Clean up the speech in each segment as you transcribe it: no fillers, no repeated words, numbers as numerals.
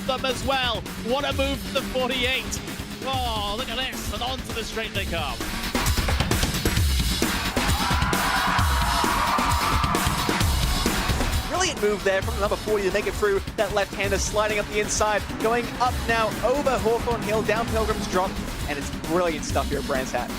of them as well. What a move from the 48. Oh, look at this, and onto the straight they come. Brilliant move there from the number 40 to make it through. That left-hander sliding up the inside, going up now over Hawthorne Hill, down Pilgrim's Drop, and it's brilliant stuff here at Brands Hatch.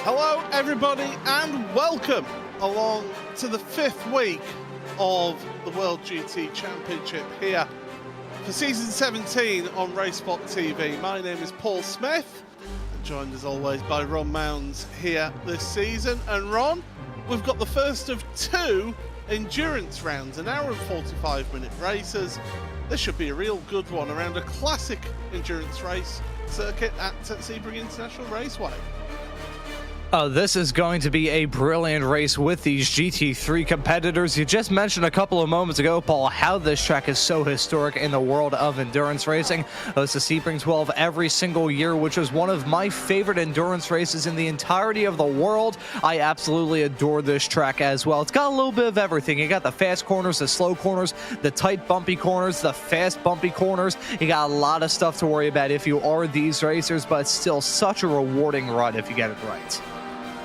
Hello everybody and welcome along to the 5th week of the World GT Championship here for Season 17 on RaceSpotTV. My name is Paul Smith, and joined as always by Ron Mounds here this season. And Ron, we've got the first of 2 endurance rounds, an hour and 45-minute races. This should be a real good one around a classic endurance race circuit at Sebring International Raceway. Oh, this is going to be a brilliant race with these GT3 competitors. You just mentioned a couple of moments ago, Paul, how this track is so historic in the world of endurance racing. It's the Sebring 12 every single year, which is one of my favorite endurance races in the entirety of the world. I absolutely adore this track as well. It's got a little bit of everything. You got the fast corners, the slow corners, the tight bumpy corners, the fast bumpy corners. You got a lot of stuff to worry about if you are these racers, but it's still such a rewarding run if you get it right.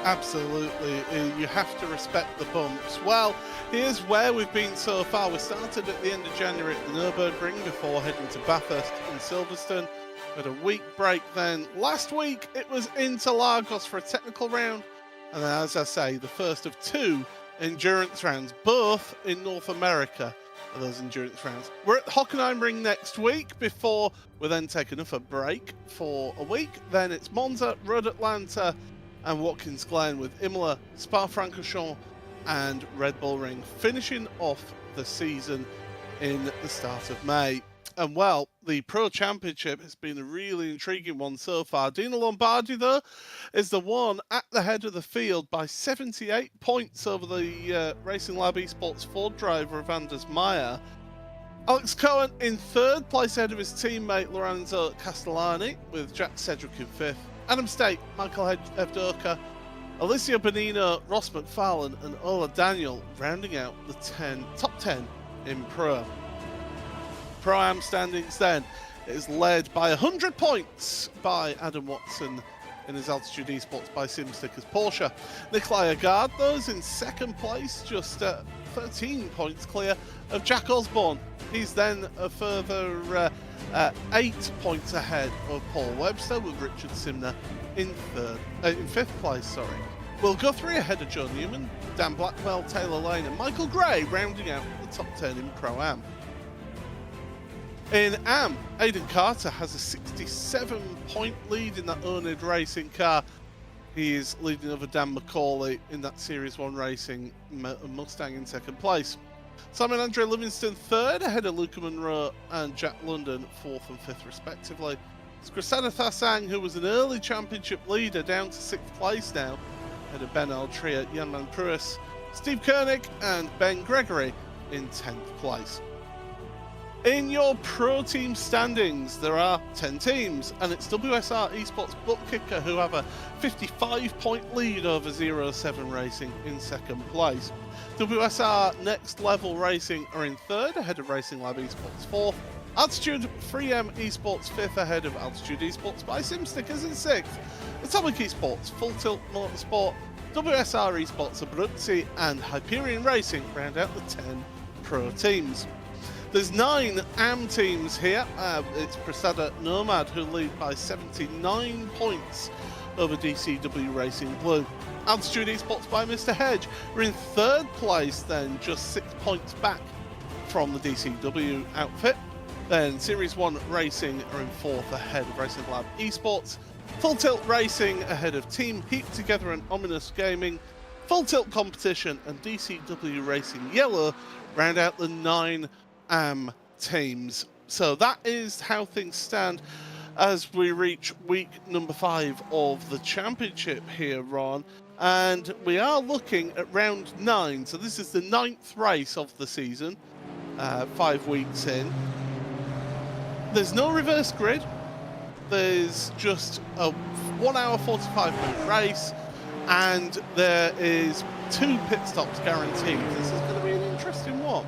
Absolutely, you have to respect the bumps. Well, here's where we've been so far. We started at the end of January at the Nürburgring before heading to Bathurst and Silverstone. We had a week break then. Last week it was into Lagos for a technical round, and then, as I say, the first of 2 endurance rounds, both in North America are those endurance rounds. We're at Hockenheimring next week before we then take another break for a week. Then it's Monza, Road Atlanta, and Watkins Glen, with Imola, Spa-Francorchamps and Red Bull Ring finishing off the season in the start of May. And well, the Pro Championship has been a really intriguing one so far. Dino Lombardi, though, is the one at the head of the field by 78 points over the Racing Lab Esports Ford driver of Anders Meyer. Alex Cohen in 3rd place ahead of his teammate Lorenzo Castellani, with Jack Sedgwick in 5th. Adam State, Michael Evdoka, Alicia Bonino, Ross McFarlane and Ola Daniel rounding out the top 10 in Pro. Pro-Am standings then is led by 100 points by Adam Watson in his Altitude Esports by SimSticker's Porsche. Nikolai Agard, though, is in 2nd place, just 13 points clear of Jack Osborne. He's then a further 8 points ahead of Paul Webster, with Richard Simner in 5th place. Sorry. Will Guthrie ahead of Joe Newman, Dan Blackwell, Taylor Lane and Michael Gray rounding out the top 10 in Pro-Am. In AM, Aidan Carter has a 67-point lead in that Onid Racing car. He is leading over Dan McCauley in that Series 1 Racing Mustang in 2nd place. Simon Andre Livingston 3rd ahead of Luca Monroe and Jack London 4th and 5th respectively. It's Grisada Thasang, who was an early championship leader, down to 6th place now, ahead of Ben Altria, Jan-Man Pruis, Steve Koenig and Ben Gregory in 10th place. In your pro team standings, there are 10 teams, and it's WSR Esports Bookkicker who have a 55-point lead over 07 Racing in 2nd place. WSR Next Level Racing are in 3rd, ahead of Racing Lab Esports 4th. Altitude 3M Esports 5th, ahead of Altitude Esports by SimStickers in 6th. Atomic Esports, Full Tilt Motorsport, WSR Esports Abruzzi and Hyperion Racing round out the 10 pro teams. There's 9 AM teams here. It's Prasada Nomad who lead by 79 points over DCW Racing Blue. Altitude Esports by Mr. Hedge are in 3rd place then, just 6 points back from the DCW outfit. Then Series 1 Racing are in 4th ahead of Racing Lab Esports. Full Tilt Racing ahead of Team Heat Together and Ominous Gaming. Full Tilt Competition and DCW Racing Yellow round out the 9 AM teams. So that is how things stand as we reach week number 5 of the championship here, Ron. And we are looking at round 9. So this is the 9th race of the season, 5 weeks in. There's no reverse grid. There's just a 1 hour 45-minute race, and there is 2 pit stops guaranteed. This is going to be an interesting one.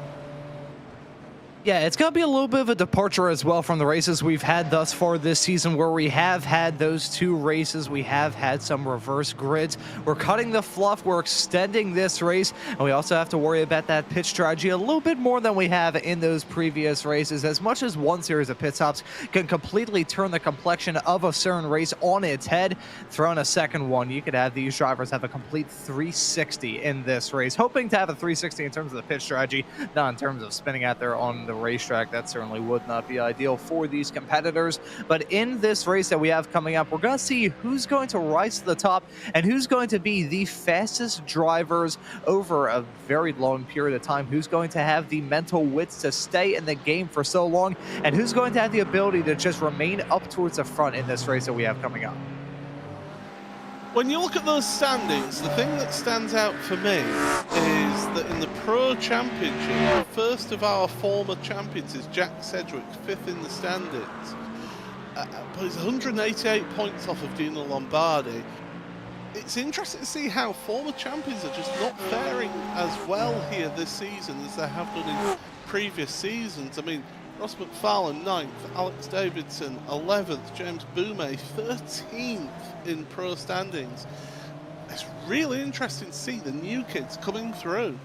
Yeah, it's going to be a little bit of a departure as well from the races we've had thus far this season, where we have had those 2 races. We have had some reverse grids. We're cutting the fluff. We're extending this race. And we also have to worry about that pit strategy a little bit more than we have in those previous races. As much as one series of pit stops can completely turn the complexion of a certain race on its head, throw in a second one, you could have these drivers have a complete 360 in this race. Hoping to have a 360 in terms of the pit strategy, not in terms of spinning out there on the racetrack. That certainly would not be ideal for these competitors. But in this race that we have coming up, we're going to see who's going to rise to the top and who's going to be the fastest drivers over a very long period of time, who's going to have the mental wits to stay in the game for so long, and who's going to have the ability to just remain up towards the front in this race that we have coming up. When you look at those standings, the thing that stands out for me is that in the Pro Championship, the first of our former champions is Jack Sedgwick, 5th in the standings. But he's 188 points off of Dino Lombardi. It's interesting to see how former champions are just not faring as well here this season as they have done in previous seasons. I mean, Ross McFarlane 9th, Alex Davidson 11th, James Boumet 13th in pro standings. It's really interesting to see the new kids coming through.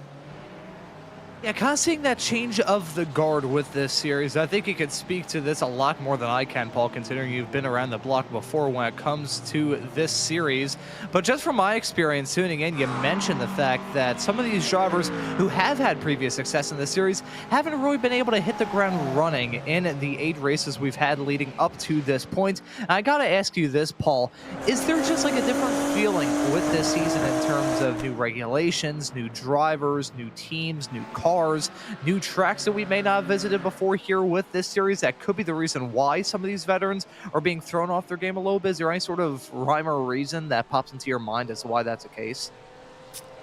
Yeah, kind of seeing that change of the guard with this series. I think you could speak to this a lot more than I can, Paul, considering you've been around the block before when it comes to this series. But just from my experience tuning in, you mentioned the fact that some of these drivers who have had previous success in this series haven't really been able to hit the ground running in the 8 races we've had leading up to this point. And I gotta ask you this, Paul, is there just like a different feeling with this season in terms of new regulations, new drivers, new teams, new cars, new tracks that we may not have visited before here with this series that could be the reason why some of these veterans are being thrown off their game a little bit? Is there any sort of rhyme or reason that pops into your mind as to why that's the case?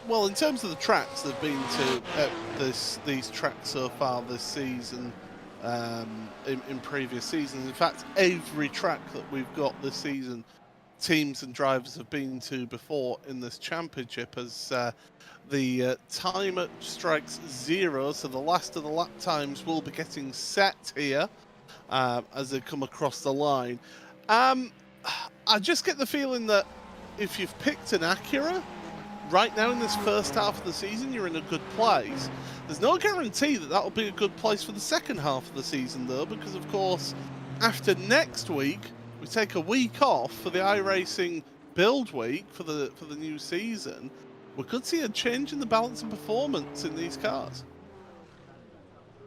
Well, in terms of the tracks that have been to these tracks so far this season, in previous seasons, in fact, every track that we've got this season, teams and drivers have been to before in this championship, as the timer strikes 0, so the last of the lap times will be getting set here as they come across the line. I just get the feeling that if you've picked an Acura, right now in this first half of the season, you're in a good place. There's no guarantee that that'll be a good place for the second half of the season, though, because, of course, after next week, we take a week off for the iRacing build week for the new season. We could see a change in the balance of performance in these cars.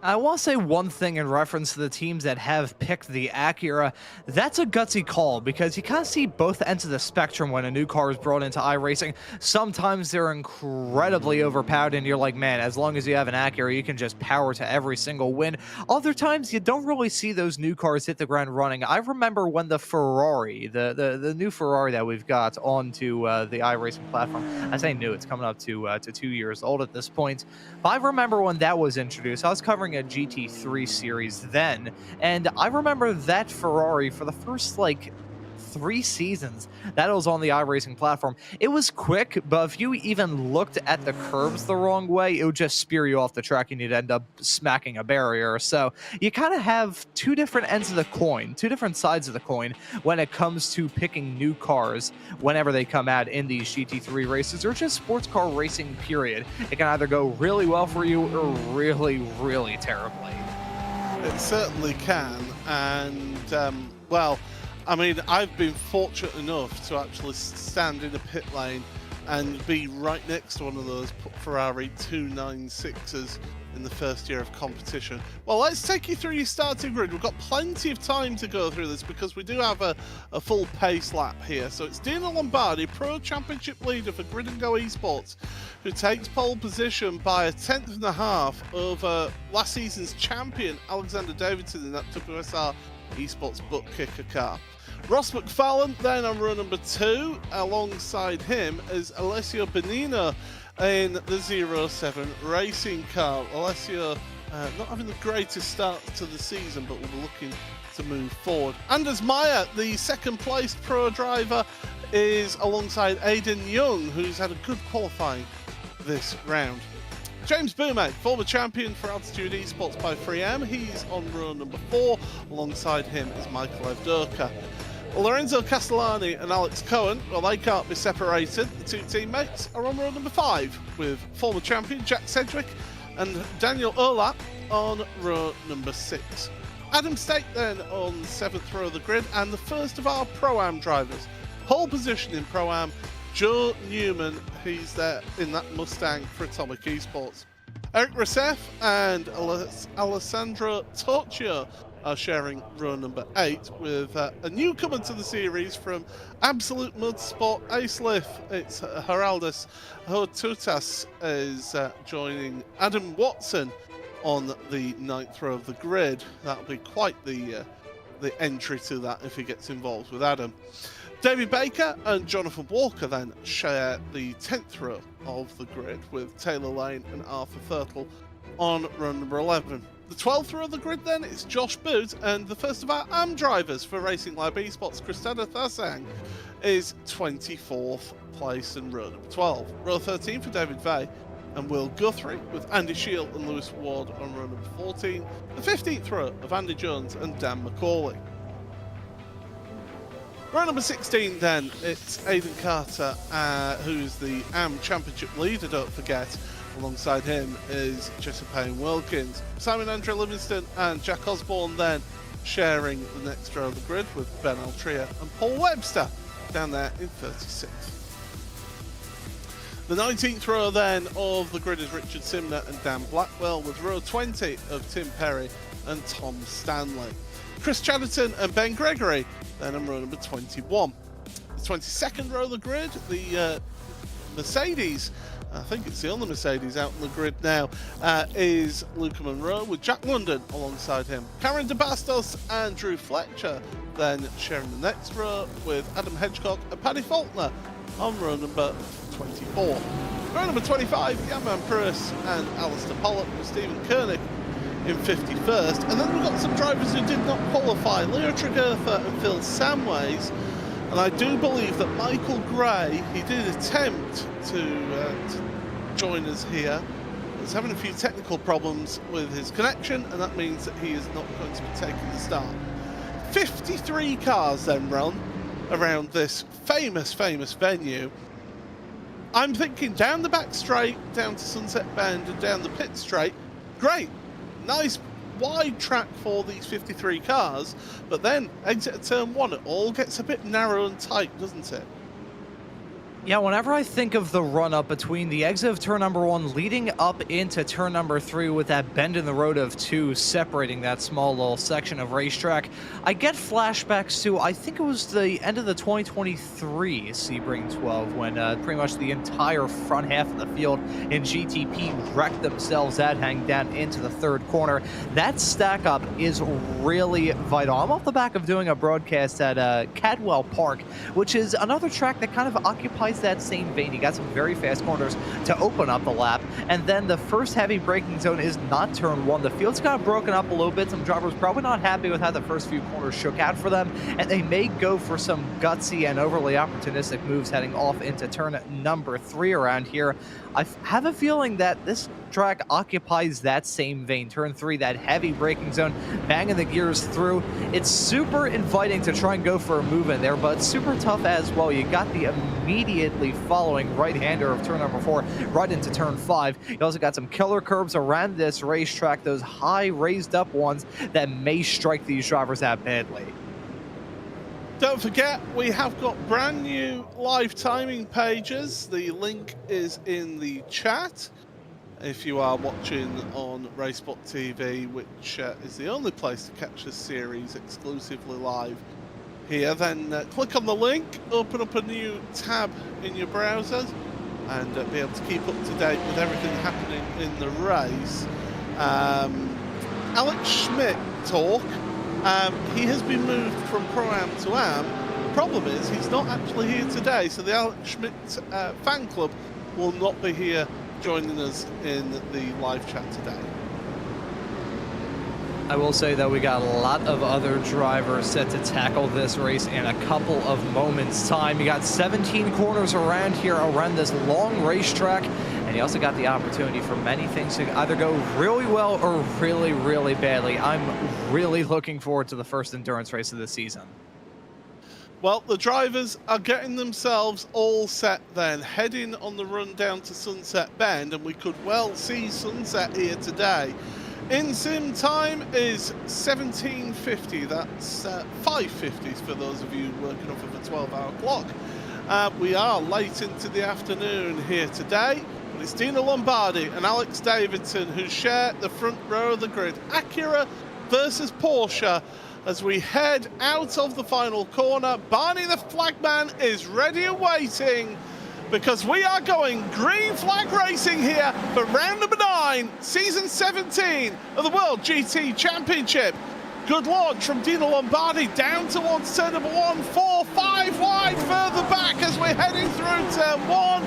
I want to say one thing in reference to the teams that have picked the Acura. That's a gutsy call because you kind of see both ends of the spectrum when a new car is brought into iRacing. Sometimes they're incredibly overpowered and you're like, man, as long as you have an Acura, you can just power to every single win. Other times you don't really see those new cars hit the ground running. I remember when the Ferrari, the new Ferrari that we've got onto the iRacing platform, I say new, it's coming up to 2 years old at this point. But I remember when that was introduced. I was covering a GT3 series then, and I remember that Ferrari for the first like 3 seasons that it was on the iRacing platform. It was quick, but if you even looked at the curves the wrong way, it would just spear you off the track and you'd end up smacking a barrier. So you kind of have 2 different ends of the coin, 2 different sides of the coin when it comes to picking new cars whenever they come out in these GT3 races or just sports car racing period. It can either go really well for you or really, really terribly. It certainly can, and well, I mean, I've been fortunate enough to actually stand in a pit lane and be right next to one of those Ferrari 296s in the first year of competition. Well, let's take you through your starting grid. We've got plenty of time to go through this because we do have a full pace lap here. So it's Dino Lombardi, Pro Championship leader for Grid and Go Esports, who takes pole position by 1/10.5 over last season's champion Alexander Davidson in that WSR Esports butt kicker car. Ross McFarlane then on row number 2. Alongside him is Alessio Benino in the 07 racing car. Alessio not having the greatest start to the season, but we'll be looking to move forward. Anders Meyer, the second placed pro driver, is alongside Aidan Young, who's had a good qualifying this round. James Boumé, former champion for Altitude Esports by 3M, he's on row number 4. Alongside him is Michael Evdoka. Lorenzo Castellani and Alex Cohen, well, they can't be separated. The 2 teammates are on row number 5, with former champion Jack Sedgwick and Daniel Olap on row number 6. Adam Stake then on 7th row of the grid, and the first of our Pro-Am drivers. Pole position in Pro-Am, Joe Newman, he's there in that Mustang for Atomic Esports. Eric Rousseff and Alessandro Torchio are sharing row number 8 with a newcomer to the series from Absolute Motorsport Acelif. It's Heraldus Hotutas is joining Adam Watson on the 9th row of the grid. That'll be quite the entry to that if he gets involved with Adam. David Baker and Jonathan Walker then share the 10th row of the grid with Taylor Lane and Arthur Thurtle on row number 11. The 12th row of the grid then is Josh Boot, and the first of our AM drivers for Racing Lab Esports, Christina Thasang, is 24th place in row number 12. Row 13 for David Vey and Will Guthrie, with Andy Shield and Lewis Ward on row number 14. The 15th row of Andy Jones and Dan McCauley. Row number 16 then, it's Aidan Carter, who's the AM Championship leader, don't forget. Alongside him is Jesse Payne Wilkins. Simon Andrew Livingston and Jack Osborne then sharing the next row of the grid with Ben Altria and Paul Webster down there in 36th. The 19th row then of the grid is Richard Simner and Dan Blackwell, with row 20 of Tim Perry and Tom Stanley. Chris Chatterton and Ben Gregory then on row number 21. The 22nd row of the grid, the Mercedes, I think it's the only Mercedes out on the grid now, is Luca Monroe with Jack London alongside him. Karen DeBastos and Drew Fletcher then sharing the next row with Adam Hedgecock and Paddy Faulkner on row number 24. Row number 25, Yanman Pruis and Alistair Pollock with Stephen Koenig in 51st. And then we've got some drivers who did not qualify, Leo Tregurtha and Phil Samways. And I do believe that Michael Gray, he did attempt to join us here. He's having a few technical problems with his connection, and that means that he is not going to be taking the start. 53 cars then run around this famous venue. I'm thinking down the back straight, down to Sunset Bend and down the pit straight. Great, nice wide track for these 53 cars, but then exit at turn 1, it all gets a bit narrow and tight, doesn't it? Yeah, whenever I think of the run-up between the exit of turn number 1 leading up into turn number 3 with that bend in the road of 2 separating that small little section of racetrack, I get flashbacks to, I think it was the end of the 2023 Sebring 12 when pretty much the entire front half of the field in GTP wrecked themselves at hang down into the 3rd corner. That stack up is really vital. I'm off the back of doing a broadcast at Cadwell Park, which is another track that kind of occupies that same vein. You got some very fast corners to open up the lap, and then the first heavy braking zone is not turn 1. The field's kind of broken up a little bit. Some drivers probably not happy with how the first few corners shook out for them, and they may go for some gutsy and overly opportunistic moves heading off into turn number 3 around here. I have a feeling that this track occupies that same vein. Turn 3, that heavy braking zone, banging the gears through. It's super inviting to try and go for a move in there, but super tough as well. You got the immediately following right-hander of turn number 4 right into turn 5. You also got some killer curves around this racetrack, those high raised up ones that may strike these drivers out badly. Don't forget, we have got brand new live timing pages. The link is in the chat. If you are watching on RaceSpotTV, which is the only place to catch this series exclusively live here, then click on the link, open up a new tab in your browser, and be able to keep up to date with everything happening in the race. Alex Schmidt talk. He has been moved from Pro-Am to Am. The problem is he's not actually here today, so the Alex Schmidt fan club will not be here joining us in the live chat today. I will say that we got a lot of other drivers set to tackle this race in a couple of moments' time. You got 17 corners around here, around this long racetrack, and you also got the opportunity for many things to either go really well or really, really badly. I'm really looking forward to the first endurance race of the season. Well, the drivers are getting themselves all set then, heading on the run down to Sunset Bend, and we could well see sunset here today. In-sim time is 17:50, that's 5:50s for those of you working off of a 12-hour clock. We are late into the afternoon here today, but it's Dino Lombardi and Alex Davidson who share the front row of the grid. Acura versus Porsche as we head out of the final corner. Barney the flagman is ready and waiting, because we are going green flag racing here for round number 9, season 17 of the World GT Championship. Good launch from Dino Lombardi down towards turn number 1, 4, 5 wide further back as we're heading through turn 1.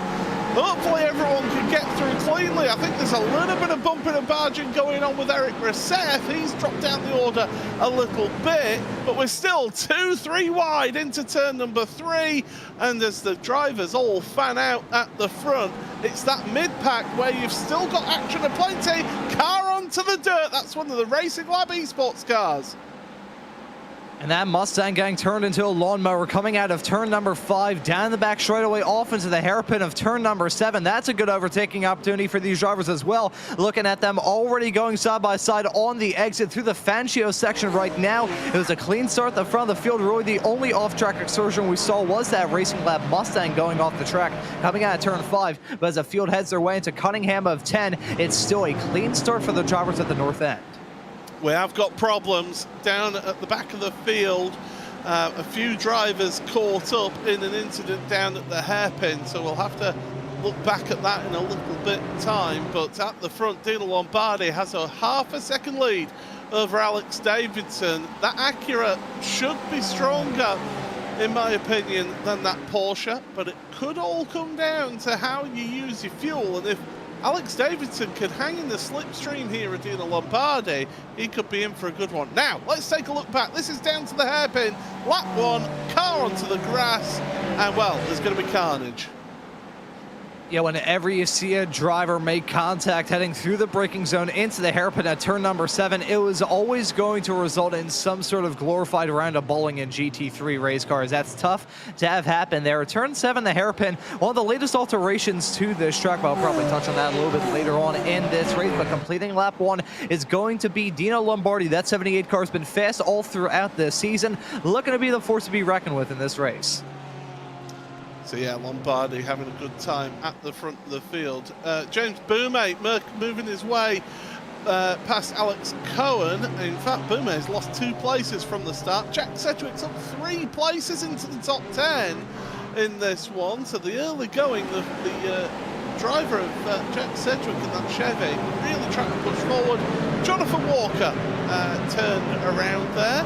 Hopefully everyone can get through cleanly. I think there's a little bit of bumping and barging going on with Eric Rousseff. He's dropped down the order a little bit, but we're still 2, 3 wide into turn number 3. And as the drivers all fan out at the front, it's that mid-pack where you've still got action aplenty. Car onto the dirt. That's one of the Racing Lab esports cars. And that Mustang getting turned into a lawnmower coming out of turn number 5, down the back straightaway off into the hairpin of turn number 7. That's a good overtaking opportunity for these drivers as well. Looking at them already going side by side on the exit through the Fangio section right now. It was a clean start at the front of the field. Really the only off-track excursion we saw was that Racing Lab Mustang going off the track coming out of turn 5. But as the field heads their way into Cunningham of 10, it's still a clean start for the drivers at the north end. We have got problems down at the back of the field. A few drivers caught up in an incident down at the hairpin, so we'll have to look back at that in a little bit of time. But at the front, Dino Lombardi has a half a second lead over Alex Davidson. That Acura should be stronger, in my opinion, than that Porsche, but it could all come down to how you use your fuel. And if Alex Davidson can hang in the slipstream here at Dino Lombardi, he could be in for a good one. Now, let's take a look back. This is down to the hairpin. Lap 1, car onto the grass, and well, there's going to be carnage. Yeah, whenever you see a driver make contact heading through the braking zone into the hairpin at turn number 7, it was always going to result in some sort of glorified round of bowling in GT3 race cars. That's tough to have happen there. Turn 7, the hairpin, one of the latest alterations to this track. I'll probably touch on that a little bit later on in this race, but completing lap 1 is going to be Dino Lombardi. That 78 car has been fast all throughout this season, looking to be the force to be reckoned with in this race. So yeah, Lombardi having a good time at the front of the field. James Boumet moving his way past Alex Cohen. In fact, Boumet's lost 2 places from the start. Jack Sedgwick's up 3 places into the top 10 in this one. So the early going, the driver of Jack Sedgwick in that Chevy really trying to push forward. Jonathan Walker turned around there,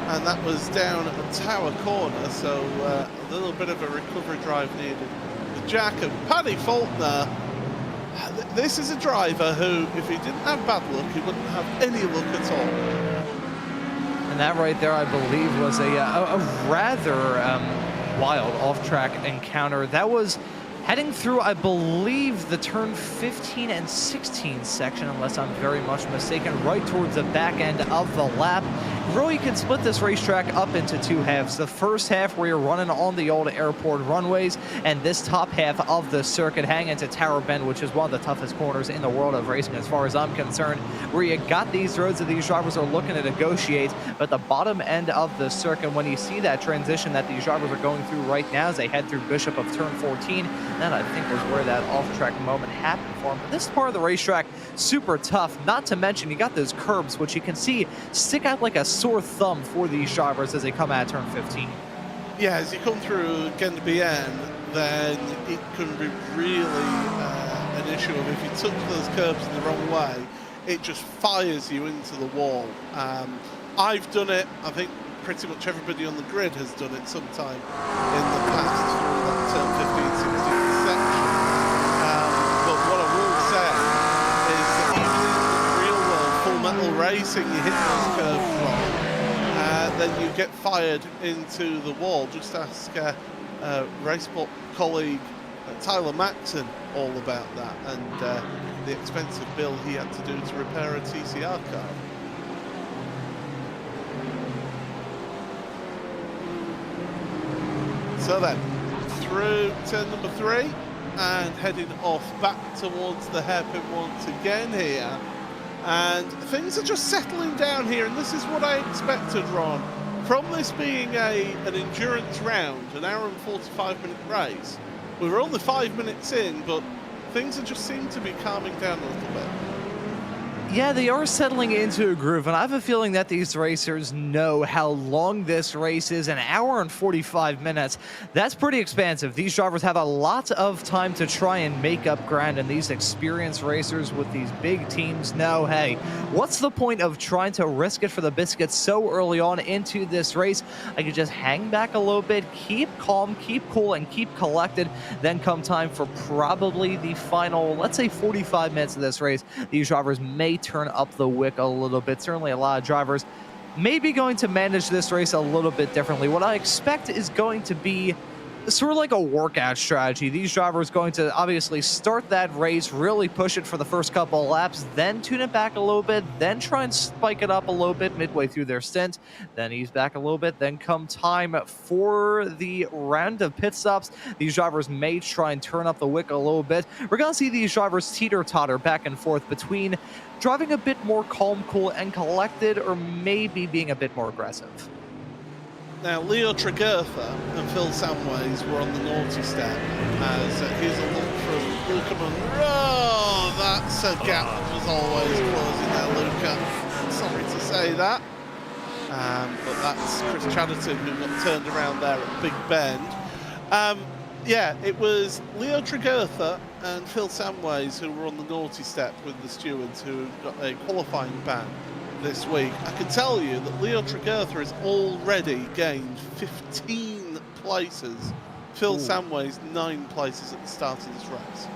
and that was down at the Tower Corner, so a little bit of a recovery drive needed. Jack and Paddy Faulkner, this is a driver who, if he didn't have bad luck, he wouldn't have any luck at all. And that right there, I believe, was a rather wild off-track encounter. That was heading through, I believe, the turn 15 and 16 section, unless I'm very much mistaken, right towards the back end of the lap. Really, you can split this racetrack up into 2 halves. The first half where you're running on the old airport runways, and this top half of the circuit hanging to Tower Bend, which is one of the toughest corners in the world of racing as far as I'm concerned, where you got these roads that these drivers are looking to negotiate. But the bottom end of the circuit, when you see that transition that these drivers are going through right now as they head through Bishop of turn 14, that I think was where that off-track moment happened for him. But this part of the racetrack, super tough. Not to mention, you got those curbs, which you can see stick out like a sore thumb for these drivers as they come out of turn 15. Yeah, as you come through Gendebien, then it can be really an issue of if you touch those curbs in the wrong way, it just fires you into the wall. I've done it. I think pretty much everybody on the grid has done it sometime in the past through that turn 15, 16 section. But what I will say is that even in real world full metal racing, you hit those curves wrong, then you get fired into the wall. Just ask RaceSpot colleague Tyler Maxon all about that, and the expensive bill he had to do to repair a TCR car. So then, through turn number 3 and heading off back towards the hairpin once again here. And things are just settling down here, and this is what I expected, Ron. From this being an endurance round, an hour and 45-minute race, we were only 5 minutes in, but things just seem to be calming down a little bit. Yeah, they are settling into a groove, and I have a feeling that these racers know how long this race is. An hour and 45 minutes. That's pretty expansive. These drivers have a lot of time to try and make up ground, and these experienced racers with these big teams know, hey, what's the point of trying to risk it for the biscuits so early on into this race? I could just hang back a little bit, keep calm, keep cool, and keep collected. Then come time for probably the final, let's say 45 minutes of this race, these drivers may turn up the wick a little bit. Certainly a lot of drivers may be going to manage this race a little bit differently. What I expect is going to be sort of like a workout strategy. These drivers going to obviously start that race, really push it for the first couple of laps, then tune it back a little bit, then try and spike it up a little bit midway through their stint, then ease back a little bit, then come time for the round of pit stops, these drivers may try and turn up the wick a little bit. We're going to see these drivers teeter-totter back and forth between driving a bit more calm, cool, and collected, or maybe being a bit more aggressive. Now, Leo Tregurtha and Phil Samways were on the naughty step as here's a look from Luca Monroe. That's a gap that was always closing there, Luca. Sorry to say that. But that's Chris Chatterton who got turned around there at Big Bend. Yeah, it was Leo Tregurtha and Phil Samways who were on the naughty step with the stewards who got a qualifying ban this week. I can tell you that Leo Tregurtha has already gained 15 places. Phil Samways 9 places at the start of this race.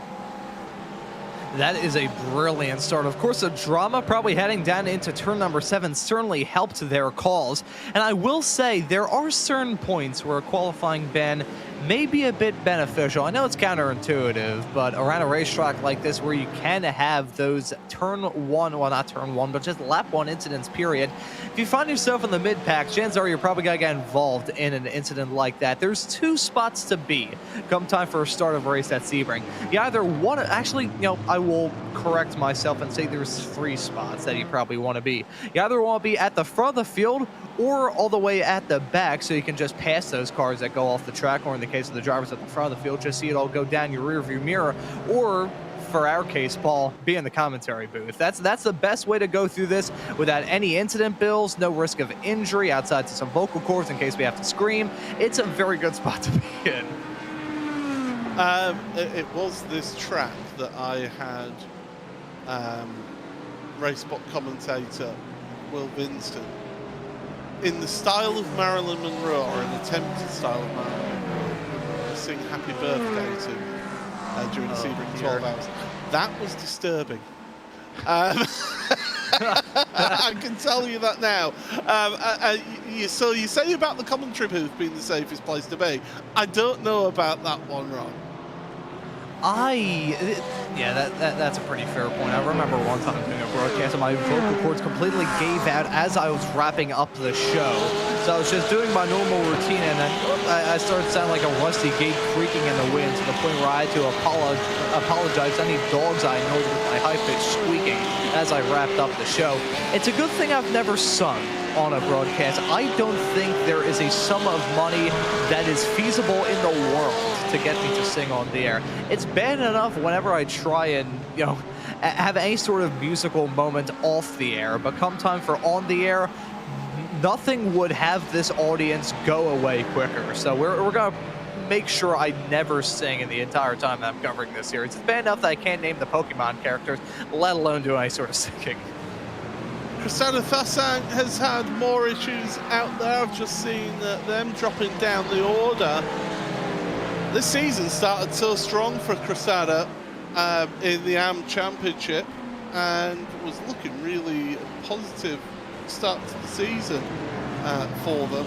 That is a brilliant start. Of course, the drama probably heading down into turn number 7 certainly helped their cause. And I will say there are certain points where a qualifying ban may be a bit beneficial. I know it's counterintuitive, but around a racetrack like this where you can have those turn 1, well, not turn 1, but just lap 1 incidents, period. If you find yourself in the mid-pack, chances are you're probably going to get involved in an incident like that. There's 2 spots to be come time for a start of a race at Sebring. You either want to, actually, I will correct myself and say there's 3 spots that you probably want to be. You either want to be at the front of the field or all the way at the back so you can just pass those cars that go off the track, or in the case of the drivers at the front of the field, just see it all go down your rear view mirror, or for our case, Paul, be in the commentary booth. That's the best way to go through this without any incident bills, no risk of injury outside to some vocal cords in case we have to scream. It's a very good spot to be in. It was this track that I had RaceSpot commentator Will Vinston, in the style of Marilyn Monroe, or an attempted style of Marilyn Monroe, sing Happy Birthday to during the Sebring 12 hours. That was disturbing. I can tell you that now. So you say about the commentary booth being the safest place to be. I don't know about that one, Ron. Yeah, that's a pretty fair point. I remember one time doing a broadcast and my vocal cords completely gave out as I was wrapping up the show. So I was just doing my normal routine, and then I started sounding like a rusty gate creaking in the wind, to the point where I had to apologize to any dogs I annoyed with my high-pitched squeaking as I wrapped up the show. It's a good thing I've never sung on a broadcast. I don't think there is a sum of money that is feasible in the world to get me to sing on the air. It's bad enough whenever I try and, have any sort of musical moment off the air, but come time for on the air, nothing would have this audience go away quicker. So we're going to make sure I never sing in the entire time that I'm covering this series. It's bad enough that I can't name the Pokemon characters, let alone do any sort of singing. Cressada Thasang has had more issues out there. I've just seen them dropping down the order. This season started so strong for Cressada in the AM Championship, and was looking really positive start to the season for them.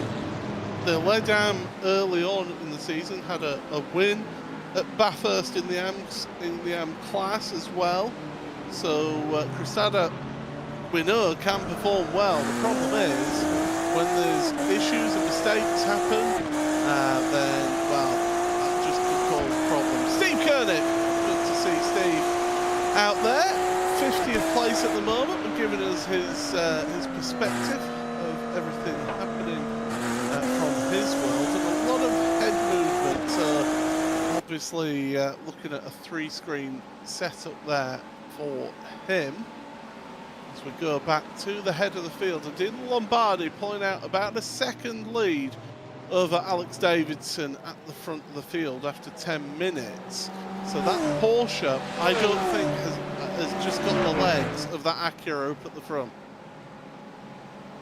They led AM early on in the season, had a win at Bathurst in the AM class as well. So Cressada, we know, can perform well. The problem is when there's issues and mistakes happen, then, well, that just could cause problems. Steve Koenig, good to see Steve out there. 50th place at the moment, and giving us his perspective of everything happening from his world, and a lot of head movement. So obviously looking at a 3-screen setup there for him. As we go back to the head of the field, and Dino Lombardi pulling out about a second lead over Alex Davidson at the front of the field after 10 minutes. So that Porsche, I don't think has just got the legs of that Acura up at the front.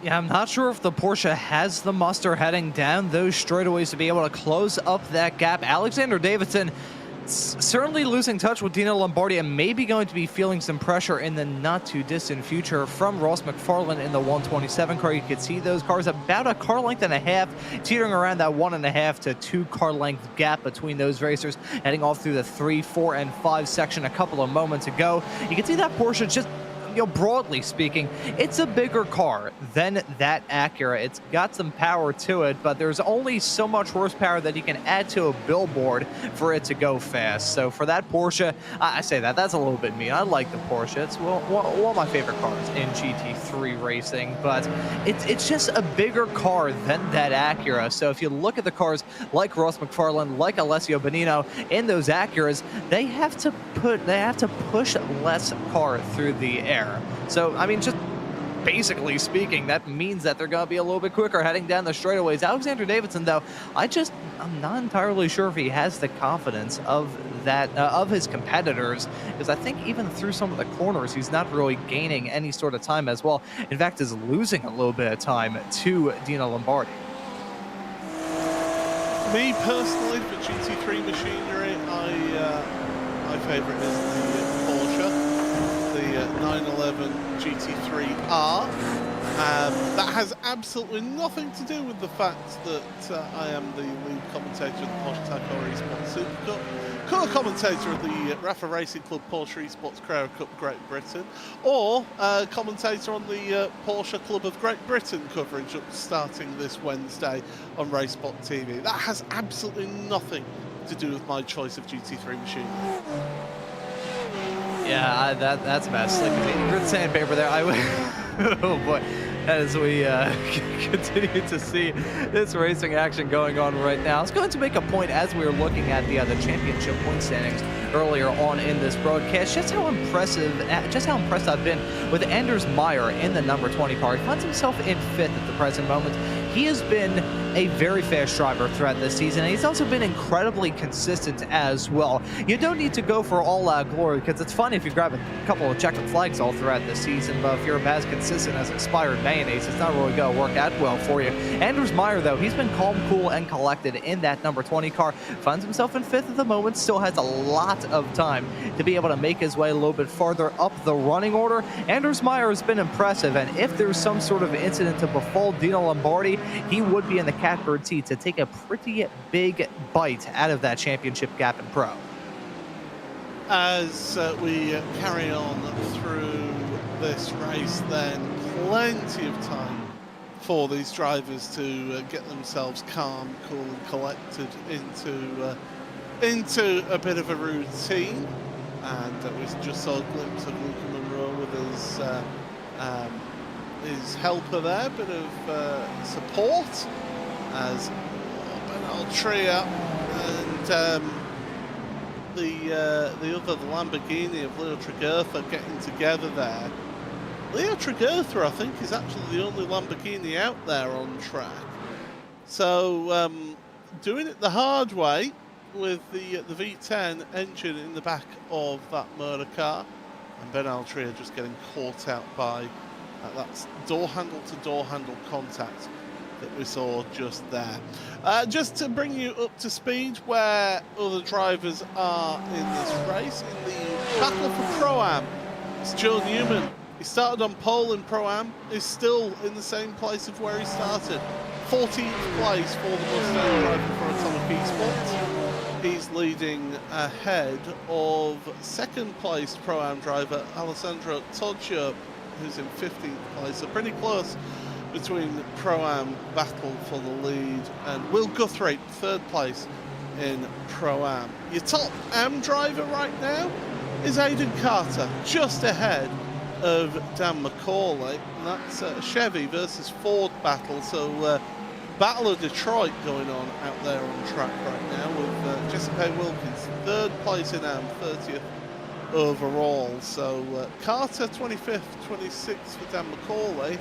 Yeah, I'm not sure if the Porsche has the muster heading down those straightaways to be able to close up that gap. Alexander Davidson certainly losing touch with Dino Lombardi, and maybe going to be feeling some pressure in the not-too-distant future from Ross McFarlane in the 127 car. You could see those cars about a car length and a half, teetering around that 1.5 to 2 car length gap between those racers, heading off through the 3, 4, and 5 section a couple of moments ago. You can see that Porsche just, broadly speaking, it's a bigger car than that Acura. It's got some power to it, but there's only so much horsepower that you can add to a billboard for it to go fast. So for that Porsche, I say that's a little bit mean. I like the Porsche. It's one of my favorite cars in GT3 racing, but it's just a bigger car than that Acura. So if you look at the cars like Ross McFarlane, like Alessio Bonino, in those Acuras, they have to push less car through the air. So, I mean, just basically speaking, that means that they're going to be a little bit quicker heading down the straightaways. Alexander Davidson, though, I'm not entirely sure if he has the confidence of his competitors, because I think even through some of the corners, he's not really gaining any sort of time as well. In fact, is losing a little bit of time to Dino Lombardi. Me personally, for GT3 machinery, my favourite is the Porsche. 911 GT3R. That has absolutely nothing to do with the fact that I am the lead commentator of the Porsche Taycan Esports Super Cup, co-commentator of the Rafa Racing Club Porsche Esports Carrera Cup Great Britain, or commentator on the Porsche Club of Great Britain coverage starting this Wednesday on RaceSpotTV. That has absolutely nothing to do with my choice of GT3 machine. Yeah, that's bad. Slick grid sandpaper there. Oh boy, as we continue to see this racing action going on right now. I was going to make a point as we were looking at the championship point standings earlier on in this broadcast, just how impressed I've been with Anders Meyer in the number 20 car. He finds himself in 5th at the present moment. He has been a very fast driver throughout this season, and he's also been incredibly consistent as well. You don't need to go for all-out glory, because it's fun if you grab a couple of checkered flags all throughout the season, but if you're as consistent as expired mayonnaise, it's not really going to work out well for you. Anders Meyer, though, he's been calm, cool, and collected in that number 20 car. Finds himself in 5th at the moment, still has a lot of time to be able to make his way a little bit farther up the running order. Anders Meyer has been impressive, and if there's some sort of incident to befall Dino Lombardi, he would be in the catbird seat to take a pretty big bite out of that championship gap in Pro. As we carry on through this race, then plenty of time for these drivers to get themselves calm, cool and collected into a bit of a routine. And we just saw a glimpse of Luca Monroe with his helper there, bit of support as Ben Altria and the Lamborghini of Leo Tregurtha getting together there. Leo Tregurtha, I think, is actually the only Lamborghini out there on track. So doing it the hard way with the V10 engine in the back of that murder car, and Ben Altria just getting caught out by that door handle to door handle contact that we saw just there. Just to bring you up to speed where other drivers are in this race, in the battle for Pro-Am, it's Joe Newman. He started on pole in Pro-Am, is still in the same place of where he started. 14th place for the Mustang driver for Atomic Esports. He's leading ahead of second place Pro-Am driver Alessandro Toccio, who's in 15th place, so pretty close between Pro-Am battle for the lead, and Will Guthrie, 3rd place in Pro-Am. Your top Am driver right now is Aidan Carter, just ahead of Dan McCauley, and that's a Chevy versus Ford battle, so Battle of Detroit going on out there on track right now with Jessica Wilkins, 3rd place in Am, 30th overall. So Carter 25th, 26th for Dan McCauley.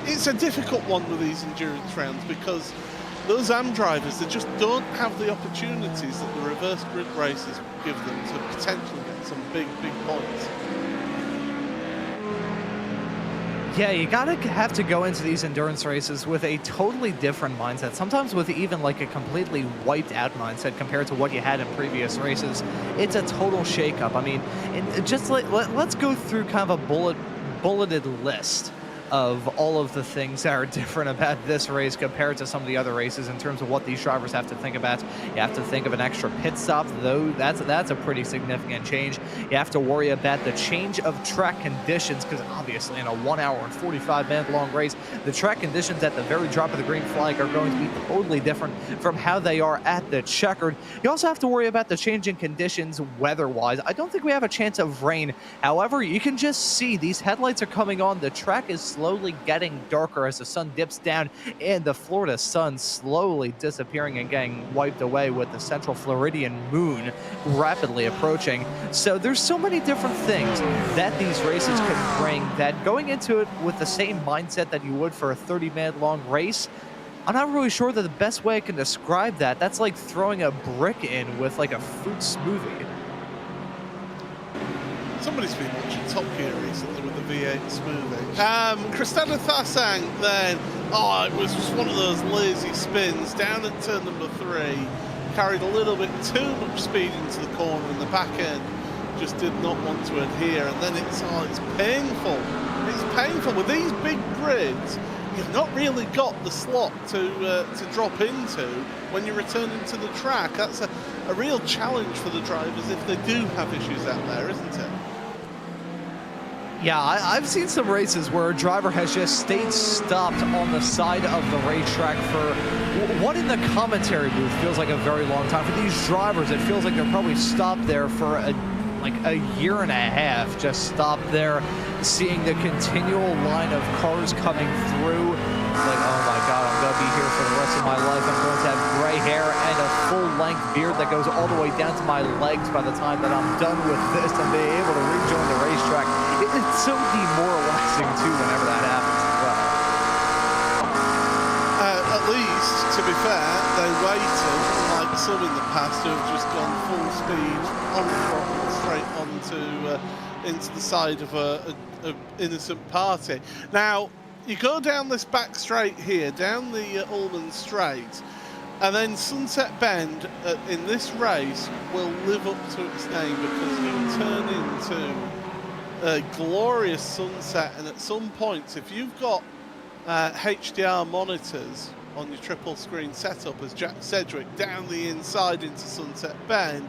It's a difficult one with these endurance rounds because those Am drivers, they just don't have the opportunities that the reverse grid races give them to potentially get some big points. Yeah, you have to go into these endurance races with a totally different mindset, sometimes with even like a completely wiped out mindset compared to what you had in previous races. It's a total shakeup. I mean, just let's go through kind of a bulleted list of all of the things that are different about this race compared to some of the other races in terms of what these drivers have to think about. You have to think of an extra pit stop, though that's a pretty significant change. You have to worry about the change of track conditions, because obviously in a 1 hour and 45-minute long race, the track conditions at the very drop of the green flag are going to be totally different from how they are at the checkered. You also have to worry about the changing conditions weather-wise. I don't think we have a chance of rain. However, you can just see these headlights are coming on. The track is slowly getting darker as the sun dips down, and the Florida sun slowly disappearing and getting wiped away with the central Floridian moon rapidly approaching. So there's so many different things that these races can bring that going into it with the same mindset that you would for a 30-minute long race, I'm not really sure that the best way I can describe that's like throwing a brick in with like a fruit smoothie. Somebody's been watching Top Gear recently with the V8 smoothie. Christina Thasang then, it was just one of those lazy spins down at turn number 3, carried a little bit too much speed into the corner in the back end, just did not want to adhere, and then it's painful. It's painful with these big grids. You've not really got the slot to drop into when you return into the track. That's a real challenge for the drivers if they do have issues out there, isn't it? Yeah, I've seen some races where a driver has just stayed stopped on the side of the racetrack for what in the commentary booth feels like a very long time. For these drivers, it feels like they're probably stopped there for like a year and a half, just stopped there, seeing the continual line of cars coming through. Like, oh my God, I'm gonna be here for the rest of my life. I'm going to have gray hair and a full-length beard that goes all the way down to my legs by the time that I'm done with this and be able to rejoin the racetrack. It's so demoralizing too whenever that happens as well. At least, to be fair, they waited, like some in the past who have just gone full speed on the throttle straight onto into the side of a innocent party. Now, you go down this back straight here, down the Ullman Straight, and then Sunset Bend in this race will live up to its name because you turn into a glorious sunset, and at some points, if you've got HDR monitors on your triple screen setup as Jack Sedgwick down the inside into Sunset Bend,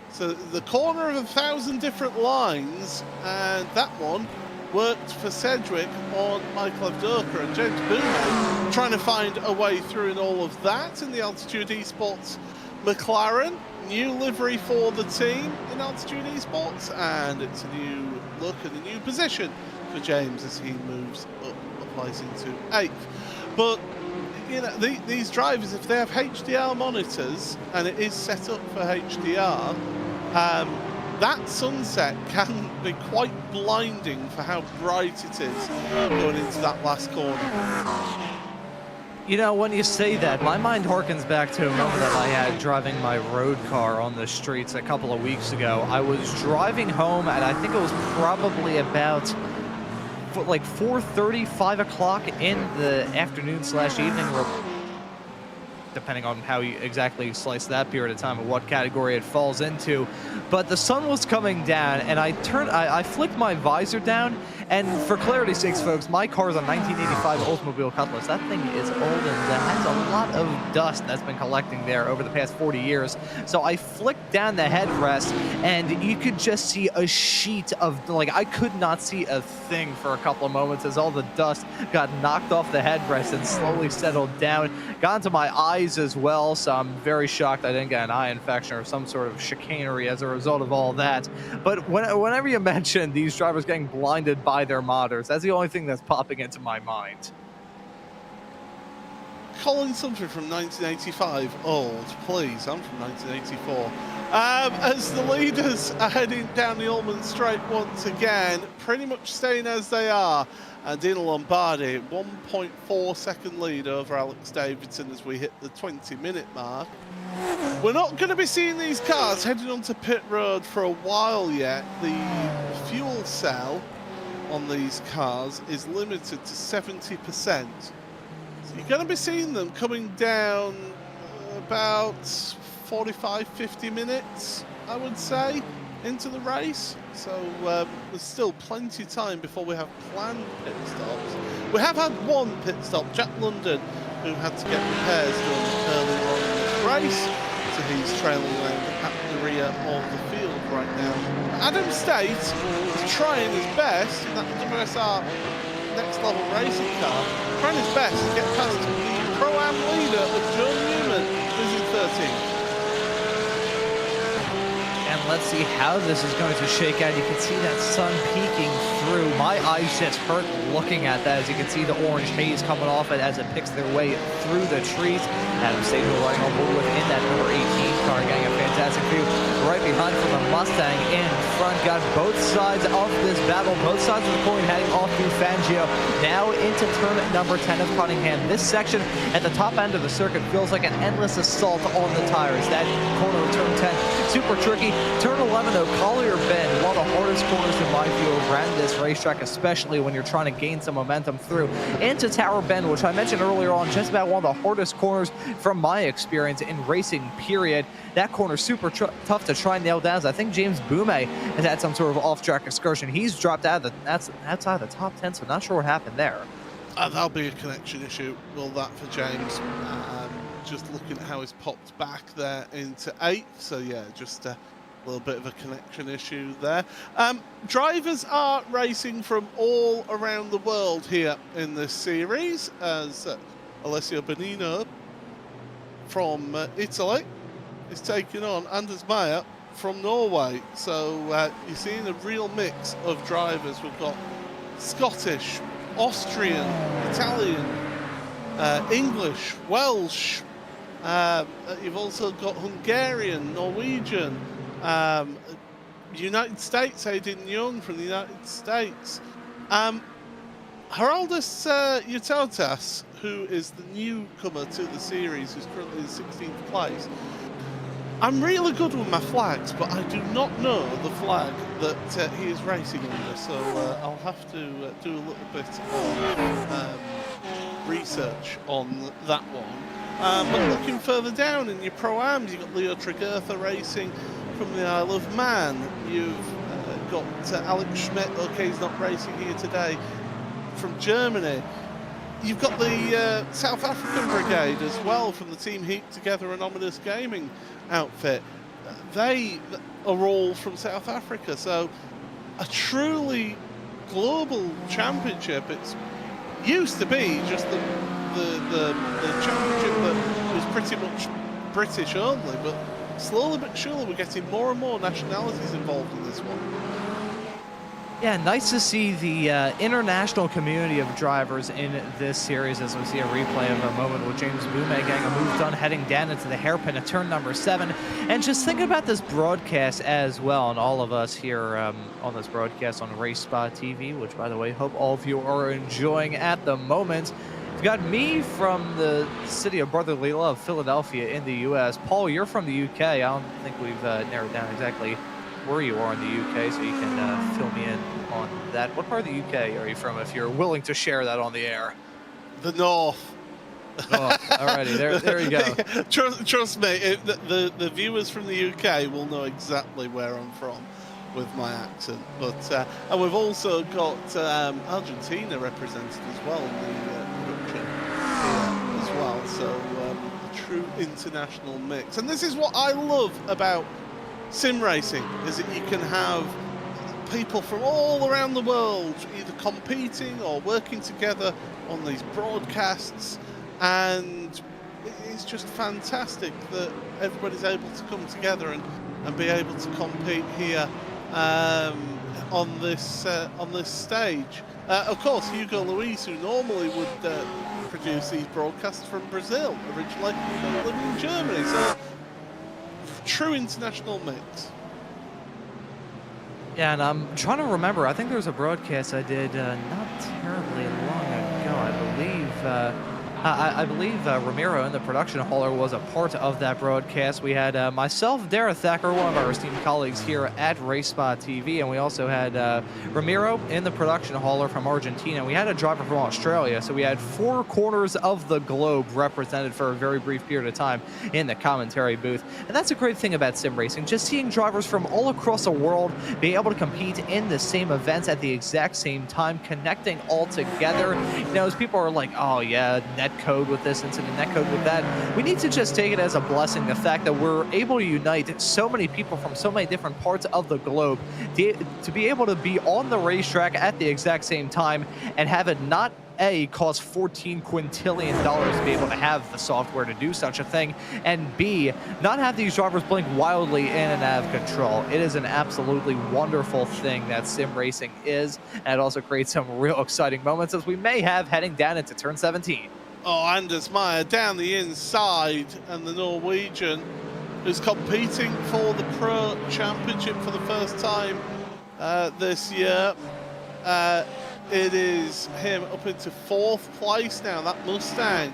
so the corner of 1,000 different lines, and that one worked for Sedgwick on Michael Avdoka and James Boone, trying to find a way through in all of that in the Altitude Esports McLaren. New livery for the team in Altitude Esports, and it's a new look and a new position for James as he moves up a place into 8th. But you know, these drivers, if they have HDR monitors and it is set up for HDR, that sunset can be quite blinding for how bright it is going into that last corner. You know, when you say that, my mind harkens back to a moment that I had driving my road car on the streets a couple of weeks ago. I was driving home, and I think it was probably about like 4:30, 5 o'clock in the afternoon/evening, depending on how you exactly slice that period of time and what category it falls into. But the sun was coming down, and I flicked my visor down, and for clarity's sakes, folks, my car's a 1985 Oldsmobile Cutlass. That thing is old, and that has a lot of dust that's been collecting there over the past 40 years. So I flicked down the headrest, and you could just see a sheet of, like, I could not see a thing for a couple of moments as all the dust got knocked off the headrest and slowly settled down, got into my eyes as well. So I'm very shocked I didn't get an eye infection or some sort of chicanery as a result of all that. But whenever you mention these drivers getting blinded by their modders, that's the only thing that's popping into my mind. Calling something from 1985 old, please. I'm from 1984. As the leaders are heading down the Ullman Straight once again, pretty much staying as they are. Dino Lombardi, 1.4 second lead over Alex Davidson as we hit the 20-minute mark. We're not going to be seeing these cars heading onto pit road for a while yet. The fuel cell on these cars is limited to 70%. So you're going to be seeing them coming down about 45-50 minutes, I would say, into the race. So there's still plenty of time before we have planned pit stops. We have had one pit stop, Jack London, who had to get repairs done earlier on in this race. So he's trailing around at the rear of the field right now. Adam State is trying his best in that WSR next level racing car, trying his best to get past the Pro-Am leader of Joe Newman, who's in 13th. And let's see how this is going to shake out. You can see that sun peeking through. My eyes just hurt looking at that, as you can see the orange haze coming off it as it picks their way through the trees. Adam State running on board within that number 18 car, getting a fantastic view right behind from the Mustang in front. Got both sides of this battle, both sides of the coin heading off through Fangio. Now into turn number 10 of Cunningham. This section at the top end of the circuit feels like an endless assault on the tires. That corner of turn 10, super tricky. Turn 11, though, Collier Bend, one of the hardest corners in my view around this racetrack, especially when you're trying to gain some momentum through. Into Tower Bend, which I mentioned earlier on, just about one of the hardest corners from my experience in racing, period. That corner super tough to try and nail down. As I think James Boume has had some sort of off-track excursion. He's dropped out of that's outside the top 10, so not sure what happened there. That'll be a connection issue, will that, for James? Just looking at how he's popped back there into 8th, so yeah, just a little bit of a connection issue there. Drivers are racing from all around the world here in this series, as Alessio Bonino from Italy is taking on Anders Meyer from Norway. So you're seeing a real mix of drivers. We've got Scottish, Austrian, Italian, English, Welsh. You've also got Hungarian, Norwegian, United States, Aiden Young from the United States. Haraldus Utotas, who is the newcomer to the series, who's currently in 16th place. I'm really good with my flags, but I do not know the flag that he is racing under, so I'll have to do a little bit of research on that one. But looking further down in your Pro-Ams, you've got Leo Tregurtha racing from the Isle of Man. You've got Alex Schmidt, okay, he's not racing here today, from Germany. You've got the South African brigade as well from the Team Heat Together and Ominous Gaming outfit. They are all from South Africa, so a truly global championship. It's used to be just the championship that was pretty much British only, but slowly but surely we're getting more and more nationalities involved in this one. Yeah, nice to see the international community of drivers in this series, as we see a replay of a moment with James Boume getting a move done, heading down into the hairpin at turn number 7. And just thinking about this broadcast as well, and all of us here on this broadcast on RaceSpotTV, which, by the way, hope all of you are enjoying at the moment. We've got me from the city of brotherly love, Philadelphia in the U.S. Paul, you're from the U.K. I don't think we've narrowed down exactly where you are in the UK, so you can fill me in on that. What part of the UK are you from, if you're willing to share that on the air? The North. Oh, alrighty, there you go. Trust me, the viewers from the UK will know exactly where I'm from with my accent. But and we've also got Argentina represented as well in the production here as well. So a true international mix. And this is what I love about sim racing, is that you can have people from all around the world either competing or working together on these broadcasts, and it's just fantastic that everybody's able to come together and be able to compete here on this stage. Of course, Hugo Luis, who normally would produce these broadcasts from Brazil, originally living in Germany, so true international mix. Yeah, and I'm trying to remember, I think there was a broadcast I did not terribly long ago, I believe Ramiro in the production hauler was a part of that broadcast. We had myself, Dara Thacker, one of our esteemed colleagues here at RaceSpotTV, and we also had Ramiro in the production hauler from Argentina. We had a driver from Australia, so we had 4 corners of the globe represented for a very brief period of time in the commentary booth. And that's a great thing about sim racing, just seeing drivers from all across the world be able to compete in the same events at the exact same time, connecting all together. You know, as people are like, oh yeah, net code with this incident, net code with that, we need to just take it as a blessing, the fact that we're able to unite so many people from so many different parts of the globe to be able to be on the racetrack at the exact same time and have it not A, cost $14 quintillion to be able to have the software to do such a thing, and B, not have these drivers blink wildly in and out of control. It is an absolutely wonderful thing that sim racing is, and it also creates some real exciting moments, as we may have heading down into turn 17. Oh, Anders Meyer down the inside, and the Norwegian is competing for the Pro Championship for the first time this year. It is him up into 4th place now. That Mustang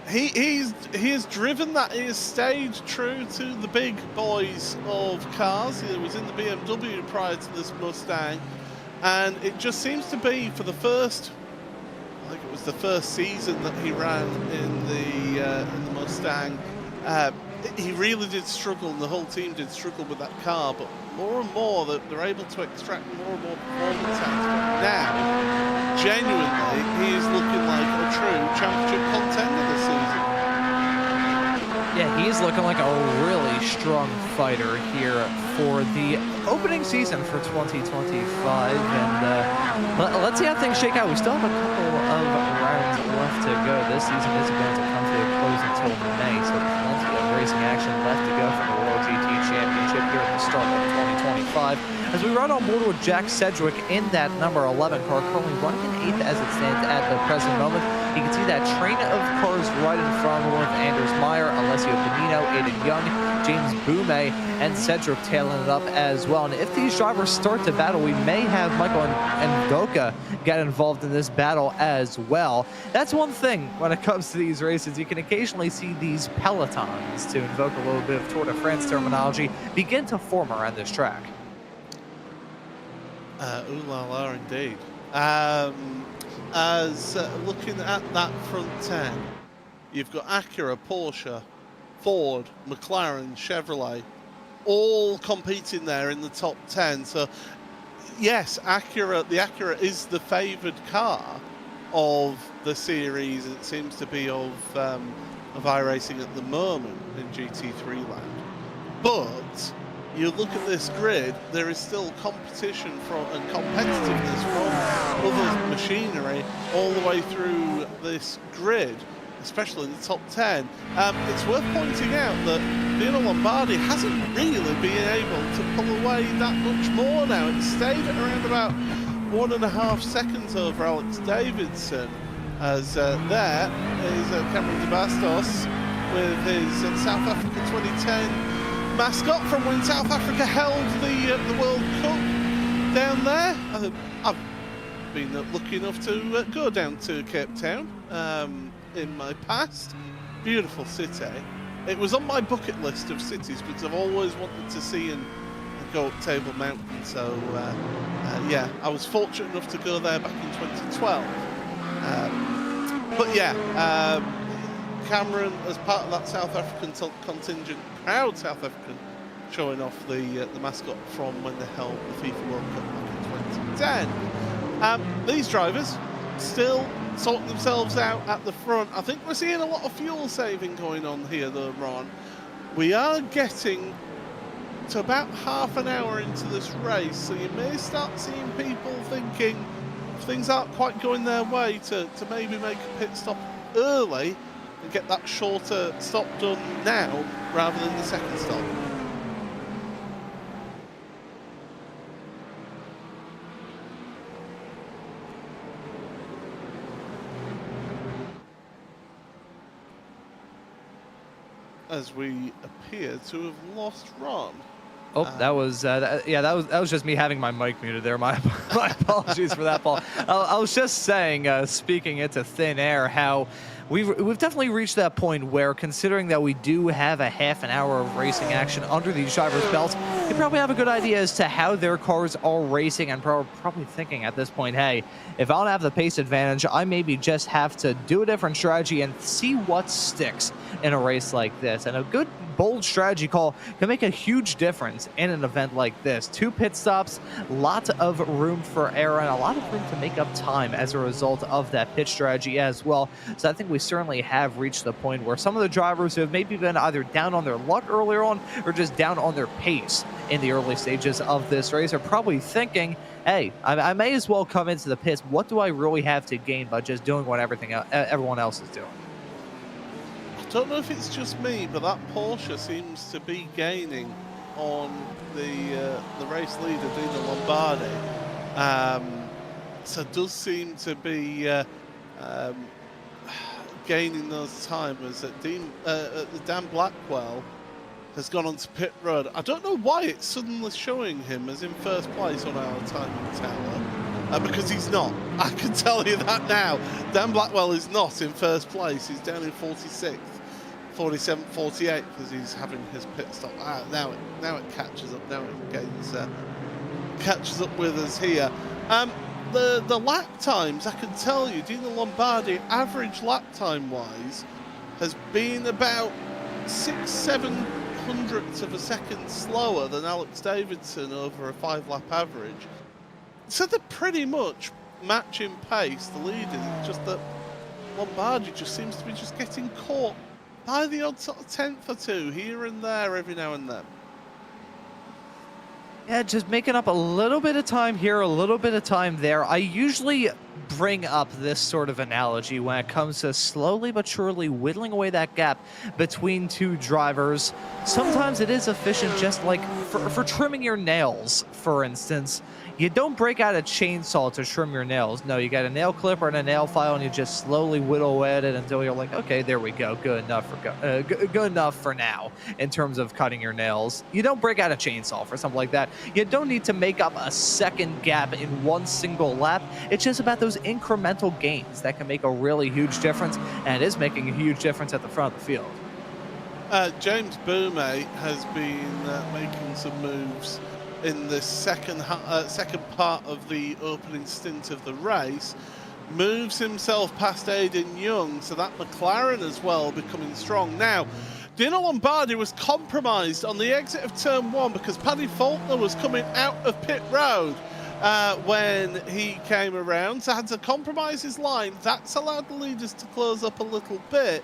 He has driven that. He has stayed true to the big boys of cars. He was in the BMW prior to this Mustang, and it just seems to be for the first, I think it was the first season that he ran in the Mustang. He really did struggle, and the whole team did struggle with that car. But more and more, they're able to extract more and more performance out of it. Now, genuinely, he is looking like a true championship contender this season. Yeah, he's looking like a really strong fighter here for the opening season for 2025. And let's see how things shake out. We still have a couple of rounds left to go. This season isn't going to come to a close until May, so plenty of racing action left to go from the World GT Championship here at the start of 2025. As we ride on board with Jack Sedgwick in that number 11 car, currently running in 8th as it stands at the present moment. You can see that train of cars right in front with Anders Meyer, Alessio Panino, Aiden Young, James Boumet, and Cedric tailing it up as well. And if these drivers start to battle, we may have Michael and Doka get involved in this battle as well. That's one thing when it comes to these races. You can occasionally see these pelotons, to invoke a little bit of Tour de France terminology, begin to form around this track. Ooh la la, indeed. As looking at that front 10, you've got Acura, Porsche, Ford, McLaren, Chevrolet, all competing there in the top 10. So, yes, the Acura is the favoured car of the series. It seems to be of iRacing at the moment in GT3 land. But you look at this grid, there is still competition and competitiveness from other machinery all the way through this grid, especially in the top 10. It's worth pointing out that Dino Lombardi hasn't really been able to pull away that much more now. It stayed at around about 1.5 seconds over Alex Davidson, as there is Cameron de Bastos with his South Africa 2010 mascot from when South Africa held the World Cup down there. I've been lucky enough to go down to Cape Town in my past. Beautiful city. It was on my bucket list of cities because I've always wanted to see and go up Table Mountain. So yeah, I was fortunate enough to go there back in 2012. But yeah, Cameron, as part of that South African contingent, proud South African, showing off the mascot from when they held the FIFA World Cup back in 2010. These drivers still sorting themselves out at the front. I think we're seeing a lot of fuel saving going on here though, Ron. We are getting to about half an hour into this race, so you may start seeing people thinking, if things aren't quite going their way, to maybe make a pit stop early and get that shorter stop done now rather than the second stop. As we appear to have lost Ron. Oh, that was just me having my mic muted there. My apologies for that, Paul. I was just saying, speaking into thin air, how we've definitely reached that point where, considering that we do have a half an hour of racing action under these drivers' belts, you probably have a good idea as to how their cars are racing, and probably thinking at this point, hey, if I don't have the pace advantage, I maybe just have to do a different strategy and see what sticks in a race like this. And a good, bold strategy call can make a huge difference in an event like this. 2 pit stops, lots of room for error, and a lot of room to make up time as a result of that pit strategy as well. So I think we certainly have reached the point where some of the drivers who have maybe been either down on their luck earlier on or just down on their pace in the early stages of this race are probably thinking, hey, I may as well come into the pits. What do I really have to gain by just doing what everyone else is doing? I don't know if it's just me, but that Porsche seems to be gaining on the race leader, Dino Lombardi. So it does seem to be gaining those timers. Dan Blackwell has gone onto pit road. I don't know why it's suddenly showing him as in first place on our timing tower. because he's not. I can tell you that now. Dan Blackwell is not in first place. He's down in 46th, 47th, 48th because he's having his pit stop. Now it catches up. Now it gains, catches up with us here. The lap times, I can tell you, Dino Lombardi, average lap time wise, has been about 6-7 hundredths of a second slower than Alex Davidson over a 5-lap average. So they're pretty much matching pace, the leaders. It's just that Lombardi just seems to be just getting caught by the odd sort of tenth or two here and there every now and then. Yeah, just making up a little bit of time here, a little bit of time there. I usually bring up this sort of analogy when it comes to slowly but surely whittling away that gap between two drivers. Sometimes it is efficient, just like for trimming your nails, for instance. You don't break out a chainsaw to trim your nails. No, you got a nail clipper and a nail file, and you just slowly whittle away at it until you're like, okay, there we go, good enough for now in terms of cutting your nails. You don't break out a chainsaw for something like that. You don't need to make up a second gap in one single lap. It's just about those incremental gains that can make a really huge difference, and it is making a huge difference at the front of the field. James Boumet has been making some moves in the second part of the opening stint of the race, moves himself past Aidan Young, so that McLaren as well becoming strong. Now, Dino Lombardi was compromised on the exit of turn 1 because Paddy Faulkner was coming out of pit road when he came around, so had to compromise his line. That's allowed the leaders to close up a little bit.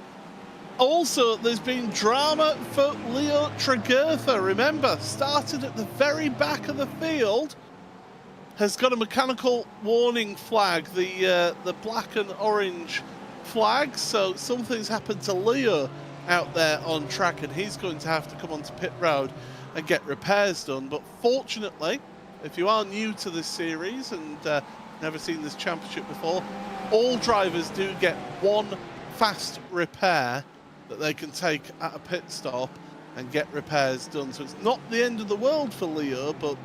Also, there's been drama for Leo Tregurtha. Remember, started at the very back of the field, has got a mechanical warning flag, the black and orange flag. So something's happened to Leo out there on track, and he's going to have to come onto pit road and get repairs done. But fortunately, if you are new to this series and never seen this championship before, all drivers do get one fast repair that they can take at a pit stop and get repairs done. So it's not the end of the world for Leo, but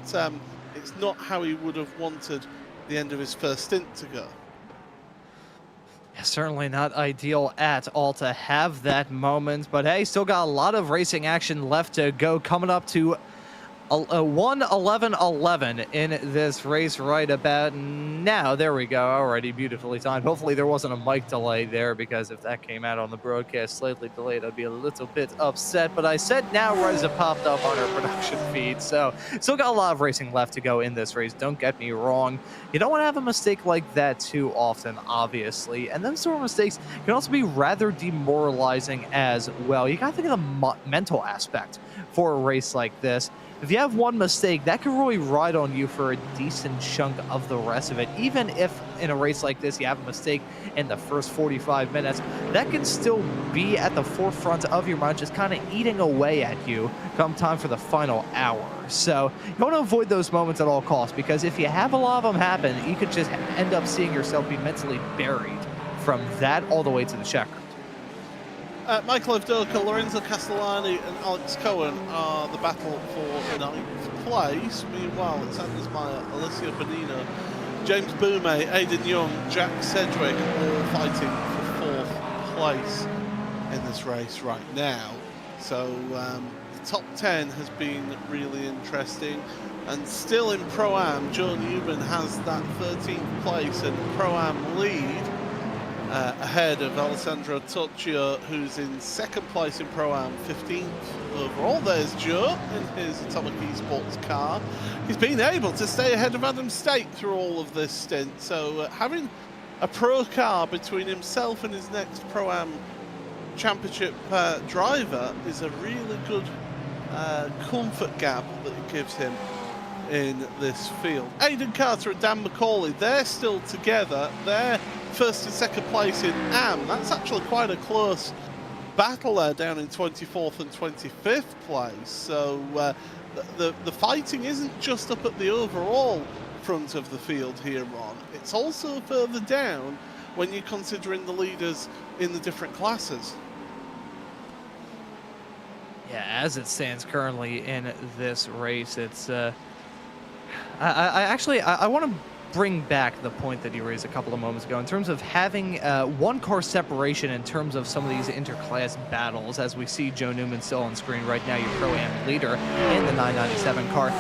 it's not how he would have wanted the end of his first stint to go. Yeah, certainly not ideal at all to have that moment, but hey, still got a lot of racing action left to go, coming up to 1:11:11 in this race right about now. There we go. Already beautifully timed. Hopefully there wasn't a mic delay there, because if that came out on the broadcast slightly delayed, I'd be a little bit upset. But I said now right as it popped up on our production feed. So still got a lot of racing left to go in this race. Don't get me wrong. You don't want to have a mistake like that too often, obviously. And those sort of mistakes can also be rather demoralizing as well. You got to think of the mental aspect for a race like this. If you have one mistake, that can really ride on you for a decent chunk of the rest of it. Even if in a race like this you have a mistake in the first 45 minutes, that can still be at the forefront of your mind, just kind of eating away at you come time for the final hour. So you want to avoid those moments at all costs, because if you have a lot of them happen, you could just end up seeing yourself be mentally buried from that all the way to the checker. Michael Avdoka, Lorenzo Castellani and Alex Cohen are the battle for 9th place. Meanwhile, it's Anders Meyer, Alessio Bonino, James Boumet, Aidan Young, Jack Sedgwick, all fighting for 4th place in this race right now. So the top 10 has been really interesting. And still in Pro-Am, Joe Newman has that 13th place and Pro-Am lead. Ahead of Alessandro Toccio, who's in 2nd place in Pro-Am, 15th overall. There's Joe in his Atomic Esports car. He's been able to stay ahead of Adam State through all of this stint. So having a pro car between himself and his next Pro-Am championship driver is a really good comfort gap that it gives him in this field. Aidan Carter and Dan McCauley, they're still together. They're 1st and 2nd place in AM. That's actually quite a close battle there, down in 24th and 25th place. So the fighting isn't just up at the overall front of the field here, Ron. It's also further down when you're considering the leaders in the different classes. Yeah, as it stands currently in this race, it's I want to bring back the point that you raised a couple of moments ago in terms of having one car separation in terms of some of these interclass battles, as we see Joe Newman still on screen right now, your Pro-Am leader in the 997 car.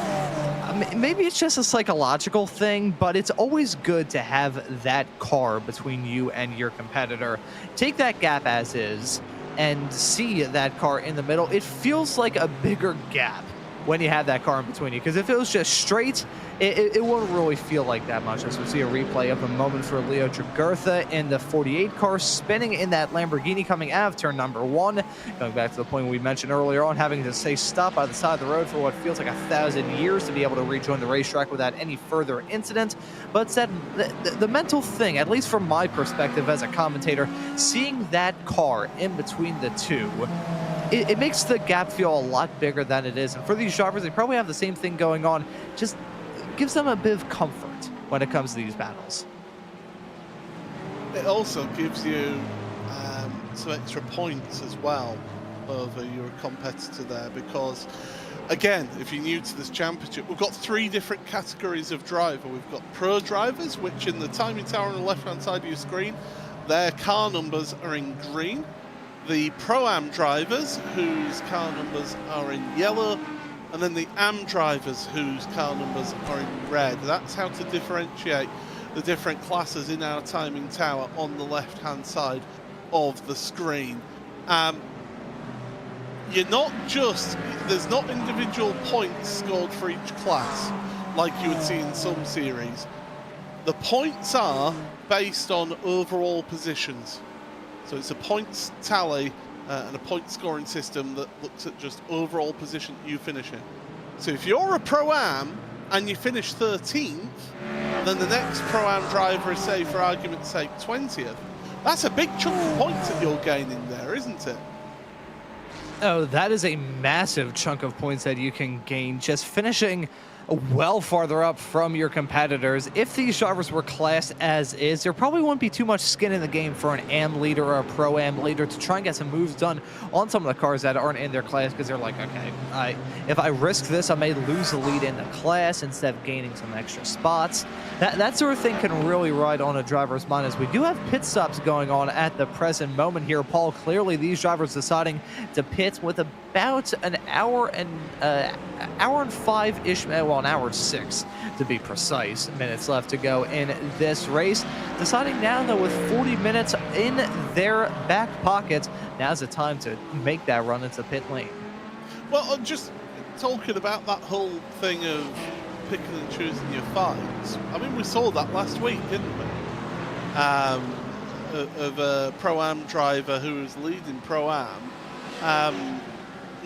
Maybe it's just a psychological thing, but it's always good to have that car between you and your competitor. Take that gap as is and see that car in the middle. It feels like a bigger gap when you have that car in between you, because if it was just straight, it wouldn't really feel like that much. As we see a replay of a moment for Leo Jagurtha in the 48 car, spinning in that Lamborghini coming out of turn number 1, going back to the point we mentioned earlier on, having to stay stopped by the side of the road for what feels like 1,000 years to be able to rejoin the racetrack without any further incident. But said the mental thing, at least from my perspective as a commentator, seeing that car in between the two, it makes the gap feel a lot bigger than it is. And for these drivers, they probably have the same thing going on. Just gives them a bit of comfort when it comes to these battles. It also gives you some extra points as well over your competitor there, because again, if you're new to this championship, we've got 3 different categories of driver. We've got pro drivers, which in the timing tower on the left hand side of your screen, their car numbers are in green. The Pro-Am drivers, whose car numbers are in yellow, and then the Am drivers, whose car numbers are in red. That's how to differentiate the different classes in our timing tower on the left-hand side of the screen. You're not just, there's not individual points scored for each class, like you would see in some series. The points are based on overall positions. So it's a points tally and a point scoring system that looks at just overall position you finish in. So if you're a Pro-Am and you finish 13th, then the next Pro-Am driver is, say, for argument's sake, 20th. That's a big chunk of points that you're gaining there, isn't it? Oh, that is a massive chunk of points that you can gain just finishing well farther up from your competitors. If these drivers were classed as is, there probably wouldn't be too much skin in the game for an Am leader or a Pro-Am leader to try and get some moves done on some of the cars that aren't in their class, because they're like, okay, if I risk this, I may lose the lead in the class instead of gaining some extra spots. That sort of thing can really ride on a driver's mind, as we do have pit stops going on at the present moment here, Paul. Clearly, these drivers deciding to pit with about an hour and 5-ish, well, an hour and 6 to be precise, minutes left to go in this race. Deciding now, though, with 40 minutes in their back pockets, now's the time to make that run into pit lane. Well, just talking about that whole thing of picking and choosing your fights, I mean, we saw that last week, didn't we? Of a Pro-Am driver who was leading Pro-Am,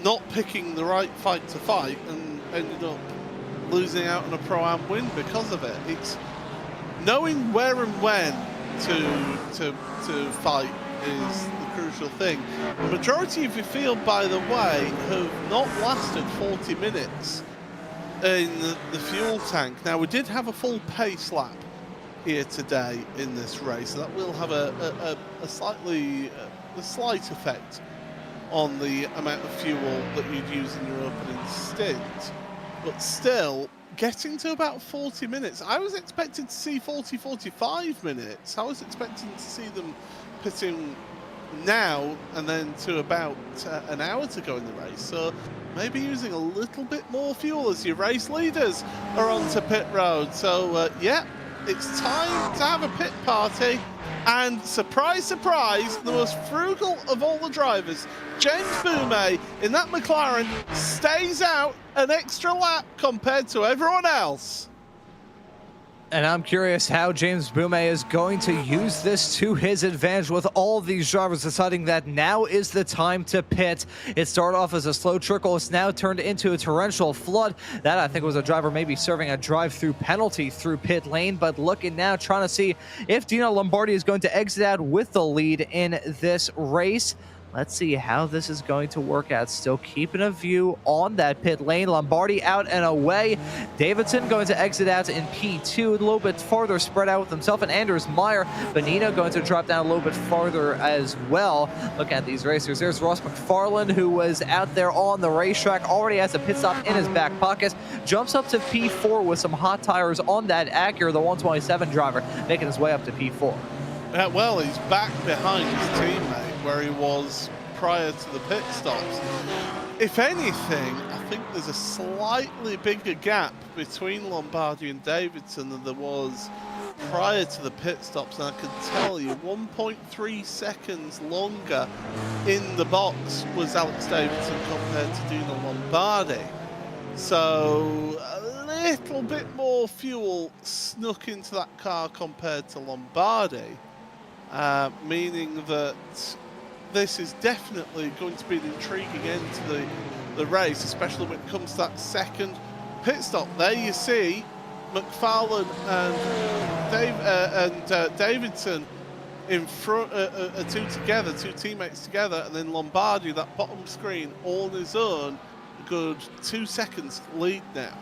not picking the right fight to fight and ended up losing out on a Pro-Am win because of it. It's knowing where and when to fight is the crucial thing. The majority of your field, by the way, have not lasted 40 minutes in the fuel tank. Now, we did have a full pace lap here today in this race, so that will have a slight effect on the amount of fuel that you'd use in your opening stint. But still, getting to about 40 minutes, I was expecting to see 40-45 minutes. I was expecting to see them pitting now and then to about an hour to go in the race. So maybe using a little bit more fuel as your race leaders are onto pit road. So yeah, it's time to have a pit party. And surprise, surprise, the most frugal of all the drivers, James Boumet in that McLaren, stays out an extra lap compared to everyone else. And I'm curious how James Boumet is going to use this to his advantage, with all of these drivers deciding that now is the time to pit. It started off as a slow trickle. It's now turned into a torrential flood. That, I think, was a driver maybe serving a drive-through penalty through pit lane. But looking now, trying to see if Dino Lombardi is going to exit out with the lead in this race. Let's see how this is going to work out. Still keeping a view on that pit lane. Lombardi out and away. Davidson going to exit out in P2, a little bit farther spread out with himself and Anders Meyer. Benino going to drop down a little bit farther as well. Look at these racers. There's Ross McFarlane, who was out there on the racetrack, already has a pit stop in his back pocket. Jumps up to P4 with some hot tires on that Acura, the 127 driver, making his way up to P4. Well, he's back behind his teammate where he was prior to the pit stops. If anything, I think there's a slightly bigger gap between Lombardi and Davidson than there was prior to the pit stops, and I can tell you 1.3 seconds longer in the box was Alex Davidson compared to Dino Lombardi. So a little bit more fuel snuck into that car compared to Lombardi, meaning that this is definitely going to be an intriguing end to the race, especially when it comes to that second pit stop. There you see McFarlane and Davidson in front, two teammates together, and then Lombardi, that bottom screen, all on his own. A good 2 seconds lead now.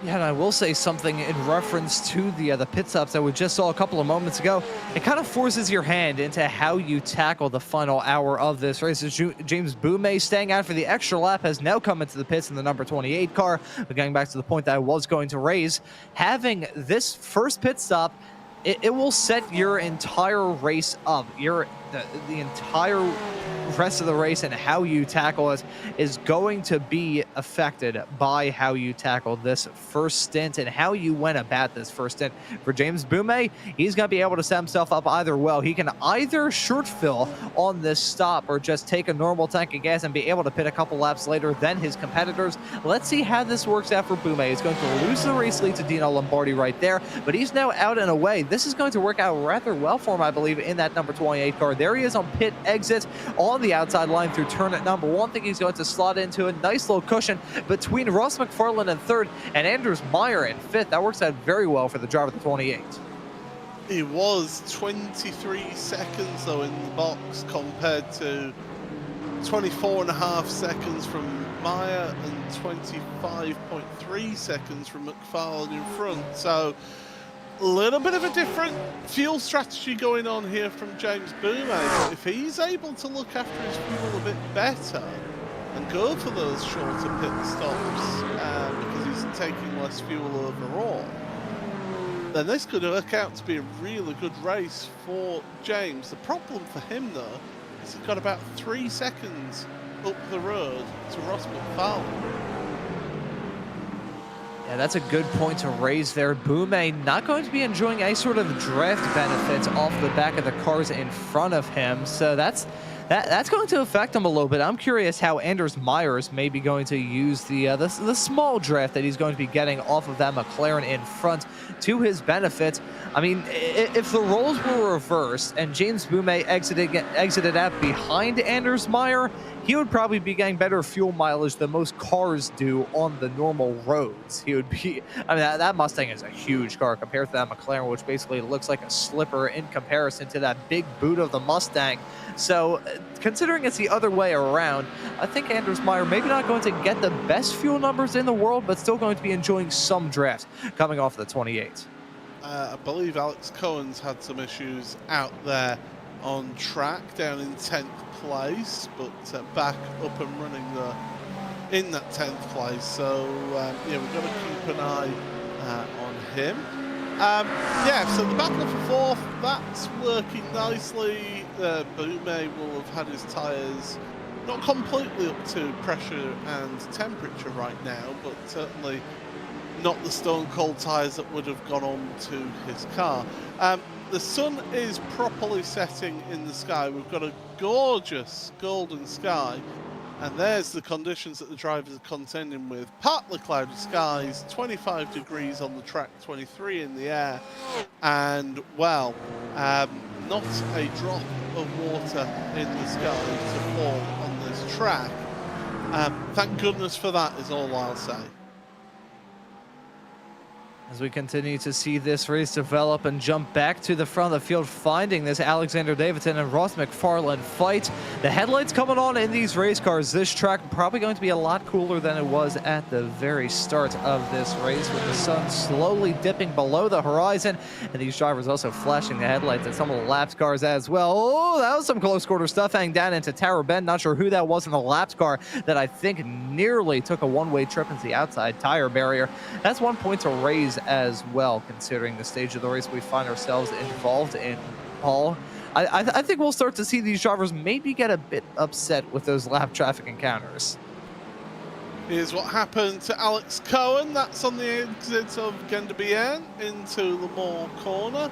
Yeah, and I will say something in reference to the pit stops that we just saw a couple of moments ago. It kind of forces your hand into how you tackle the final hour of this race. James Boumé staying out for the extra lap has now come into the pits in the number 28 car. But getting back to the point that I was going to raise, having this first pit stop, it will set your entire race up. The entire rest of the race and how you tackle it is going to be affected by how you tackle this first stint and how you went about this first stint. For James Boumé, he's going to be able to set himself up either well. He can either short fill on this stop or just take a normal tank of gas and be able to pit a couple laps later than his competitors. Let's see how this works out for Boumé. He's going to lose the race lead to Dino Lombardi right there, but he's now out and away. This is going to work out rather well for him, I believe, in that number 28 car. There he is on pit exit on the outside line through turn at number 1. I think he's going to slot into a nice little cushion between Ross McFarlane in 3rd and Anders Meyer in 5th. That works out very well for the driver of the 28. He was 23 seconds though in the box compared to 24.5 seconds from Meyer and 25.3 seconds from McFarlane in front. So a little bit of a different fuel strategy going on here from James Boumé. But if he's able to look after his fuel a bit better and go for those shorter pit stops because he's taking less fuel overall, then this could work out to be a really good race for James. The problem for him though is he's got about 3 seconds up the road to Ross McFarlane. Yeah, that's a good point to raise there. Boumé not going to be enjoying any sort of draft benefits off the back of the cars in front of him, so that's going to affect him a little bit. I'm curious how Anders Meyer is maybe going to use the small draft that he's going to be getting off of that McLaren in front to his benefit. I mean, if the roles were reversed and James Boumé exited out behind Anders Meyer, he would probably be getting better fuel mileage than most cars do on the normal roads. He would be, I mean, that Mustang is a huge car compared to that McLaren, which basically looks like a slipper in comparison to that big boot of the Mustang. So considering it's the other way around, I think Anders Meyer maybe not going to get the best fuel numbers in the world, but still going to be enjoying some draft coming off the 28. I believe Alex Cohen's had some issues out there on track, down in 10th place, but back up and running in that 10th place. So yeah, we've got to keep an eye on him. Yeah, so the battle for 4th, that's working nicely. Boumé will have had his tyres not completely up to pressure and temperature right now, but certainly not the stone cold tyres that would have gone on to his car. The sun is properly setting in the sky. We've got a gorgeous golden sky, and there's the conditions that the drivers are contending with. Partly cloudy skies, 25 degrees on the track, 23 in the air, and well, not a drop of water in the sky to fall on this track. Thank goodness for that is all I'll say. As we continue to see this race develop and jump back to the front of the field, finding this Alexander Davidson and Ross McFarland fight. The headlights coming on in these race cars. This track probably going to be a lot cooler than it was at the very start of this race, with the sun slowly dipping below the horizon, and these drivers also flashing the headlights at some of the laps cars as well. Oh, that was some close quarter stuff heading down into Tower Bend. Not sure who that was in the laps car that I think nearly took a one-way trip into the outside tire barrier. That's 1 point to raise as well, considering the stage of the race we find ourselves involved in, Paul. I think we'll start to see these drivers maybe get a bit upset with those lap traffic encounters. Here's what happened to Alex Cohen. That's on the exit of Gendebien into the Moore corner.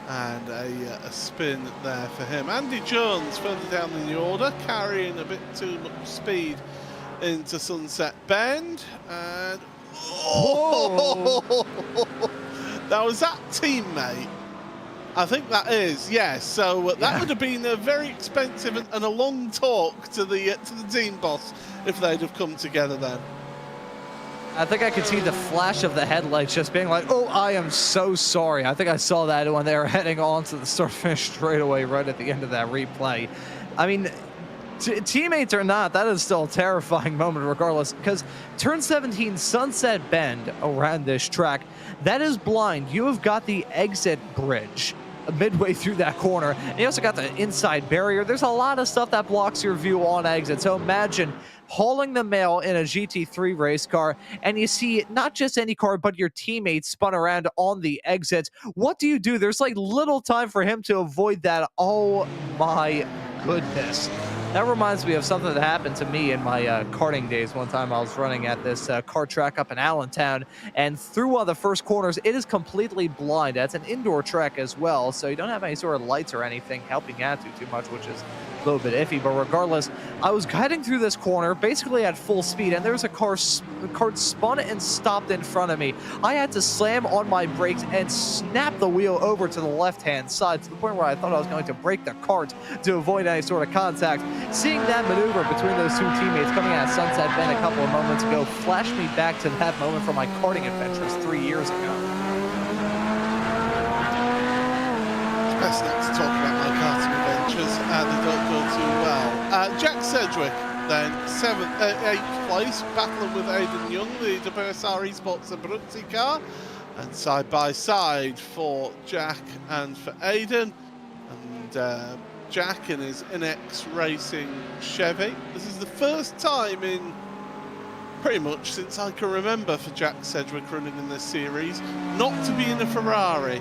And a spin there for him. Andy Jones further down in the order, carrying a bit too much speed into Sunset Bend. And now, was that teammate? I think that is, yes. So that would have been a very expensive and a long talk to the team boss if they'd have come together then. I think I could see the flash of the headlights just being like, oh, I am so sorry. I think I saw that when they were heading on to the start-finish straightaway right at the end of that replay. I mean, teammates or not, that is still a terrifying moment regardless, because turn 17, Sunset Bend around this track, that is blind. You have got the exit bridge midway through that corner, and you also got the inside barrier. There's a lot of stuff that blocks your view on exit. So imagine hauling the mail in a GT3 race car, and you see not just any car, but your teammates spun around on the exit. What do you do? There's like little time for him to avoid that. Oh my goodness. That reminds me of something that happened to me in my karting days. One time I was running at this kart track up in Allentown, and through one of the first corners, it is completely blind. That's an indoor track as well, so you don't have any sort of lights or anything helping out too much, which is a little bit iffy. But regardless, I was heading through this corner basically at full speed, and there was a car spun and stopped in front of me. I had to slam on my brakes and snap the wheel over to the left-hand side, to the point where I thought I was going to break the cart to avoid any sort of contact. Seeing that maneuver between those two teammates coming out of Sunset Bend a couple of moments ago flashed me back to that moment from my karting adventures 3 years ago. It's best not to talk about my karting adventures, they don't go too well. Jack Sedgwick then 8th place, battling with Aidan Young, the WSR Esports and Abruzzi car, and side by side for Jack and for Aidan. And Jack in his NX Racing Chevy. This is the first time in pretty much since I can remember for Jack Sedgwick running in this series not to be in a Ferrari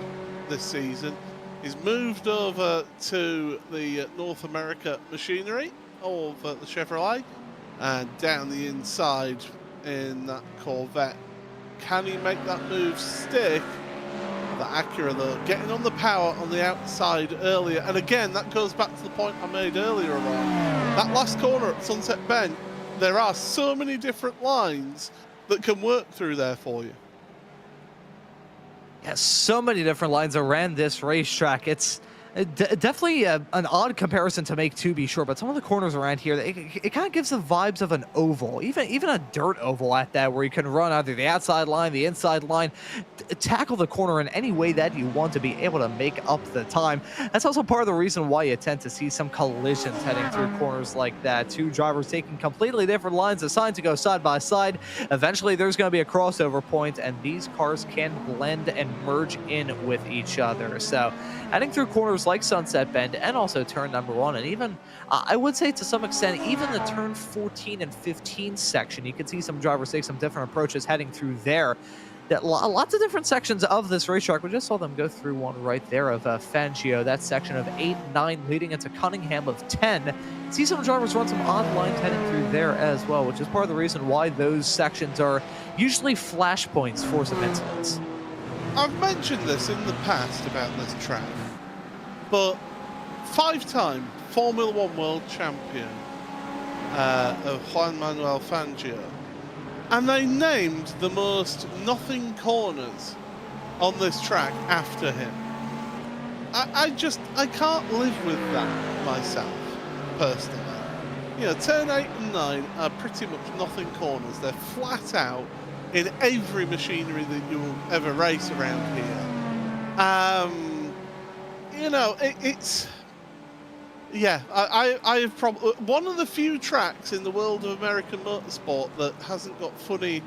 this season. He's moved over to the North America machinery of the Chevrolet, and down the inside in that Corvette. Can he make that move stick? The Acura though, getting on the power on the outside earlier, and again that goes back to the point I made earlier on that last corner at Sunset Bend. There are so many different lines that can work through there for you. Yeah, so many different lines around this racetrack. It's definitely an odd comparison to make, to be sure, but some of the corners around here, it kind of gives the vibes of an oval, even a dirt oval at that, where you can run either the outside line, the inside line, tackle the corner in any way that you want to be able to make up the time. That's also part of the reason why you tend to see some collisions heading through corners like that. Two drivers taking completely different lines assigned to go side by side. Eventually, there's going to be a crossover point, and these cars can blend and merge in with each other. So heading through corners like Sunset Bend and also turn number 1, and even I would say to some extent even the turn 14 and 15 section, you can see some drivers take some different approaches heading through there. Lots of different sections of this racetrack. We just saw them go through one right there of Fangio, that section of 8, 9 leading into Cunningham of 10. See some drivers run some odd lines heading through there as well, which is part of the reason why those sections are usually flashpoints for some incidents. I've mentioned this in the past about this track, but 5-time Formula 1 world champion of Juan Manuel Fangio, and they named the most nothing corners on this track after him. I can't live with that myself, personally. You know, turn 8 and 9 are pretty much nothing corners. They're flat out in every machinery that you will ever race around here. You know, it's... Yeah, I have probably one of the few tracks in the world of American motorsport that hasn't got funny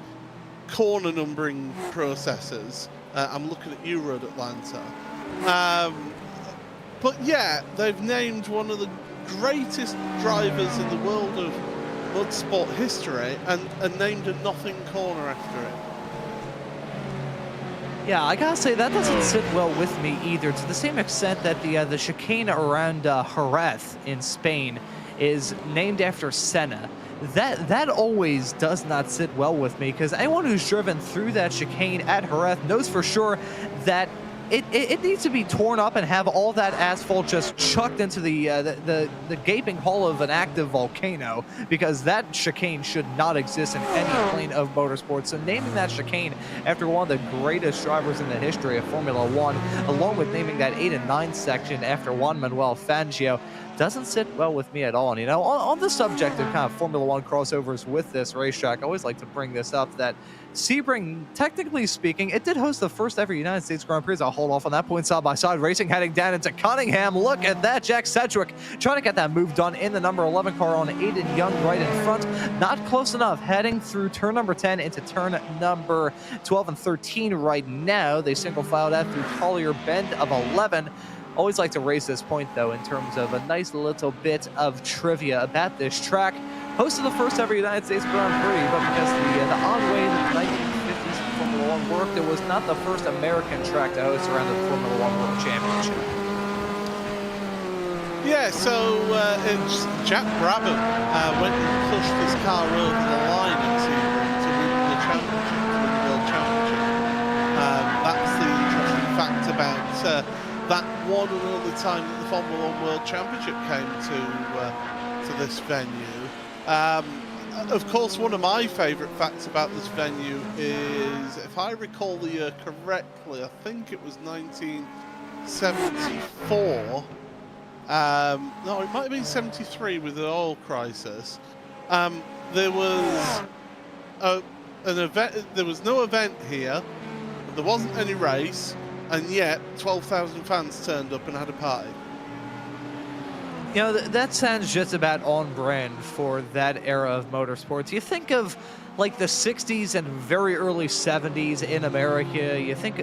corner numbering processes. I'm looking at you, Road Atlanta. But yeah, they've named one of the greatest drivers in the world of motorsport history and named a nothing corner after it. Yeah, I gotta say, that doesn't sit well with me either, to the same extent that the chicane around Jerez in Spain is named after Senna. That always does not sit well with me, because anyone who's driven through that chicane at Jerez knows for sure that it needs to be torn up and have all that asphalt just chucked into the gaping hole of an active volcano, because that chicane should not exist in any plane of motorsports. So naming that chicane after one of the greatest drivers in the history of Formula One, along with naming that 8 and 9 section after Juan Manuel Fangio, doesn't sit well with me at all. And, you know, on the subject of kind of Formula One crossovers with this racetrack, I always like to bring this up, that Sebring, technically speaking, it did host the first ever United States Grand Prix. I'll hold off on that point. Side-by-side racing heading down into Cunningham. Look at that. Jack Sedgwick trying to get that move done in the number 11 car on Aiden Young right in front. Not close enough. Heading through turn number 10 into turn number 12 and 13 right now. They single filed out through Collier Bend of 11. Always like to raise this point, though, in terms of a nice little bit of trivia about this track. Hosted the first ever United States Grand Prix, but because the odd way that the 1950s Formula One worked, it was not the first American track to host around the Formula One World Championship. Yeah, so it's Jack Brabham went and pushed his car over the line at Sebring to win the championship, to win the World Championship. That's the interesting fact about that one and only time that the Formula One World Championship came to this venue. Of course, one of my favourite facts about this venue is, if I recall the year correctly, I think it was 1974. No, it might have been 73 with the oil crisis. There was an event. There was no event here. There wasn't any race. And yet, 12,000 fans turned up and had a party. You know, that sounds just about on brand for that era of motorsports. You think of, like, the 60s and very early 70s in America. You think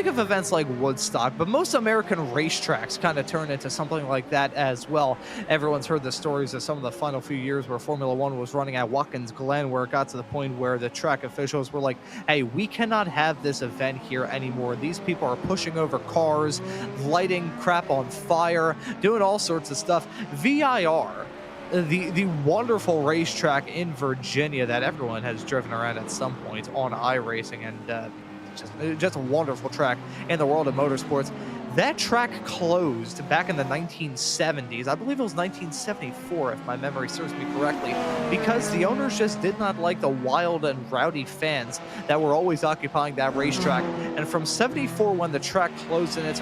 of events like Woodstock, but most American racetracks kind of turn into something like that as well. Everyone's heard the stories of some of the final few years where Formula One was running at Watkins Glen, where it got to the point where the track officials were like, hey, we cannot have this event here anymore. These people are pushing over cars, lighting crap on fire, doing all sorts of stuff. VIR, the wonderful racetrack in Virginia that everyone has driven around at some point on iRacing, and just a wonderful track in the world of motorsports. That track closed back in the 1970s. I believe it was 1974, if my memory serves me correctly, because the owners just did not like the wild and rowdy fans that were always occupying that racetrack. And from 74, when the track closed in its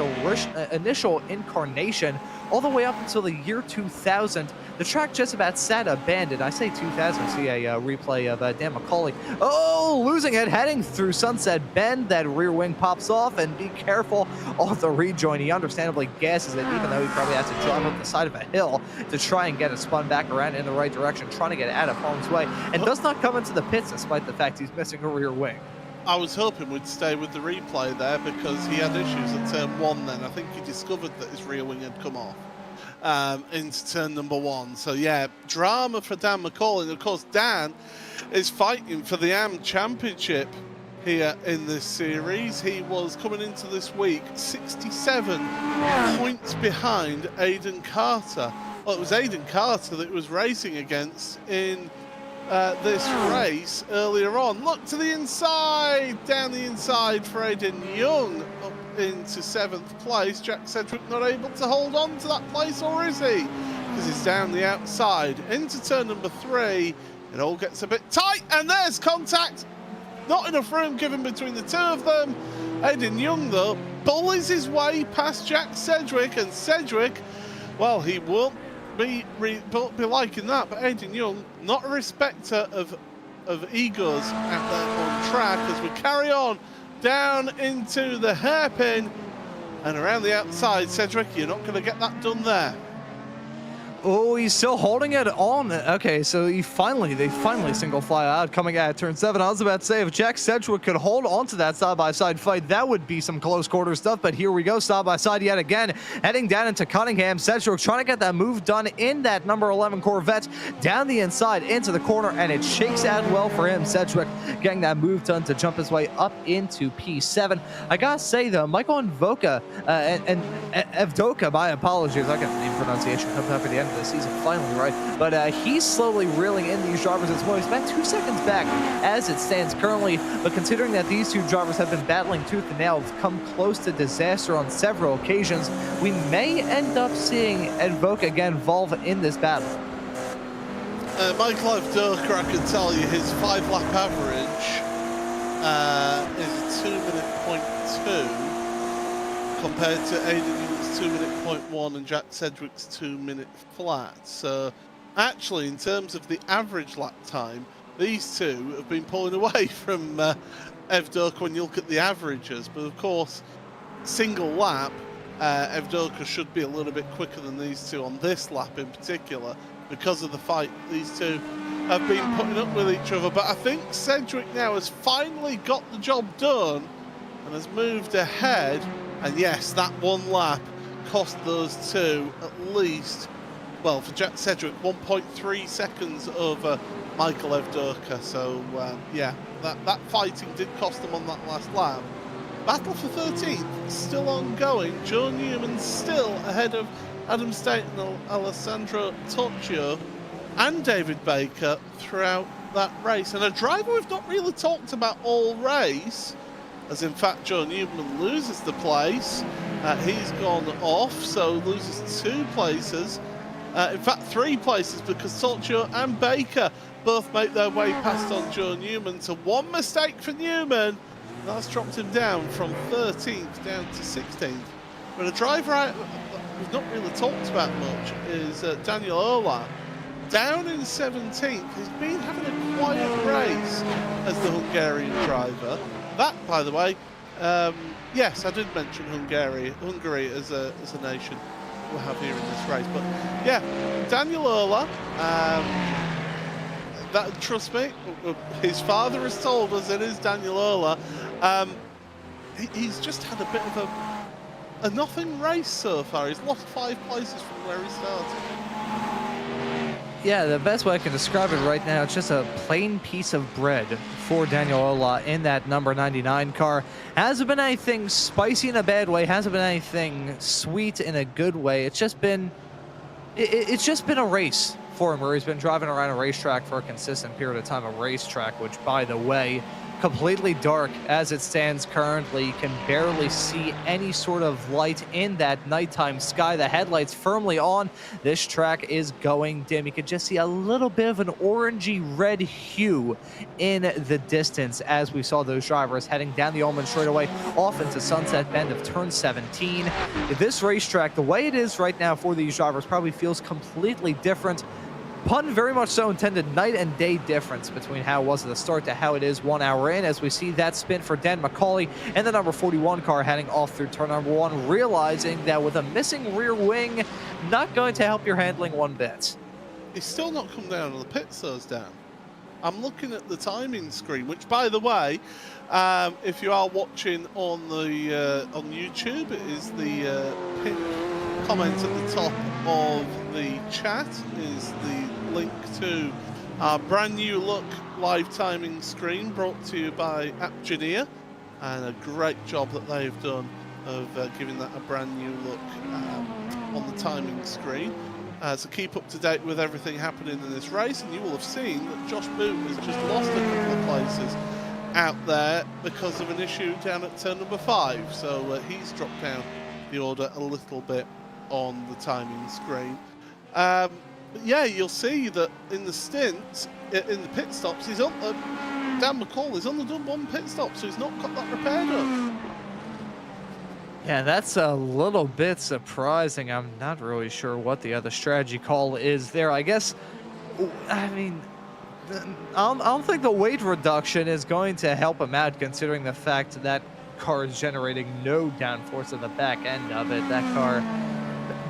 initial incarnation, all the way up until the year 2000, the track just about sat abandoned. I say 2000, see a replay of Dan McCauley. Oh, losing it, heading through Sunset Bend. That rear wing pops off, and be careful off the rejoin. He understandably gasses it, even though he probably has to drive up the side of a hill to try and get it spun back around in the right direction, trying to get out of harm's way, and does not come into the pits despite the fact he's missing a rear wing. I was hoping we'd stay with the replay there, because he had issues at turn 1 then. I think he discovered that his rear wing had come off into turn number 1. So yeah, drama for Dan McCauley. And of course, Dan is fighting for the AM Championship here in this series. He was coming into this week 67 points behind Aiden Carter. Well, it was Aiden Carter that was racing against in this race earlier on. Look to the inside, down the inside for Aiden Young, up into 7th place. Jack Sedgwick not able to hold on to that place, or is he? Because he's down the outside into turn number 3. It all gets a bit tight, and there's contact. Not enough room given between the two of them. Aiden Young, though, bullies his way past Jack Sedgwick, and Sedgwick, well, he won't be liking that, but Aiden Young, not a respecter of of egos out there on track as we carry on down into the hairpin and around the outside. Cedric, you're not going to get that done there. Oh, he's still holding it on. Okay, so they finally single file out coming out of turn 7. I was about to say, if Jack Sedgwick could hold on to that side-by-side fight, that would be some close quarter stuff. But here we go, side-by-side yet again, heading down into Cunningham. Sedgwick trying to get that move done in that number 11 Corvette down the inside into the corner, and it shakes out well for him. Sedgwick getting that move done to jump his way up into P7. I gotta say, though, Michael Invoca and Evdoka, my apologies, I got the name pronunciation coming up at the end of the season finally, right? But he's slowly reeling in these drivers as well. He's about 2 seconds back as it stands currently, but considering that these two drivers have been battling tooth and nail, have come close to disaster on several occasions, we may end up seeing Invoca again involved in this battle. Michael Evdoka, I can tell you, his 5-lap average is a 2-minute.2 compared to Aiden Newton's 2-minute.1 and Jack Sedgwick's 2-minute flat. So actually, in terms of the average lap time, these two have been pulling away from Evdoka when you look at the averages. But of course, single lap, Evdoka should be a little bit quicker than these two on this lap in particular, because of the fight these two have been putting up with each other. But I think Sedgwick now has finally got the job done and has moved ahead. And yes, that one lap cost those two at least, well, for Jack Sedgwick, 1.3 seconds over Michael Evdoka. So yeah, that fighting did cost them on that last lap. Battle for 13th still ongoing. Joe Newman still ahead of Adam Staten, Alessandro Torchio and David Baker throughout that race. And a driver we've not really talked about all race, as in fact Joe Newman loses the place. He's gone off, so loses 2 places. In fact 3 places, because Torchio and Baker both make their way past on Joe Newman. So one mistake for Newman, that's dropped him down from 13th down to 16th. But a driver we've not really talked about much is Daniel Ola. Down in 17th, he's been having a quiet race as the Hungarian driver. That, by the way, yes, I did mention Hungary as a nation we'll have here in this race. But yeah, Daniel Ola, that, trust me, his father has told us it is Daniel Ola. He's just had a bit of a nothing race so far. He's lost 5 places from where he started. Yeah, the best way I can describe it right now, it's just a plain piece of bread for Daniel Ola in that number 99 car. Hasn't been anything spicy in a bad way, hasn't been anything sweet in a good way. It's just been a race for him where he's been driving around a racetrack for a consistent period of time. A racetrack, which, by the way, completely dark as it stands currently. You can barely see any sort of light in that nighttime sky. The headlights firmly on. This track is going dim. You can just see a little bit of an orangey red hue in the distance as we saw those drivers heading down the Ullman straightaway off into Sunset Bend of turn 17. This racetrack, the way it is right now for these drivers, probably feels completely different. Pun very much so intended, night and day difference between how it was at the start to how it is 1 hour in, as we see that spin for Dan McCauley and the number 41 car heading off through turn number 1, realizing that with a missing rear wing, not going to help your handling one bit. He's still not come down on the pits, though, Dan. I'm looking at the timing screen, which, by the way, if you are watching on the on YouTube, it is the pinned comment at the top of the chat is the link to our brand new look live timing screen brought to you by Appgineer, and a great job that they've done of giving that a brand new look on the timing screen. So keep up to date with everything happening in this race, and you will have seen that Josh Boot has just lost a couple of places out there because of an issue down at turn number 5. So he's dropped down the order a little bit on the timing screen. But yeah, you'll see that in the stint, in the pit stops, he's on Dan McCall is on the done 1 pit stop, so he's not got that repaired up. Yeah, that's a little bit surprising. I'm not really sure what the other strategy call is there. I guess, I mean, I don't think the weight reduction is going to help him out, considering the fact that car is generating no downforce at the back end of it. That car,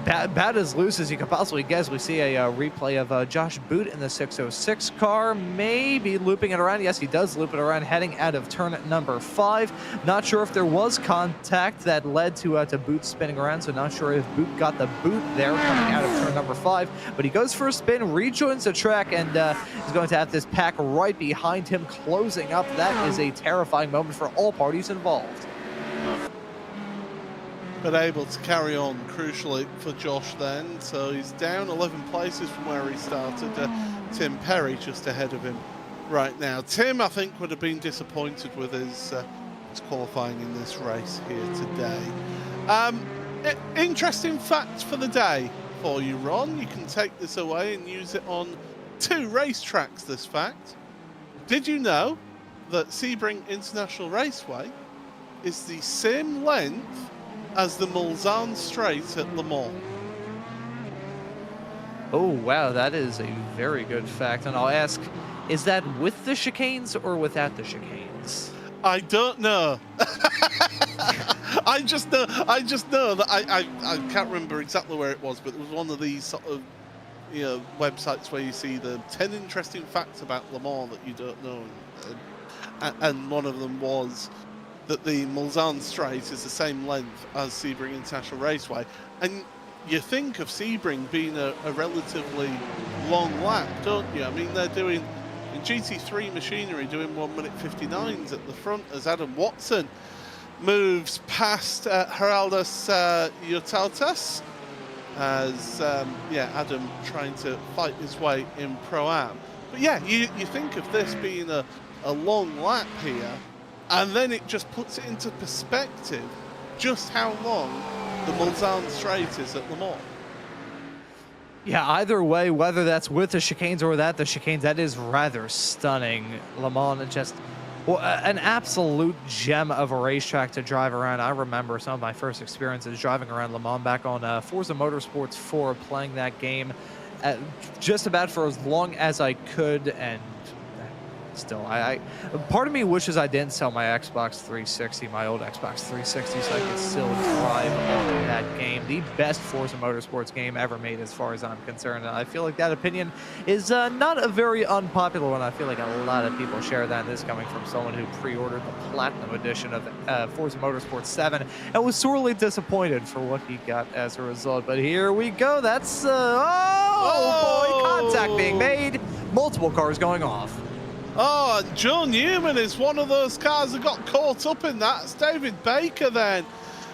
bad as loose as you could possibly guess. We see a replay of Josh Boot in the 606 car, maybe looping it around. Yes, he does loop it around, heading out of turn number 5. Not sure if there was contact that led to Boot spinning around, so not sure if Boot got the boot there coming out of turn number 5. But he goes for a spin, rejoins the track, and is going to have this pack right behind him closing up. That is a terrifying moment for all parties involved. But able to carry on crucially for Josh then, so he's down 11 places from where he started. Tim Perry just ahead of him right now. Tim, I think, would have been disappointed with his qualifying in this race here today. Interesting fact for the day for you, Ron. You can take this away and use it on 2 racetracks, this fact. Did you know that Sebring International Raceway is the same length as the Mulsanne Straight at Le Mans? Oh, wow, that is a very good fact. And I'll ask, is that with the chicanes or without the chicanes? I don't know. I just know that I can't remember exactly where it was, but it was one of these sort of, you know, websites where you see the 10 interesting facts about Le Mans that you don't know. And one of them was that the Mulsanne Straight is the same length as Sebring International Raceway. And you think of Sebring being a relatively long lap, don't you? I mean, they're doing, in GT3 machinery, doing 1:59s at the front as Adam Watson moves past Geraldas Yotautas, as, Adam trying to fight his way in Pro-Am. But yeah, you think of this being a long lap here, and then it just puts it into perspective just how long the Mulsanne Straight is at Le Mans. Yeah, either way, whether that's with the chicanes or without the chicanes, that is rather stunning. Le Mans, just an absolute gem of a racetrack to drive around. I remember some of my first experiences driving around Le Mans back on Forza Motorsports 4, playing that game just about for as long as I could, and still, part of me wishes I didn't sell my Xbox 360, my old Xbox 360, so I could still drive on that game. The best Forza Motorsports game ever made, as far as I'm concerned. And I feel like that opinion is not a very unpopular one. I feel like a lot of people share that, and this coming from someone who pre-ordered the Platinum Edition of Forza Motorsports 7 and was sorely disappointed for what he got as a result. But here we go. That's, boy, contact being made. Multiple cars going off. Oh, and Joe Newman is one of those cars that got caught up in that. It's David Baker then,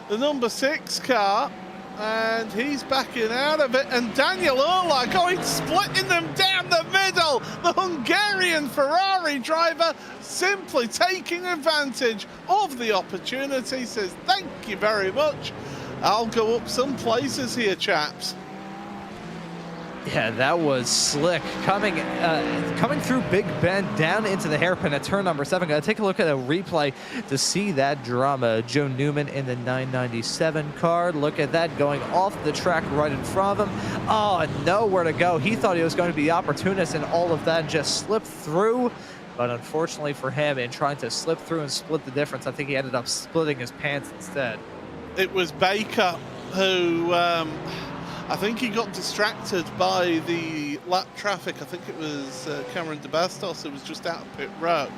the number 6 car, and he's backing out of it. And Daniel Ola splitting them down the middle. The Hungarian Ferrari driver simply taking advantage of the opportunity. Says, thank you very much. I'll go up some places here, chaps. Yeah, that was slick. Coming through Big Bend down into the hairpin at turn number 7. Gotta take a look at a replay to see that drama. Joe Newman in the 997 car. Look at that, going off the track right in front of him. Oh, nowhere to go. He thought he was going to be the opportunist in all of that and just slipped through. But unfortunately for him, in trying to slip through and split the difference, I think he ended up splitting his pants instead. It was Baker who... I think he got distracted by the lap traffic. I think it was Cameron De Bastos who was just out of pit road.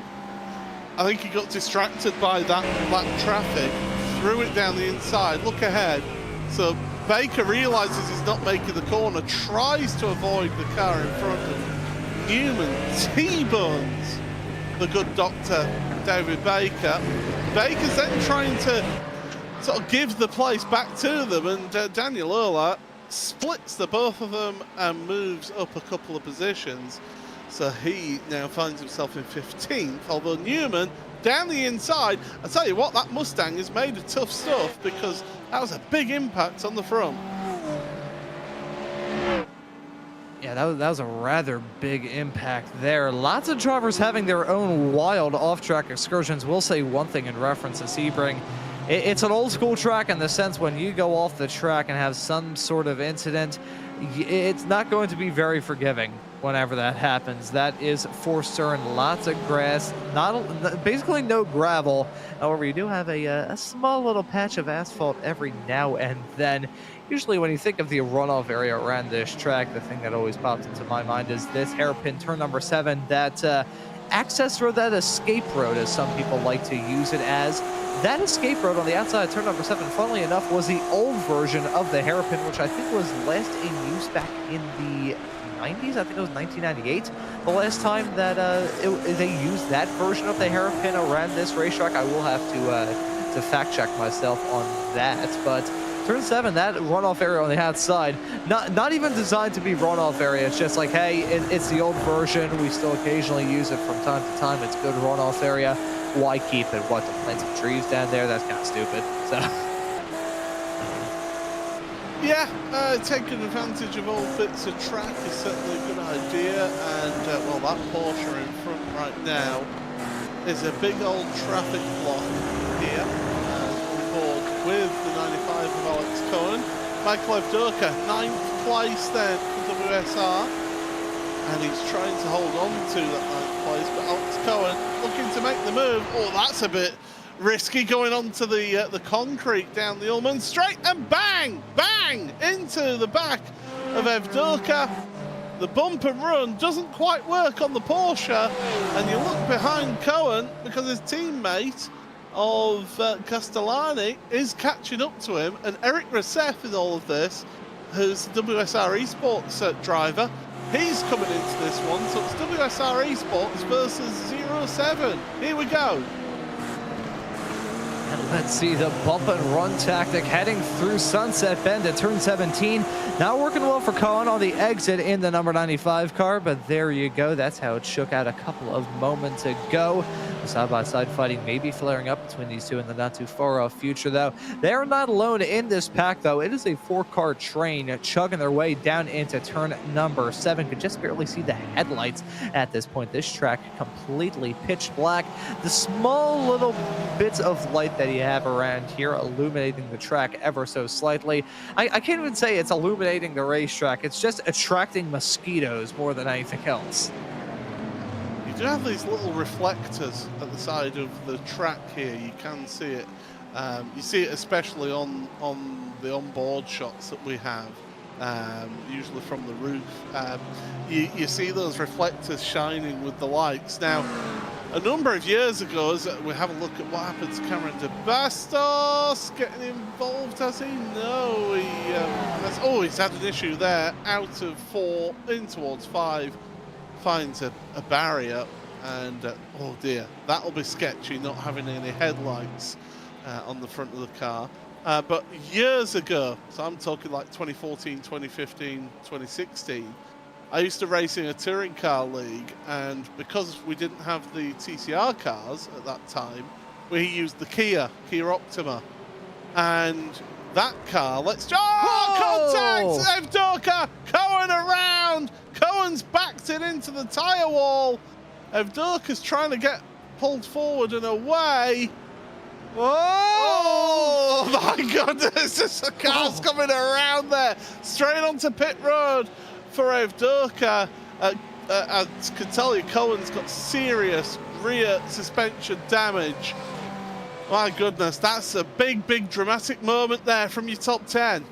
I think he got distracted by that lap traffic, threw it down the inside, look ahead. So Baker realizes he's not making the corner, tries to avoid the car in front of Newman, T-bones the good Dr. David Baker. Baker's then trying to sort of give the place back to them, and Daniel Ola splits the both of them and moves up a couple of positions. So he now finds himself in 15th, although Newman down the inside. I tell you what, that Mustang is made of tough stuff, because that was a big impact on the front. Yeah, that was a rather big impact there. Lots of drivers having their own wild off-track excursions. We'll say one thing in reference to Sebring. It's an old school track in the sense when you go off the track and have some sort of incident, it's not going to be very forgiving. whenever that happens. That is for certain. Lots of grass, basically no gravel. However, you do have a small little patch of asphalt every now and then. Usually when you think of the runoff area around this track, the thing that always pops into my mind is this hairpin turn number 7, that access road, that escape road, as some people like to use it as. That escape road on the outside of turn number 7, funnily enough, was the old version of the hairpin, which I think was last in use back in the 90s. I think it was 1998. The last time that they used that version of the hairpin around this racetrack. I will have to fact check myself on that, but turn 7, that runoff area on the outside, not even designed to be runoff area. It's just like, hey, it's the old version. We still occasionally use it from time to time. It's good runoff area. Why keep it? What, to plant some trees down there? That's kind of stupid. So. Yeah, taking advantage of old bits of track is certainly a good idea. And, well, that Porsche in front right now is a big old traffic block here. With the 95 of Alex Cohen. Michael Evdoka, 9th place then for WSR. And he's trying to hold on to that 9th place, but Alex Cohen looking to make the move. Oh, that's a bit risky, going onto the concrete down the Ullman straight, and bang, bang, into the back of Evdoka. The bump and run doesn't quite work on the Porsche, and you look behind Cohen because his teammate of Castellani is catching up to him, and Eric Rousseff in all of this, who's the WSR Esports driver, he's coming into this one, so it's WSR Esports versus 07. Here we go. And let's see the bump and run tactic heading through Sunset Bend at turn 17. Not working well for Cohen on the exit in the number 95 car, but there you go. That's how it shook out a couple of moments ago. Side-by-side fighting may be flaring up between these two in the not too far off future, though. They are not alone in this pack, though. It is a 4-car train chugging their way down into turn number 7. Could just barely see the headlights at this point. This track completely pitch black. The small little bits of light that you have around here illuminating the track ever so slightly. I can't even say it's illuminating the racetrack. It's just attracting mosquitoes more than anything else. You do have these little reflectors at the side of the track here. You can see it. You see it especially on the onboard shots that we have, usually from the roof. You see those reflectors shining with the lights. Now, a number of years ago, as we have a look at what happened to Cameron de Bastos getting involved, has he? No, he's had an issue there. Out of 4, in towards 5. Finds a barrier, and oh dear, that'll be sketchy, not having any headlights on the front of the car. But years ago, so I'm talking like 2014, 2015, 2016, I used to race in a touring car league, and because we didn't have the TCR cars at that time, we used the Kia Optima. And that car, contact! Evdoka! Cohen around! Cohen's backed it into the tyre wall. Evdoka's trying to get pulled forward and away. Oh my goodness, the car's coming around there. Straight onto pit road for Evdoka. I can tell you, Cohen's got serious rear suspension damage. My goodness, that's a big dramatic moment there from your top 10.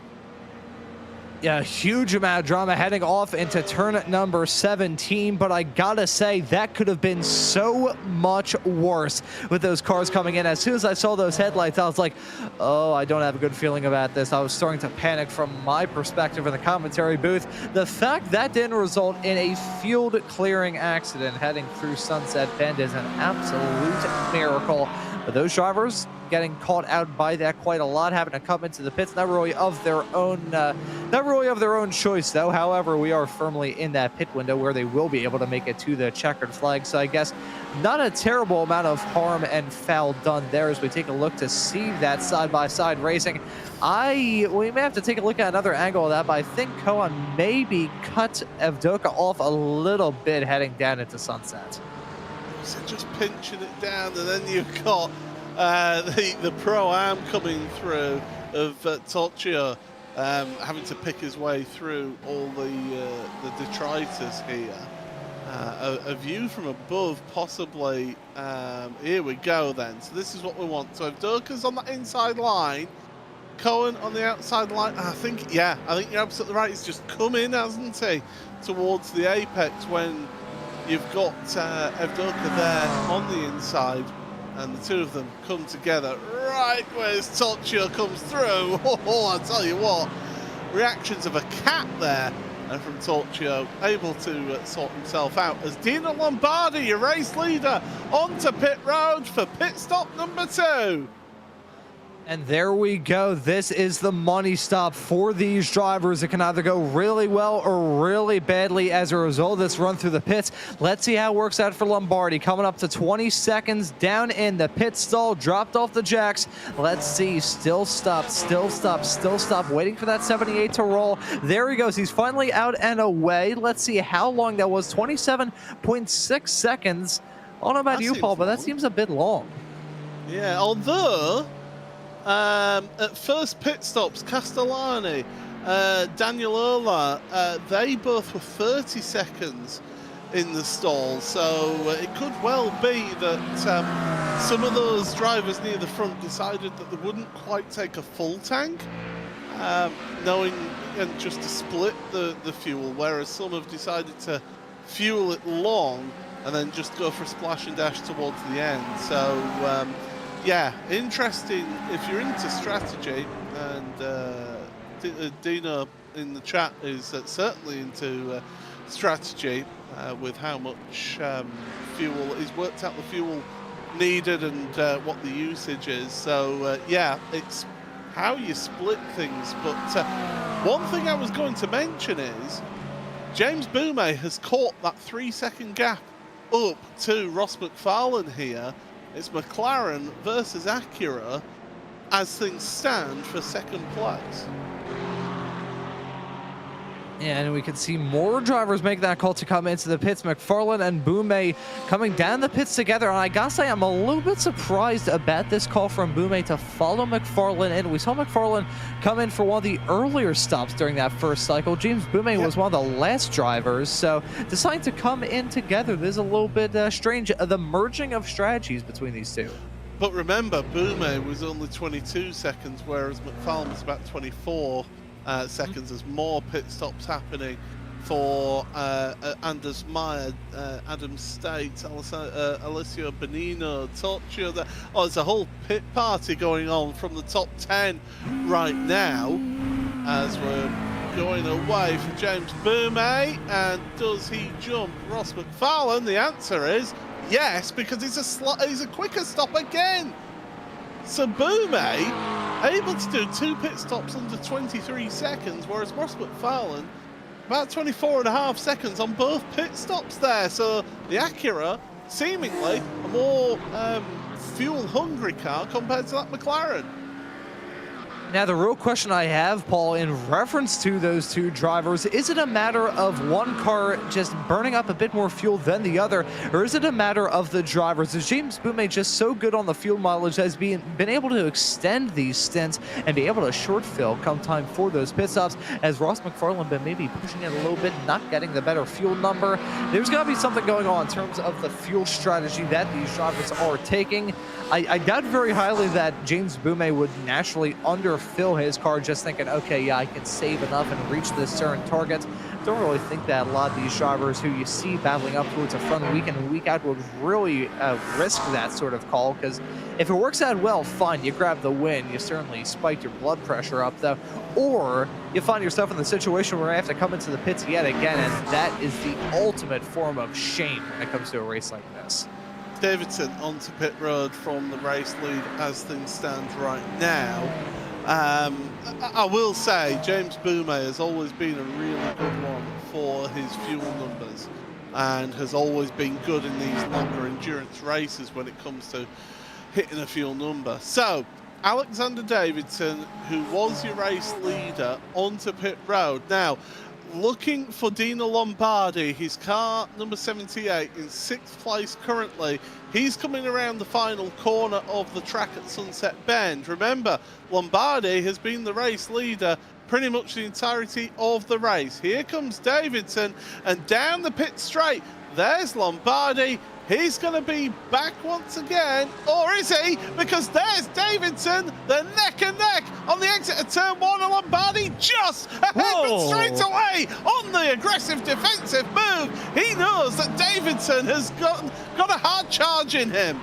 Yeah, huge amount of drama heading off into turn number 17, but I gotta say that could have been so much worse with those cars coming in. As soon as I saw those headlights, I was like, oh, I don't have a good feeling about this. I was starting to panic from my perspective in the commentary booth. The fact that didn't result in a field clearing accident heading through Sunset Bend is an absolute miracle. But those drivers getting caught out by that quite a lot, having to come into the pits, not really of their own choice, though. However, we are firmly in that pit window where they will be able to make it to the checkered flag. So I guess not a terrible amount of harm and foul done there as we take a look to see that side-by-side racing. We may have to take a look at another angle of that, but I think Cohen maybe cut Evdoka off a little bit heading down into Sunset. So just pinching it down, and then you've got the Pro-Am coming through of Toccio having to pick his way through all the detritus here. A view from above, possibly. Here we go then. So this is what we want. So if Durka's on that inside line, Cohen on the outside line, I think you're absolutely right. He's just come in, hasn't he, towards the apex when you've got Evdoka there on the inside, and the two of them come together right where's Toccio comes through. Oh, I tell you what, reactions of a cat there. And from Toccio, able to sort himself out as Dino Lombardi, your race leader, onto pit road for pit stop number 2. And there we go. This is the money stop for these drivers. It can either go really well or really badly as a result of this run through the pits. Let's see how it works out for Lombardi. Coming up to 20 seconds down in the pit stall, dropped off the jacks. Let's see, still stop, waiting for that 78 to roll. There he goes. He's finally out and away. Let's see how long that was. 27.6 seconds. I don't know about you, Paul, but that seems a bit long. Yeah, although at first pit stops, Castellani, Daniel Ola, they both were 30 seconds in the stall, so it could well be that some of those drivers near the front decided that they wouldn't quite take a full tank, knowing and just to split the fuel, whereas some have decided to fuel it long and then just go for a splash and dash towards the end. So yeah, interesting if you're into strategy, and Dino in the chat is certainly into strategy with how much fuel is worked out, the fuel needed, and what the usage is. So yeah, it's how you split things. But one thing I was going to mention is James Boumet has caught that 3-second gap up to Ross McFarlane here. It's McLaren versus Acura as things stand for second place. Yeah, and we can see more drivers make that call to come into the pits. McFarlane and Boumet coming down the pits together. And I gotta say, I'm a little bit surprised about this call from Boumet to follow McFarlane in. We saw McFarlane come in for one of the earlier stops during that first cycle. James Boumet was one of the last drivers, so deciding to come in together, this is a little bit strange, the merging of strategies between these two. But remember, Boumet was only 22 seconds, whereas McFarlane was about 24 seconds. There's more pit stops happening for Anders Meyer, Adam State, Alessio Benino, Toccio. There's a whole pit party going on from the top 10 right now as we're going away for James Boumet. And does he jump Ross McFarlane? The answer is yes, because he's a quicker stop again. So Boumet able to do 2 pit stops under 23 seconds, whereas Ross McFarlane about 24.5 seconds on both pit stops there. So the Acura seemingly a more fuel-hungry car compared to that McLaren. Now, the real question I have, Paul, in reference to those two drivers, is it a matter of one car just burning up a bit more fuel than the other, or is it a matter of the drivers? Is James Boumet just so good on the fuel mileage that he's been able to extend these stints and be able to short fill come time for those pit stops, as Ross McFarlane been maybe pushing it a little bit, not getting the better fuel number? There's got to be something going on in terms of the fuel strategy that these drivers are taking. I doubt very highly that James Boumet would naturally underfill his car just thinking, okay, yeah, I can save enough and reach this certain target. Don't really think that a lot of these drivers who you see battling up towards the front week in and week out would really risk that sort of call, because if it works out well, fine, you grab the win, you certainly spike your blood pressure up though, or you find yourself in the situation where you have to come into the pits yet again, and that is the ultimate form of shame when it comes to a race like this. Davidson onto pit road from the race lead as things stand right now. I will say James Boumet has always been a really good one for his fuel numbers and has always been good in these longer endurance races when it comes to hitting a fuel number. So Alexander Davidson, who was your race leader, onto pit road. Now, looking for Dino Lombardi, his car number 78 in 6th place currently. He's coming around the final corner of the track at Sunset Bend. Remember, Lombardi has been the race leader pretty much the entirety of the race. Here comes Davidson, and down the pit straight, there's Lombardi. He's going to be back once again, or is he? Because there's Davidson, they're neck and neck on the exit of turn 1, and Lombardi just ahead, but straight away on the aggressive defensive move. He knows that Davidson has got a hard charge in him.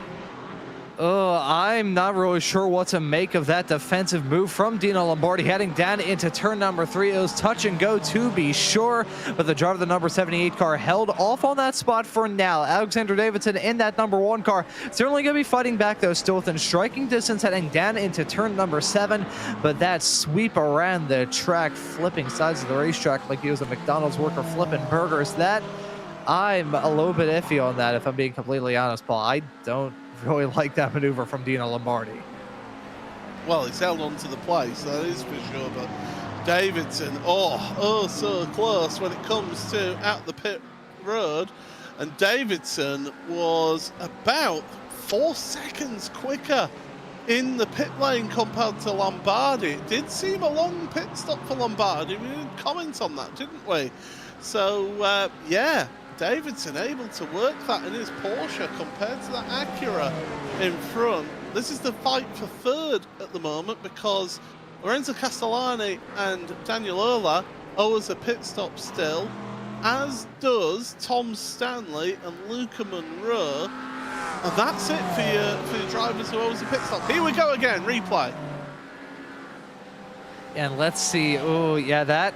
I'm not really sure what to make of that defensive move from Dino Lombardi heading down into turn number 3. It was touch and go to be sure, but the driver of the number 78 car held off on that spot for now. Alexander Davidson in that number 1 car certainly going to be fighting back though, still within striking distance heading down into turn number 7, but that sweep around the track, flipping sides of the racetrack like he was a McDonald's worker flipping burgers, that I'm a little bit iffy on that if I'm being completely honest, Paul. I don't really like that maneuver from Dino Lombardi. Well, he's held on to the place, that is for sure, but Davidson, oh so close when it comes to out the pit road, and Davidson was about 4 seconds quicker in the pit lane compared to Lombardi. It did seem a long pit stop for Lombardi. We didn't comment on that, didn't we? So, yeah, Davidson able to work that in his Porsche compared to that Acura in front. This is the fight for third at the moment because Lorenzo Castellani and Daniel Ola owe us a pit stop still, as does Tom Stanley and Luca Monroe. And that's it for your drivers who owe us a pit stop. Here we go again, replay. And let's see. Oh, yeah, that...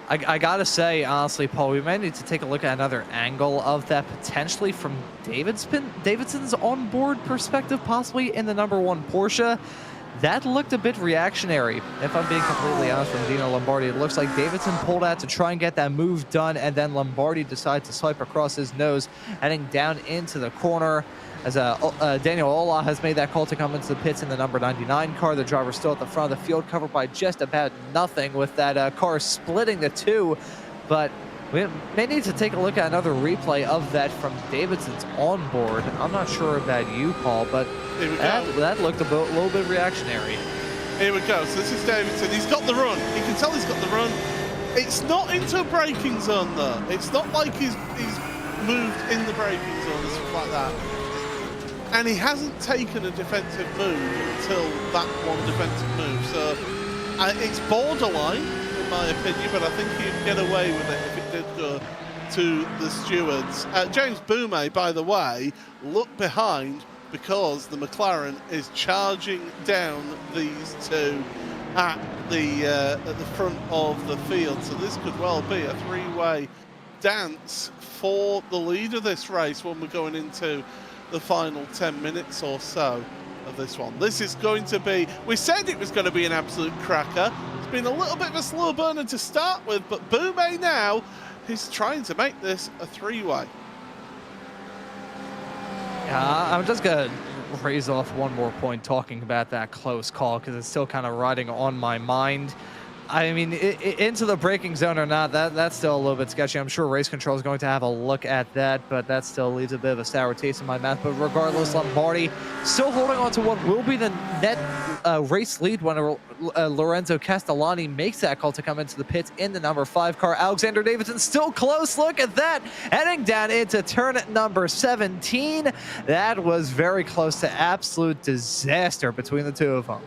I gotta say, honestly, Paul, we might need to take a look at another angle of that, potentially from Davidson's onboard perspective, possibly in the number 1 Porsche. That looked a bit reactionary, if I'm being completely honest, from Dino Lombardi. It looks like Davidson pulled out to try and get that move done, and then Lombardi decided to swipe across his nose, heading down into the corner. As Daniel Ola has made that call to come into the pits in the number 99 car. The driver still at the front of the field, covered by just about nothing, with that car splitting the 2. But we may need to take a look at another replay of that from Davidson's onboard. I'm not sure about you, Paul, but that looked a little bit reactionary. Here we go. So this is Davidson. He's got the run. You can tell he's got the run. It's not into a braking zone, though. It's not like he's moved in the braking zone and stuff like that. And he hasn't taken a defensive move until that one defensive move. So it's borderline, in my opinion, but I think he'd get away with it if it did go to the stewards. James Boumet, by the way, look behind because the McLaren is charging down these two at the front of the field. So this could well be a 3-way dance for the lead of this race when we're going into the final 10 minutes or so of this one. This is going to be, we said it was going to be an absolute cracker. It's been a little bit of a slow burner to start with, but Boumet now is trying to make this a 3-way. Yeah, I'm just going to raise off one more point talking about that close call because it's still kind of riding on my mind. I mean, into the braking zone or not, that's still a little bit sketchy. I'm sure race control is going to have a look at that, but that still leaves a bit of a sour taste in my mouth. But regardless, Lombardi still holding on to what will be the net race lead when Lorenzo Castellani makes that call to come into the pits in the number 5 car. Alexander Davidson still close. Look at that. Heading down into turn number 17. That was very close to absolute disaster between the two of them.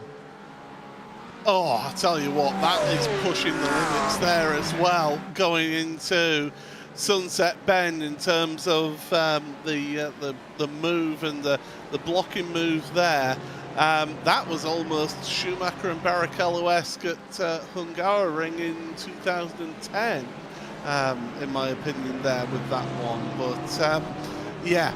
Oh, I tell you what, that is pushing the limits there as well, going into Sunset Bend in terms of the move and the blocking move there. That was almost Schumacher and Barrichello-esque at Hungaroring in 2010, in my opinion there with that one. But yeah,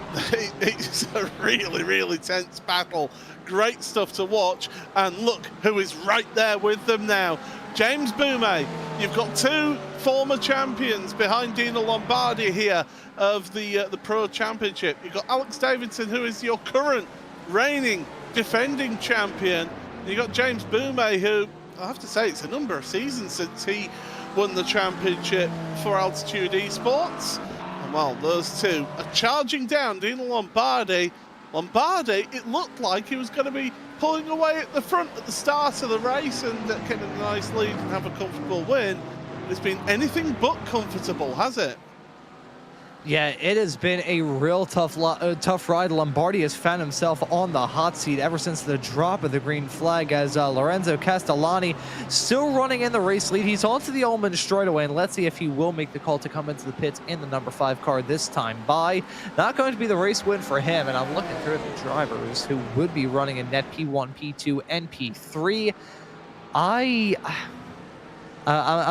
it's a really, really tense battle. Great stuff to watch, and look who is right there with them now. James Boumet. You've got 2 former champions behind Dino Lombardi here of the Pro Championship. You've got Alex Davidson, who is your current reigning defending champion. You've got James Boumet, who I have to say it's a number of seasons since he won the championship for Altitude Esports. And well, those two are charging down Dino Lombardi. Lombardi, it looked like he was going to be pulling away at the front at the start of the race and getting a nice lead and have a comfortable win. It's been anything but comfortable, has it? Yeah, it has been a real tough ride. Lombardi has found himself on the hot seat ever since the drop of the green flag, as Lorenzo Castellani still running in the race lead. He's onto the Ullman straightaway, and let's see if he will make the call to come into the pits in the number 5 car this time by. Not going to be the race win for him, and I'm looking through the drivers who would be running in net P1, P2, and P3. I'm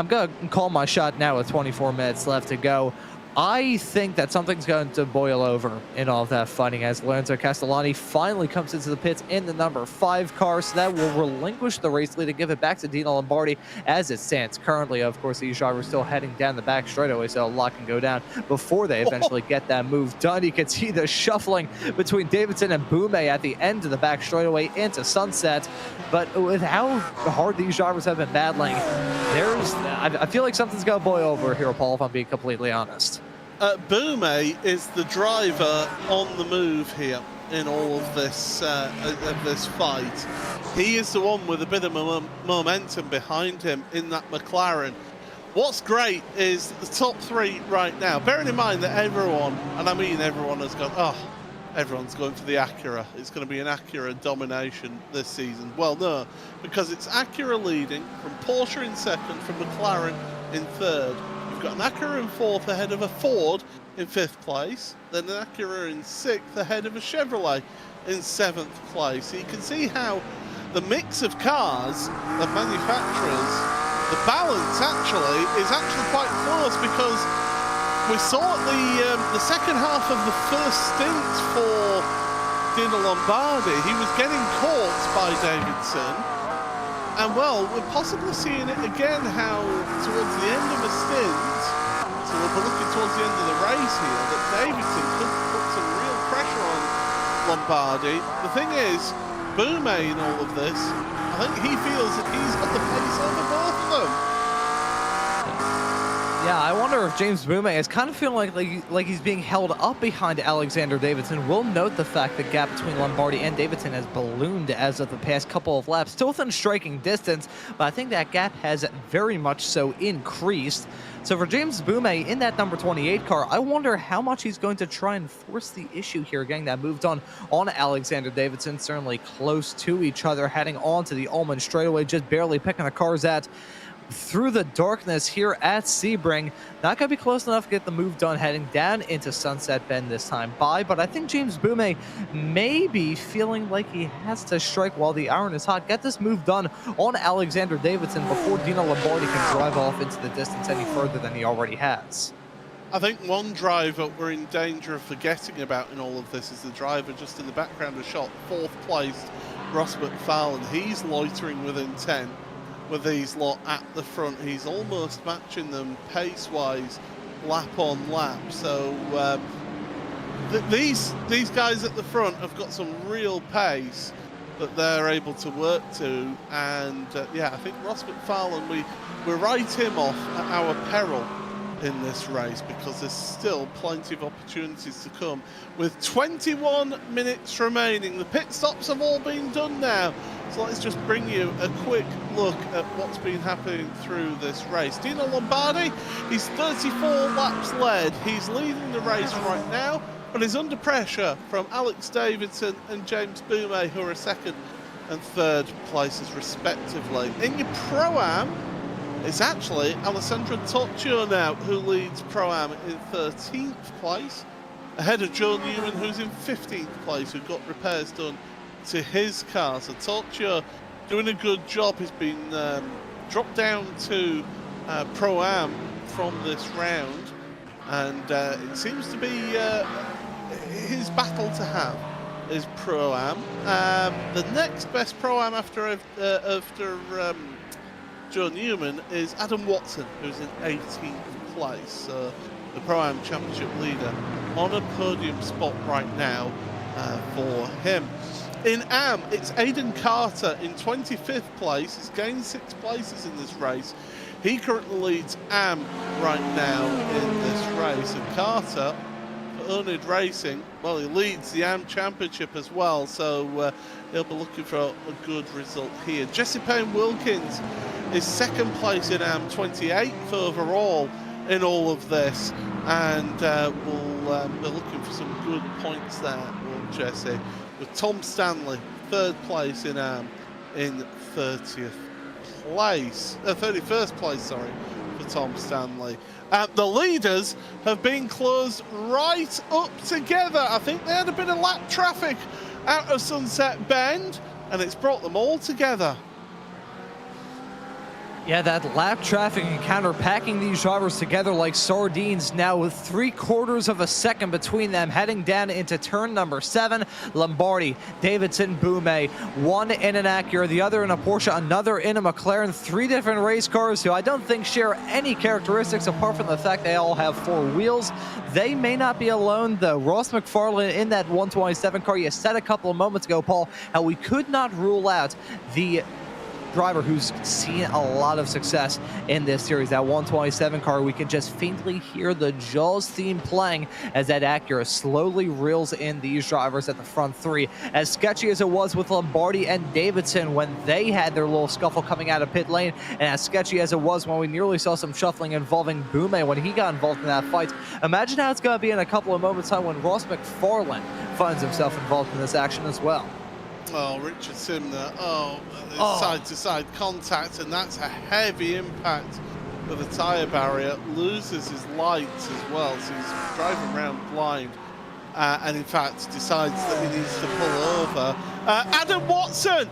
going to call my shot now with 24 minutes left to go. I think that something's going to boil over in all of that fighting as Lorenzo Castellani finally comes into the pits in the number 5 car, so that will relinquish the race lead and give it back to Dino Lombardi as it stands currently. Of course, these drivers still heading down the back straightaway, so a lot can go down before they eventually get that move done. You can see the shuffling between Davidson and Boume at the end of the back straightaway into Sunset, but with how hard these drivers have been battling, I feel like something's going to boil over here, Paul, if I'm being completely honest. Boume is the driver on the move here in all of this fight. He is the one with a bit of momentum behind him in that McLaren. What's great is the top 3 right now, bearing in mind that everyone, and I mean everyone, has gone, everyone's going for the Acura. It's going to be an Acura domination this season. Well, no, because it's Acura leading, from Porsche in 2nd, from McLaren in 3rd. Got an Acura in 4th ahead of a Ford in 5th place, then an Acura in 6th ahead of a Chevrolet in 7th place. So you can see how the mix of cars, the manufacturers, the balance is actually quite close, because we saw at the second half of the first stint for Dino Lombardi, he was getting caught by Davidson. And well, we're possibly seeing it again, how towards the end of a stint, so we'll be looking towards the end of the race here, that Davidson could put some real pressure on Lombardi. The thing is, Boume in all of this, I think he feels that he's got the pace over both of them. Yeah, I wonder if James Boume is kind of feeling like he's being held up behind Alexander Davidson. We'll note the fact the gap between Lombardi and Davidson has ballooned as of the past couple of laps. Still within striking distance, but I think that gap has very much so increased. So for James Boume in that number 28 car, I wonder how much he's going to try and force the issue here, getting that move done on Alexander Davidson. Certainly close to each other, heading on to the Ullman straightaway, just barely picking the cars at through the darkness here at Sebring. Not going to be close enough to get the move done heading down into Sunset Bend this time by, but I think James Boume may be feeling like he has to strike while the iron is hot, get this move done on Alexander Davidson before Dino Lombardi can drive off into the distance any further than he already has. I think one driver we're in danger of forgetting about in all of this is the driver just in the background of shot, 4th placed Ross McFarlane. He's loitering within 10. With these lot at the front, he's almost matching them pace-wise, lap on lap. So these guys at the front have got some real pace that they're able to work to, and yeah, I think Ross McFarlane, we write him off at our peril in this race, because there's still plenty of opportunities to come. With 21 minutes remaining, the pit stops have all been done now. So let's just bring you a quick look at what's been happening through this race. Dino Lombardi, he's 34 laps led. He's leading the race right now, but he's under pressure from Alex Davidson and James Boume, who are 2nd and 3rd places respectively. In your Pro-Am, it's actually Alessandro Toccio now who leads Pro-Am in 13th place, ahead of Joe Newman, who's in 15th place, who got repairs done to his car. So Toccio doing a good job. He's been dropped down to Pro-Am from this round, and it seems to be his battle to have is Pro-Am. The next best Pro-Am after Joe Newman is Adam Watson, who's in 18th place. So the Pro-Am Championship leader on a podium spot right now for him. In AM, it's Aidan Carter in 25th place. He's gained 6 places in this race. He currently leads AM right now in this race. And Carter for Onid Racing. Well, he leads the AM Championship as well, so he'll be looking for a good result here. Jesse Payne-Wilkins is second place in AM, 28th overall in all of this, and we'll be looking for some good points there, will Jesse, with Tom Stanley third place in AM in 31st place, sorry, for Tom Stanley. The leaders have been closed right up together. I think they had a bit of lap traffic out of Sunset Bend, and it's brought them all together. Yeah, that lap traffic encounter packing these drivers together like sardines now with 3/4 of a second between them heading down into turn number 7. Lombardi, Davidson, Boumet, one in an Acura, the other in a Porsche, another in a McLaren. 3 different race cars who I don't think share any characteristics apart from the fact they all have 4 wheels. They may not be alone though. Ross McFarlane in that 127 car. You said a couple of moments ago, Paul, how we could not rule out the driver who's seen a lot of success in this series. That 127 car, we can just faintly hear the Jaws theme playing as that Acura slowly reels in these drivers at the front 3. As sketchy as it was with Lombardi and Davidson when they had their little scuffle coming out of pit lane, and as sketchy as it was when we nearly saw some shuffling involving Boumet when he got involved in that fight, imagine how it's going to be in a couple of moments time when Ross McFarlane finds himself involved in this action as well. Oh, Richard Simner, side-to-side contact, and that's a heavy impact of the tyre barrier. Loses his lights as well, so he's driving around blind, and in fact decides that he needs to pull over. Adam Watson,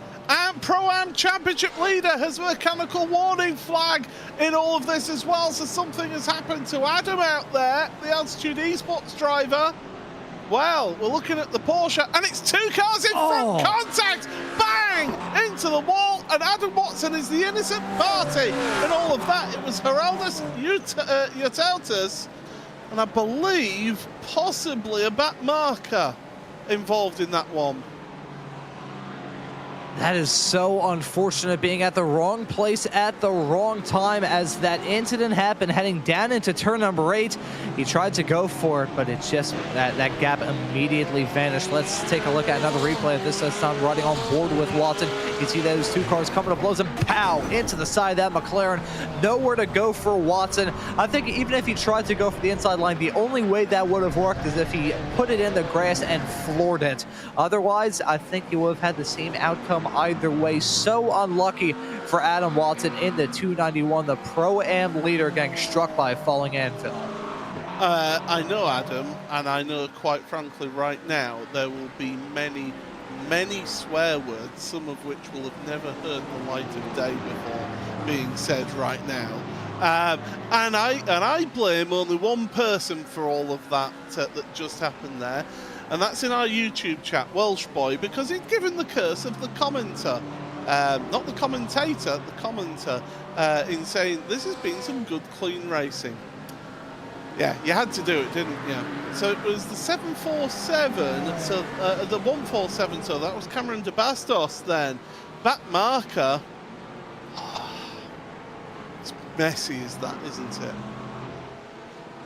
Pro-Am Championship leader, has a mechanical warning flag in all of this as well, so something has happened to Adam out there, the Altitude Esports driver. Well, we're looking at the Porsche, and it's 2 cars in front, contact, bang, into the wall, and Adam Watson is the innocent party in all of that. It was Geraldus Uteltas, and I believe possibly a back marker involved in that one. That is so unfortunate, being at the wrong place at the wrong time as that incident happened heading down into turn number 8. He tried to go for it, but it's just that gap immediately vanished. Let's take a look at another replay of this time running on board with Watson. You see those 2 cars coming to blows and pow into the side of that McLaren. Nowhere to go for Watson. I think even if he tried to go for the inside line, the only way that would have worked is if he put it in the grass and floored it. Otherwise, I think he would have had the same outcome either way. So unlucky for Adam Watson in the 291, the Pro-Am leader, getting struck by a falling anvil. I know Adam, and I know quite frankly right now there will be many swear words, some of which will have never heard the light of day before, being said right now. And I blame only one person for all of that that just happened there, and that's in our YouTube chat, Welsh Boy, because he'd given the curse of the commenter, not the commentator, the commenter, in saying this has been some good clean racing. Yeah, you had to do it, didn't you? So it was the 747, so the 147, so that was Cameron de Bastos then. Back marker. It's messy as that, isn't it?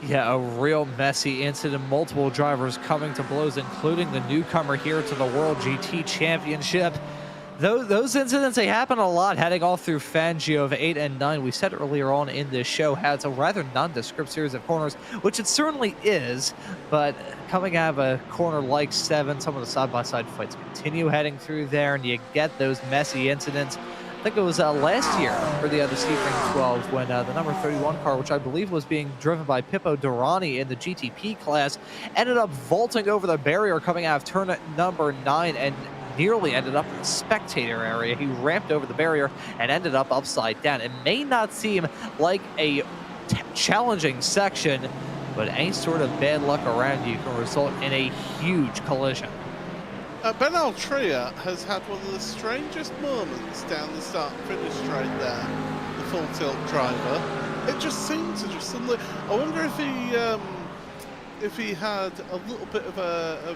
Yeah, a real messy incident. Multiple drivers coming to blows, including the newcomer here to the World GT Championship. Those incidents, they happen a lot heading all through Fangio of 8 and 9. We said earlier on in this show how it's a rather nondescript series of corners, which it certainly is, but coming out of a corner like 7, some of the side-by-side fights continue heading through there, and you get those messy incidents. I think it was last year for the other Sebring 12 when the number 31 car, which I believe was being driven by Pippo Durrani in the GTP class, ended up vaulting over the barrier coming out of turn number 9 and nearly ended up in the spectator area. He ramped over the barrier and ended up upside down. It may not seem like a challenging section, but any sort of bad luck around you can result in a huge collision. Ben Altria has had one of the strangest moments down the start-finish straight there, the full tilt driver. It just seemed to just suddenly, I wonder if he had a little bit of a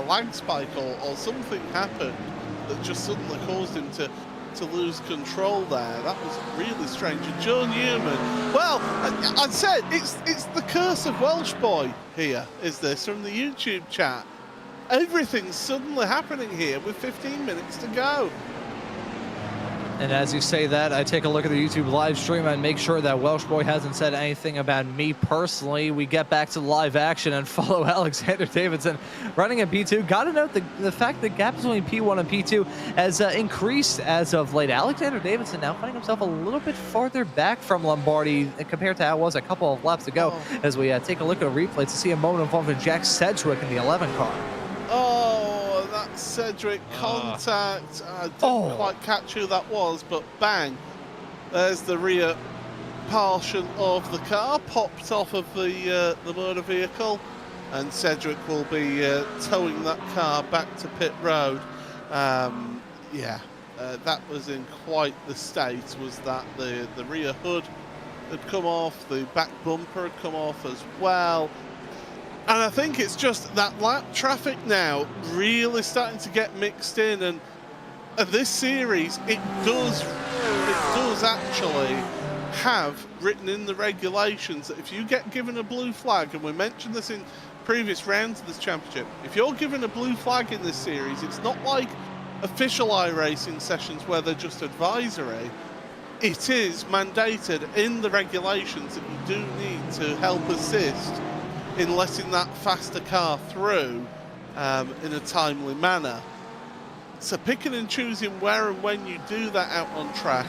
lag spike or something happened that just suddenly caused him to to lose control there. That was really strange. And Joe Newman, well, I'd said it's the curse of Welsh boy here, is this, from the YouTube chat. Everything's suddenly happening here with 15 minutes to go. And as you say that, I take a look at the YouTube live stream and make sure that Welsh Boy hasn't said anything about me personally. We get back to live action and follow Alexander Davidson running at P2. Gotta note the fact that the gap between P1 and P2 has increased as of late. Alexander Davidson now finding himself a little bit farther back from Lombardi compared to how it was a couple of laps ago, as we take a look at a replay to see a moment involving Jack Sedgwick in the 11 car. Oh, that Cedric contact. I didn't quite catch who that was, but bang. There's the rear portion of the car, popped off of the motor vehicle, and Cedric will be towing that car back to pit road. Yeah, that was in quite the state, was that the rear hood had come off, the back bumper had come off as well. And I think it's just that lap traffic now really starting to get mixed in, and this series, it does actually have written in the regulations that if you get given a blue flag, and we mentioned this in previous rounds of this championship, if you're given a blue flag in this series, it's not like official iRacing sessions where they're just advisory. It is mandated in the regulations that you do need to help assist in letting that faster car through in a timely manner. So picking and choosing where and when you do that out on track,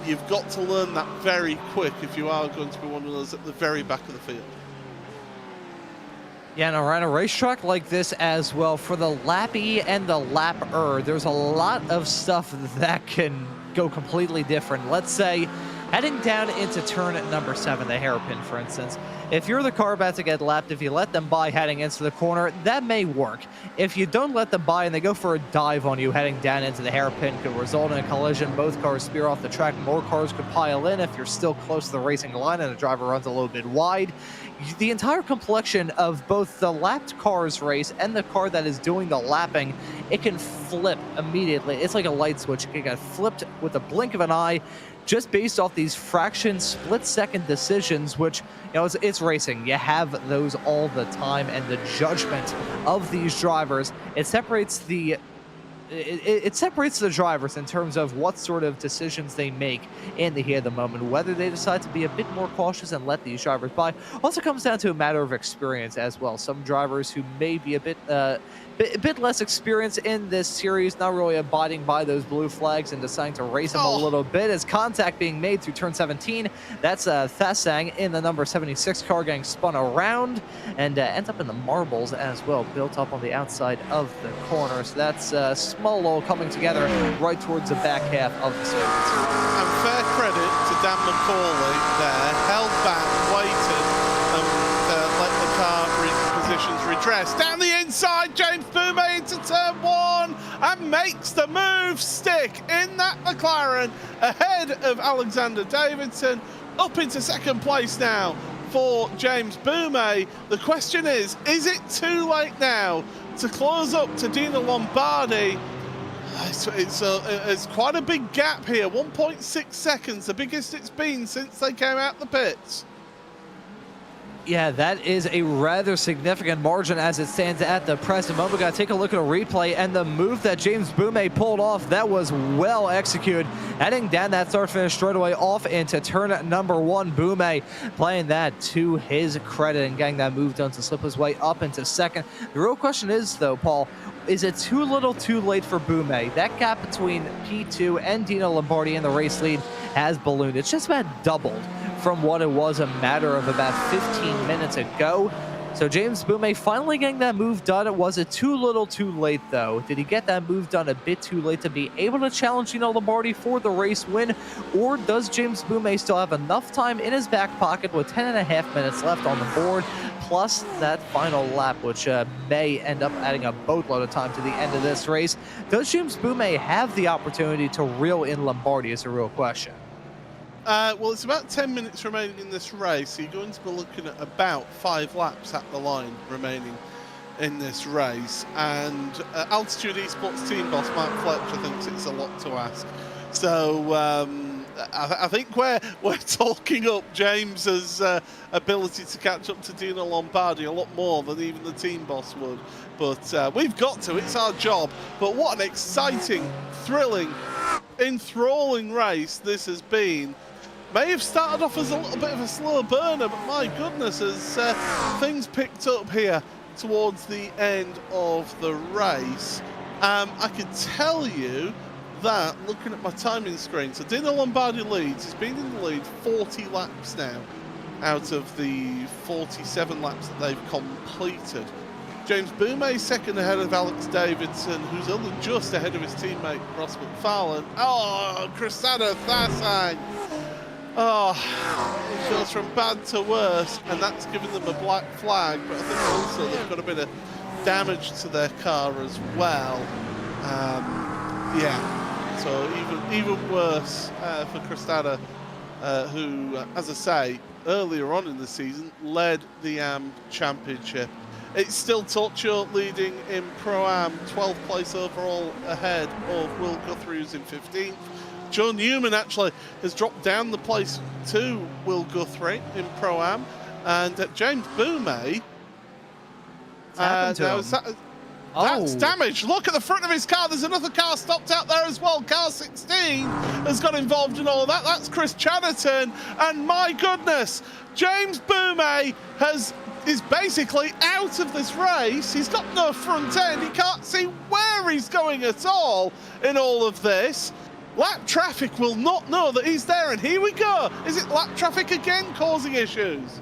you've got to learn that very quick if you are going to be one of those at the very back of the field. Yeah, and around a racetrack like this as well, for the lappy and the lapper, there's a lot of stuff that can go completely different. Let's say heading down into turn number 7, the hairpin, for instance. If you're the car about to get lapped, if you let them by heading into the corner, that may work. If you don't let them by and they go for a dive on you heading down into the hairpin, could result in a collision. Both cars spear off the track. More cars could pile in if you're still close to the racing line and the driver runs a little bit wide. The entire complexion of both the lapped car's race and the car that is doing the lapping, it can flip immediately. It's like a light switch. It can get flipped with a blink of an eye, just based off these fraction split-second decisions, which, you know, it's racing. You have those all the time, and the judgment of these drivers, it separates the drivers in terms of what sort of decisions they make in the heat of the moment, whether they decide to be a bit more cautious and let these drivers by. Also comes down to a matter of experience as well. Some drivers who may be a bit less experienced in this series, not really abiding by those blue flags and deciding to race them a little bit, as contact being made through turn 17. That's Thasang in the number 76 car getting spun around and ends up in the marbles as well, built up on the outside of the corner. So that's small all coming together right towards the back half of the series. And fair credit to Dan McCauley there, held back, waited, and let the car positions redress. Down the inside, James Boumet into turn 1 and makes the move stick in that McLaren ahead of Alexander Davidson, up into second place now for James Boumet. The question is it too late now to close up to Dino Lombardi? It's quite a big gap here, 1.6 seconds, the biggest it's been since they came out the pits. Yeah, that is a rather significant margin as it stands at the present moment. We got to take a look at a replay, and the move that James Boumet pulled off, that was well executed. Heading down that start-finish straightaway off into turn number 1. Boumet playing that to his credit and getting that move done to slip his way up into second. The real question is, though, Paul, is it too little too late for Boumet? That gap between P2 and Dino Lombardi in the race lead has ballooned. It's just about doubled from what it was a matter of about 15 minutes ago. So James Boumet finally getting that move done. Was it too little too late, though? Did he get that move done a bit too late to be able to challenge Dino Lombardi for the race win? Or does James Boumet still have enough time in his back pocket with 10.5 minutes left on the board, plus that final lap, which may end up adding a boatload of time to the end of this race? Does James Boumet have the opportunity to reel in Lombardi is a real question. Well, it's about 10 minutes remaining in this race. So you're going to be looking at about 5 laps at the line remaining in this race. And Altitude Esports team boss Mark Fletcher thinks it's a lot to ask So I think we're talking up James's ability to catch up to Dino Lombardi a lot more than even the team boss would. But we've got to, it's our job. But what an exciting, thrilling, enthralling race this has been. May have started off as a little bit of a slow burner, but my goodness, as things picked up here towards the end of the race, I can tell you that looking at my timing screen, so Dino Lombardi leads. He's been in the lead 40 laps now out of the 47 laps that they've completed. James Boumet second ahead of Alex Davidson, who's only just ahead of his teammate Ross McFarlane. Oh, Cressada Thasang. Oh, it goes from bad to worse, and that's given them a black flag, but I think also there's got a bit of damage to their car as well. Yeah, so even worse for Cressada, who, as I say, earlier on in the season, led the AM Championship. It's still Torchio leading in Pro-Am, 12th place overall ahead of Will Guthrie, who's in 15th. Joe Newman actually has dropped down the place to Will Guthrie in Pro-Am. And James Boumet, that's damage. Look at the front of his car. There's another car stopped out there as well. Car 16 has got involved in all of that. That's Chris Chatterton. And my goodness, James Boumet is basically out of this race. He's got no front end. He can't see where he's going at all in all of this. Lap traffic will not know that he's there, and here we go. Is it lap traffic again causing issues?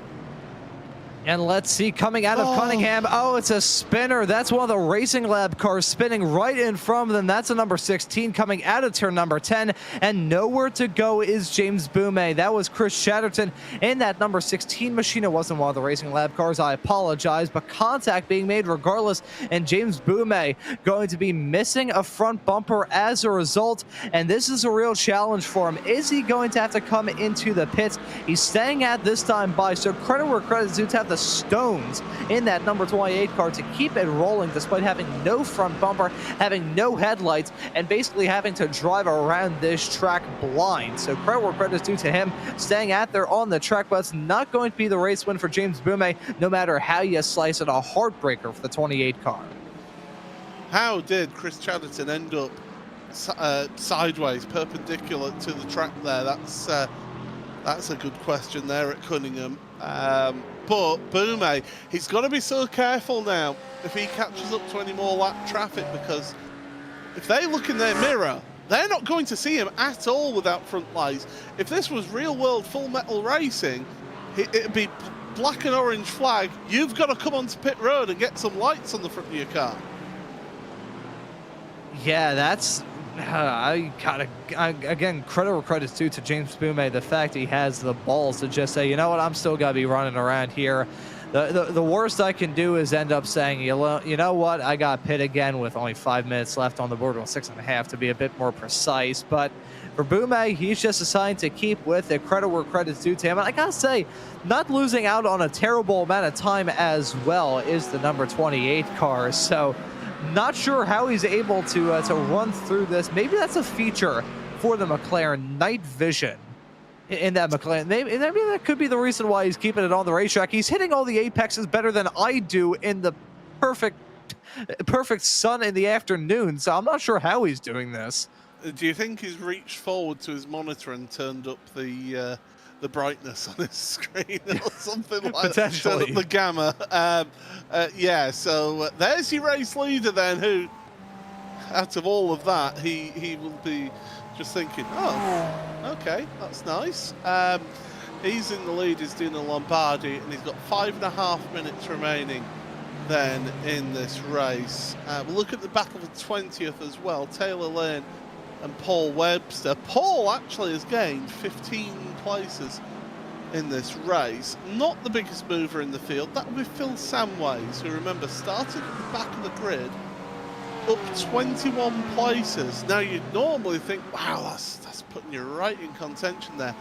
And let's see, coming out of Cunningham, it's a spinner. That's one of the Racing Lab cars spinning right in front of them. That's a number 16 coming out of turn number 10, and nowhere to go is James Boumet. That was Chris Chatterton in that number 16 machine. It wasn't one of the Racing Lab cars, I apologize, but contact being made regardless, and James Boumet going to be missing a front bumper as a result, and this is a real challenge for him. Is he going to have to come into the pits? He's staying at this time by, so credit where credit's due to have the stones in that number 28 car to keep it rolling despite having no front bumper, having no headlights, and basically having to drive around this track blind. So credit where credit is due to him staying out there on the track, but it's not going to be the race win for James Boumet no matter how you slice it. A heartbreaker for the 28 car. How did Chris Chatterton end up sideways, perpendicular to the track there? That's a good question there at Cunningham. But Boumet, he's got to be so careful now if he catches up to any more lap traffic, because if they look in their mirror, they're not going to see him at all without front lights. If this was real world full metal racing, it'd be black and orange flag. You've got to come onto pit road and get some lights on the front of your car. Yeah, that's... again, credit where credit's due to James Boumet. The fact he has the balls to just say, you know what, I'm still gonna be running around here. The worst I can do is end up saying, you know what, I got pit again with only 5 minutes left on the board, well, 6.5 to be a bit more precise. But for Boumet, he's just deciding to keep with it. Credit where credit's due to him. And I gotta say, not losing out on a terrible amount of time as well is the number 28 car. So not sure how he's able to run through this. Maybe that's a feature for the McLaren, night vision in that McLaren. Maybe that could be the reason why he's keeping it on the racetrack. He's hitting all the apexes better than I do in the perfect sun in the afternoon. So I'm not sure how he's doing this. Do you think he's reached forward to his monitor and turned up the brightness on his screen or something like that? Potentially. The gamma. Yeah, so there's your race leader then, who, out of all of that, he will be just thinking, oh, okay, that's nice. He's in the lead, is Dino Lombardi, and he's got 5.5 minutes remaining then in this race. We'll look at the battle for 20th as well. Taylor Lane and Paul Webster. Paul actually has gained 15 places in this race. Not the biggest mover in the field. That would be Phil Samways, who, remember, started at the back of the grid, up 21 places. Now, you'd normally think, wow, that's putting you right in contention there.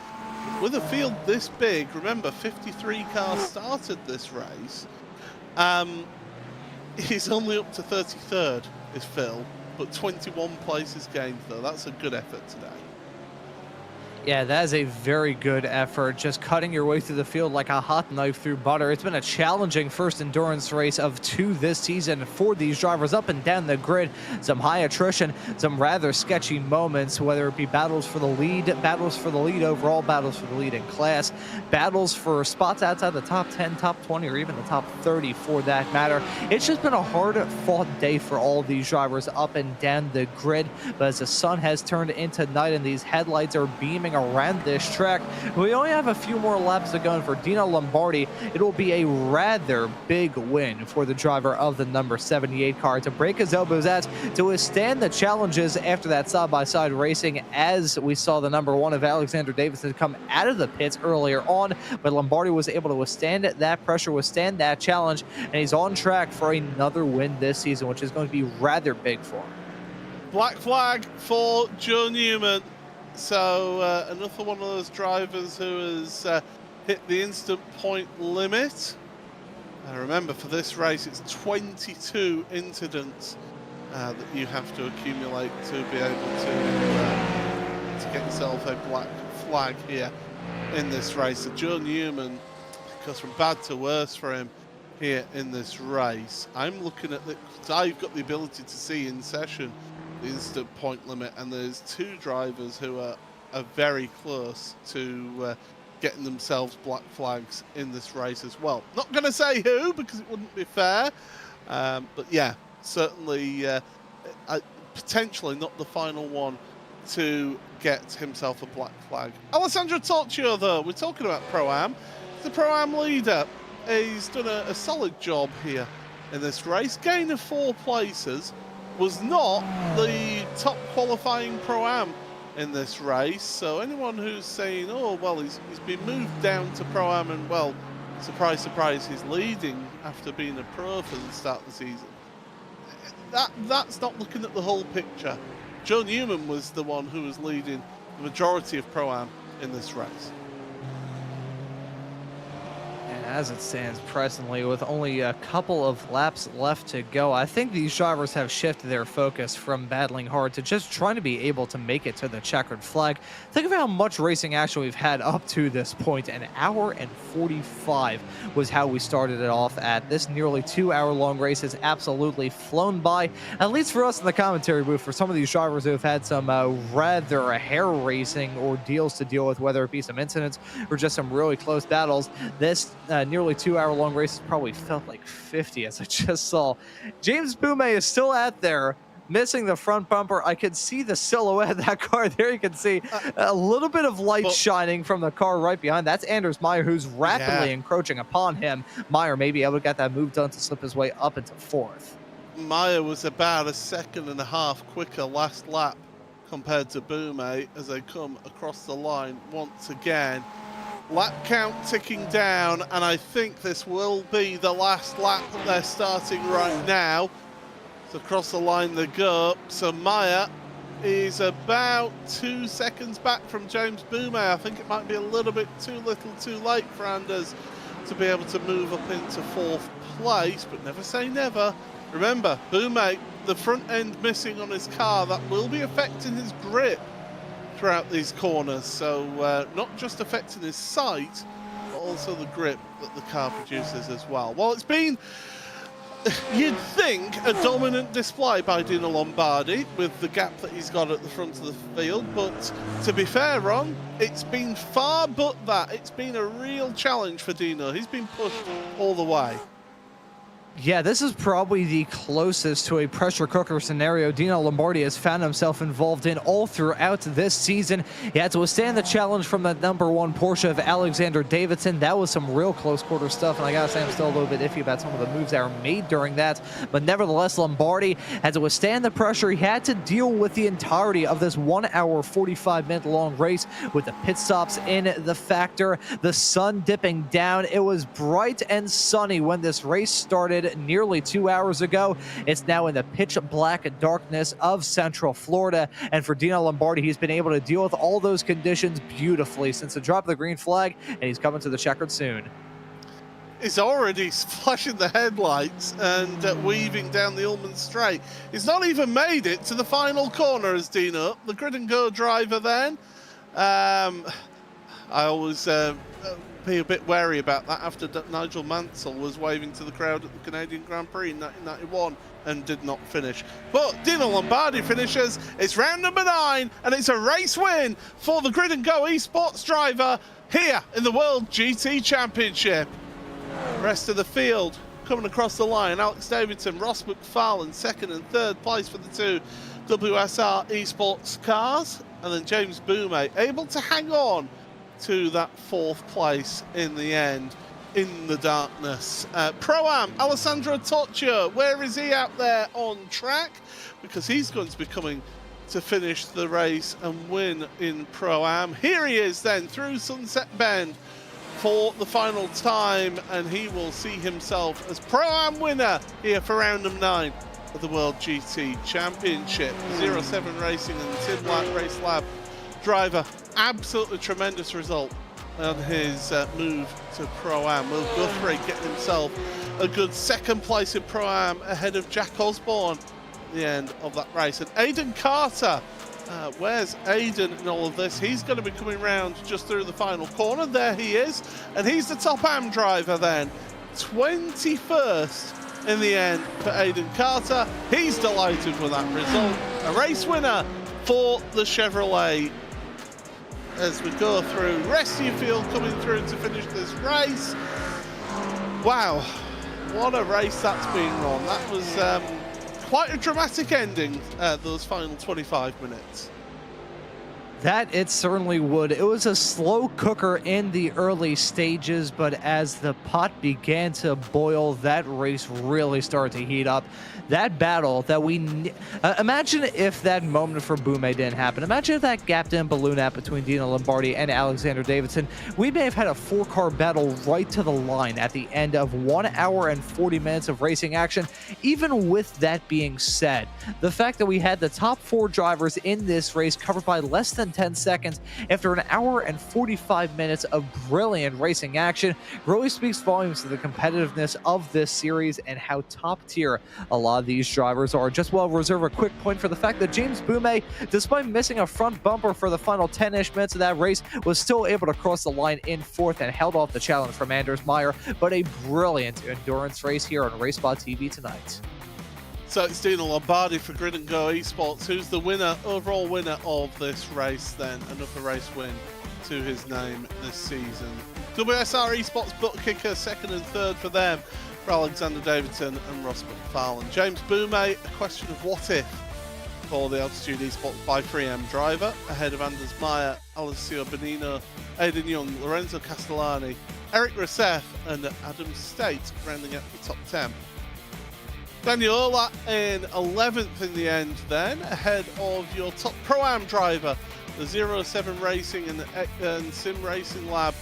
With a field this big, remember, 53 cars started this race. He's only up to 33rd, is Phil. But 21 places gained, though. That's a good effort today. Yeah, that is a very good effort, just cutting your way through the field like a hot knife through butter. It's been a challenging first endurance race of 2 this season for these drivers up and down the grid. Some high attrition, some rather sketchy moments, whether it be battles for the lead overall, battles for the lead in class, battles for spots outside the top 10, top 20, or even the top 30 for that matter. It's just been a hard-fought day for all of these drivers up and down the grid, but as the sun has turned into night and these headlights are beaming around this track, we only have a few more laps to go, and for Dino Lombardi, it will be a rather big win for the driver of the number 78 car to break his elbows out, to withstand the challenges after that side-by-side racing, as we saw the number 1 of Alexander Davidson come out of the pits earlier on, but Lombardi was able to withstand that pressure, withstand that challenge, and he's on track for another win this season, which is going to be rather big for him. Black flag for Joe Newman. So another one of those drivers who has hit the instant point limit. Remember, for this race, it's 22 incidents that you have to accumulate to be able to get yourself a black flag here in this race. So Joe Newman goes from bad to worse for him here in this race. I'm looking at the, I've got the ability to see in session the instant point limit, and there's 2 drivers who are very close to getting themselves black flags in this race as well. Not going to say who, because it wouldn't be fair, but yeah, certainly potentially not the final one to get himself a black flag. Alessandro Torchio, though, we're talking about Pro-Am. The Pro-Am leader. He's done a solid job here in this race. Gain of 4 places. Was not the top qualifying Pro-Am in this race, so anyone who's saying, oh well, he's been moved down to Pro-Am and, well, surprise surprise, he's leading after being a pro for the start of the season, that's not looking at the whole picture. Joe Newman was the one who was leading the majority of Pro-Am in this race. As it stands presently, with only a couple of laps left to go, I think these drivers have shifted their focus from battling hard to just trying to be able to make it to the checkered flag. Think of how much racing action we've had up to this point. An hour and 45 was how we started it off at. This nearly 2-hour-long race has absolutely flown by, at least for us in the commentary booth. For some of these drivers who have had some rather hair-raising ordeals to deal with, whether it be some incidents or just some really close battles, this nearly 2-hour-long race has probably felt like 50, as I just saw. James Boumet is still out there, missing the front bumper. I could see the silhouette of that car there. You can see a little bit of light shining from the car right behind. That's Anders Meyer, who's rapidly encroaching upon him. Meyer may be able to get that move done to slip his way up into 4th. Meyer was about 1.5 seconds quicker last lap compared to Boumet as they come across the line once again. Lap count ticking down, and I think this will be the last lap that they're starting right now. So across the line they go. So Meyer is about 2 seconds back from James Boumet. I think it might be a little bit too little too late for Anders to be able to move up into 4th place, but never say never. Remember, Boumet, the front end missing on his car, that will be affecting his grip throughout these corners, so not just affecting his sight, but also the grip that the car produces as well. Well, it's been, you'd think, a dominant display by Dino Lombardi with the gap that he's got at the front of the field, but to be fair, Ron, it's been far but that. It's been a real challenge for Dino. He's been pushed all the way. Yeah, this is probably the closest to a pressure cooker scenario Dino Lombardi has found himself involved in all throughout this season. He had to withstand the challenge from the number 1 Porsche of Alexander Davidson. That was some real close quarter stuff, and I gotta say I'm still a little bit iffy about some of the moves that were made during that. But nevertheless, Lombardi had to withstand the pressure. He had to deal with the entirety of this 1 hour 45-minute long race with the pit stops in the factor, the sun dipping down. It was bright and sunny when this race started nearly 2 hours ago. It's now in the pitch black darkness of Central Florida, and for Dino Lombardi, he's been able to deal with all those conditions beautifully since the drop of the green flag, and he's coming to the checkered soon. He's already flashing the headlights and weaving down the Ullman Straight. He's not even made it to the final corner as Dino, the grid and go driver then. I always be a bit wary about that after Nigel Mansell was waving to the crowd at the Canadian Grand Prix in 1991 and did not finish. But Dino Lombardi finishes. It's round number 9, and it's a race win for the Grid & Go esports driver here in the World GT Championship. Rest of the field coming across the line. Alex Davidson, Ross McFarlane, 2nd and 3rd place for the 2 WSR esports cars. And then James Boumé able to hang on to that 4th place in the end, in the darkness. Pro-Am, Alessandro Torchio, where is he out there on track? Because he's going to be coming to finish the race and win in Pro-Am. Here he is then through Sunset Bend for the final time, and he will see himself as Pro-Am winner here for round number 9 of the World GT Championship. 07 Racing and Tim Race Lab driver, absolutely tremendous result on his move to Pro-Am. Will Guthrie getting himself a good 2nd place in Pro-Am ahead of Jack Osborne at the end of that race. And Aidan Carter, where's Aidan in all of this? He's going to be coming round just through the final corner. There he is, and he's the top Am driver then. 21st in the end for Aidan Carter. He's delighted with that result. A race winner for the Chevrolet. As we go through, rest of your field coming through to finish this race. Wow, what a race that's been run. That was quite a dramatic ending, those final 25 minutes. That it certainly would. It was a slow cooker in the early stages, but as the pot began to boil, that race really started to heat up. That battle that we... imagine if that moment for Boumé didn't happen. Imagine if that gap didn't balloon out between Dino Lombardi and Alexander Davidson. We may have had a 4-car battle right to the line at the end of 1 hour and 40 minutes of racing action. Even with that being said, the fact that we had the top 4 drivers in this race covered by less than 10 seconds after an hour and 45 minutes of brilliant racing action really speaks volumes to the competitiveness of this series and how top tier a lot of these drivers are. Just will reserve a quick point for the fact that James Boumé, despite missing a front bumper for the final 10-ish minutes of that race, was still able to cross the line in 4th and held off the challenge from Anders Meyer. But a brilliant endurance race here on RaceSpotTV tonight. So it's Dino Lombardi for Grid & Go Esports, who's the winner, overall winner of this race then. Another race win to his name this season. WSR Esports butt kicker, 2nd and 3rd for them, for Alexander Davidson and Ross McFarlane. James Boumé, a question of what if for the Altitude Esports by 3M driver, ahead of Anders Meyer, Alessio Bonino, Aidan Young, Lorenzo Castellani, Eric Rousseff and Adam State rounding out the top 10. Daniel Ola in 11th in the end then, ahead of your top Pro-Am driver, the 07 Racing and Sim Racing Lab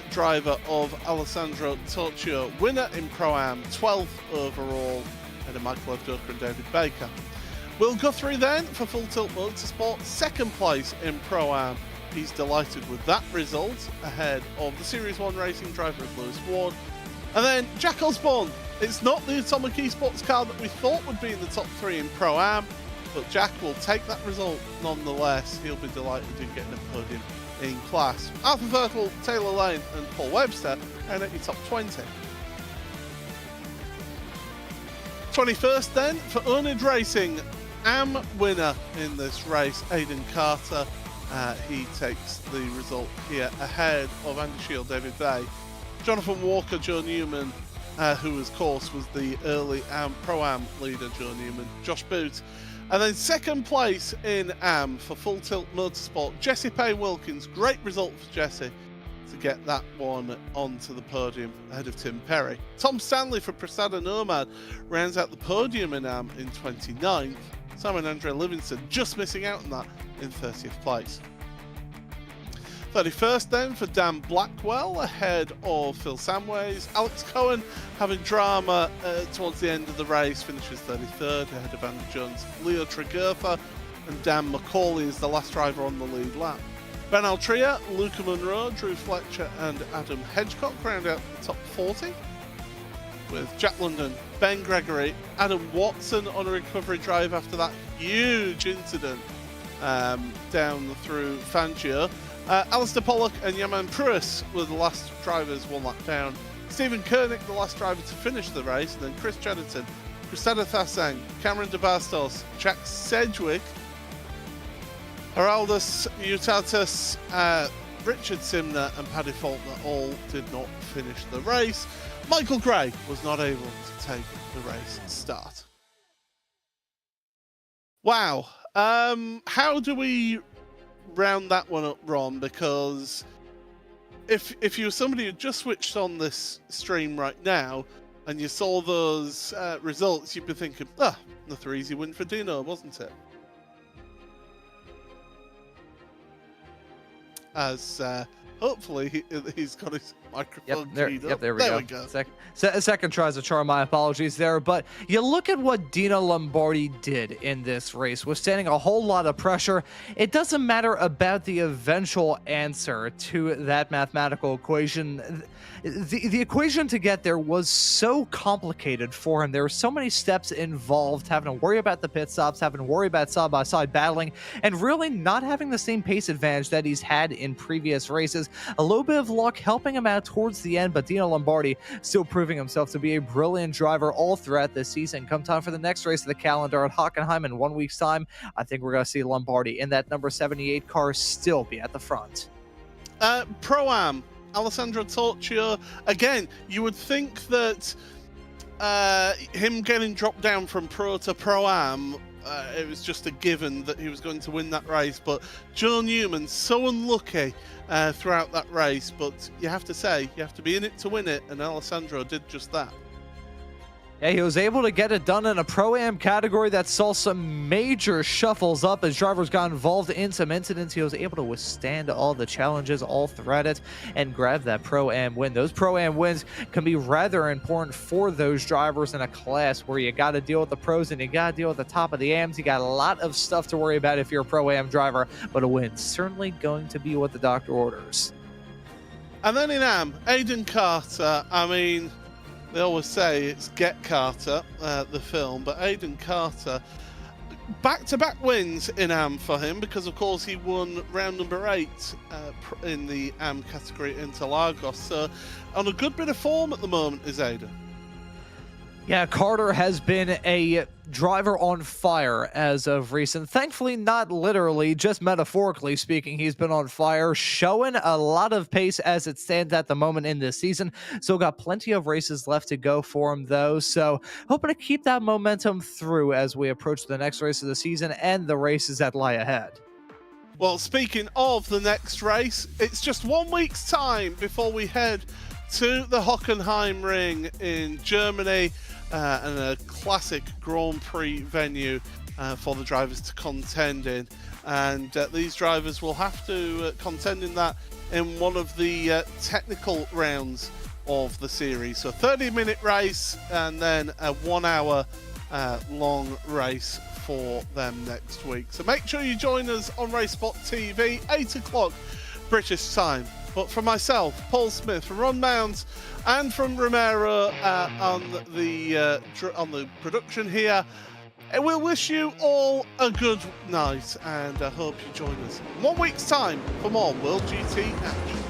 driver of Alessandro Torchio. Winner in Pro-Am, 12th overall, ahead of Michael Ovdoka and David Baker. Will Guthrie then for Full Tilt Motorsport, 2nd place in Pro-Am. He's delighted with that result, ahead of the Series 1 Racing driver of Lewis Ward. And then Jack Osborne. It's not the Atomic Esports car that we thought would be in the top 3 in Pro-Am, but Jack will take that result nonetheless. He'll be delighted in getting a podium in class. Arthur Vertel, Taylor Lane and Paul Webster and at your top 20. 21st then for Unid Racing, Am winner in this race, Aidan Carter. He takes the result here ahead of Andy Shield, David Bay, Jonathan Walker, Joe Newman, who of course was the early Pro-Am leader, Joe Newman, Josh Booth. And then 2nd place in Am for Full Tilt Motorsport, Jesse Payne Wilkins. Great result for Jesse to get that one onto the podium ahead of Tim Perry. Tom Stanley for Prasada Nomad rounds out the podium in Am in 29th. Simon Andre Livingston just missing out on that in 30th place. 31st then for Dan Blackwell, ahead of Phil Samways. Alex Cohen having drama towards the end of the race, finishes 33rd, ahead of Andy Jones. Leo Tregurtha and Dan McCauley is the last driver on the lead lap. Ben Altria, Luca Monroe, Drew Fletcher and Adam Hedgecock round out the top 40. With Jack London, Ben Gregory, Adam Watson on a recovery drive after that huge incident down through Fangio. Alistair Pollock and Yaman Pruis were the last drivers 1 lap down. Stephen Koenig, the last driver to finish the race, and then Chris Cheddington, Cressida Thasang, Cameron De Bastos, Jack Sedgwick, Heraldus Utatus, Richard Simner and Paddy Faulkner all did not finish the race. Michael Gray was not able to take the race start. Wow. How do we round that one up, Ron? Because if you were somebody who just switched on this stream right now and you saw those results, you'd be thinking, another easy win for Dino, wasn't it? As hopefully he's got his microphone keyed up. Yep, there we go. Second tries of charm, my apologies there. But you look at what Dino Lombardi did in this race, withstanding a whole lot of pressure. It doesn't matter about the eventual answer to that mathematical equation. The equation to get there was so complicated for him. There were so many steps involved, having to worry about the pit stops, having to worry about side-by-side battling, and really not having the same pace advantage that he's had in previous races. A little bit of luck helping him out towards the end, but Dino Lombardi still proving himself to be a brilliant driver all throughout this season. Come time for the next race of the calendar at Hockenheim in 1 week's time, I think we're going to see Lombardi in that number 78 car still be at the front. Pro-Am. Alessandro Torchio, again, you would think that him getting dropped down from Pro to Pro-Am, it was just a given that he was going to win that race, but Joe Newman, so unlucky throughout that race, but you have to say, you have to be in it to win it, and Alessandro did just that. Yeah, he was able to get it done in a Pro-Am category that saw some major shuffles up as drivers got involved in some incidents. He was able to withstand all the challenges all throughout it and grab that Pro-Am win. Those Pro-Am wins can be rather important for those drivers in a class where you got to deal with the pros and you got to deal with the top of the AMs. You got a lot of stuff to worry about if you're a Pro-Am driver, but a win's certainly going to be what the doctor orders. And then in AM, Aiden Carter, I mean, they always say it's Get Carter, the film, but Aiden Carter, back-to-back wins in AM for him because, of course, he won round number 8 in the AM category in Interlagos. So, on a good bit of form at the moment is Aiden. Yeah, Carter has been a driver on fire as of recent. Thankfully, not literally, just metaphorically speaking, he's been on fire, showing a lot of pace as it stands at the moment in this season. Still got plenty of races left to go for him, though, so hoping to keep that momentum through as we approach the next race of the season and the races that lie ahead. Well, speaking of the next race, it's just 1 week's time before we head to the Hockenheim Ring in Germany, and a classic Grand Prix venue for the drivers to contend in. And these drivers will have to contend in that in one of the technical rounds of the series. So 30-minute race and then a 1 hour long race for them next week. So make sure you join us on RaceSpotTV, 8 o'clock British time. But for myself, Paul Smith, from Ron Mounds, and from Romero on the production here, we'll wish you all a good night, and I hope you join us in 1 week's time for more World GT action.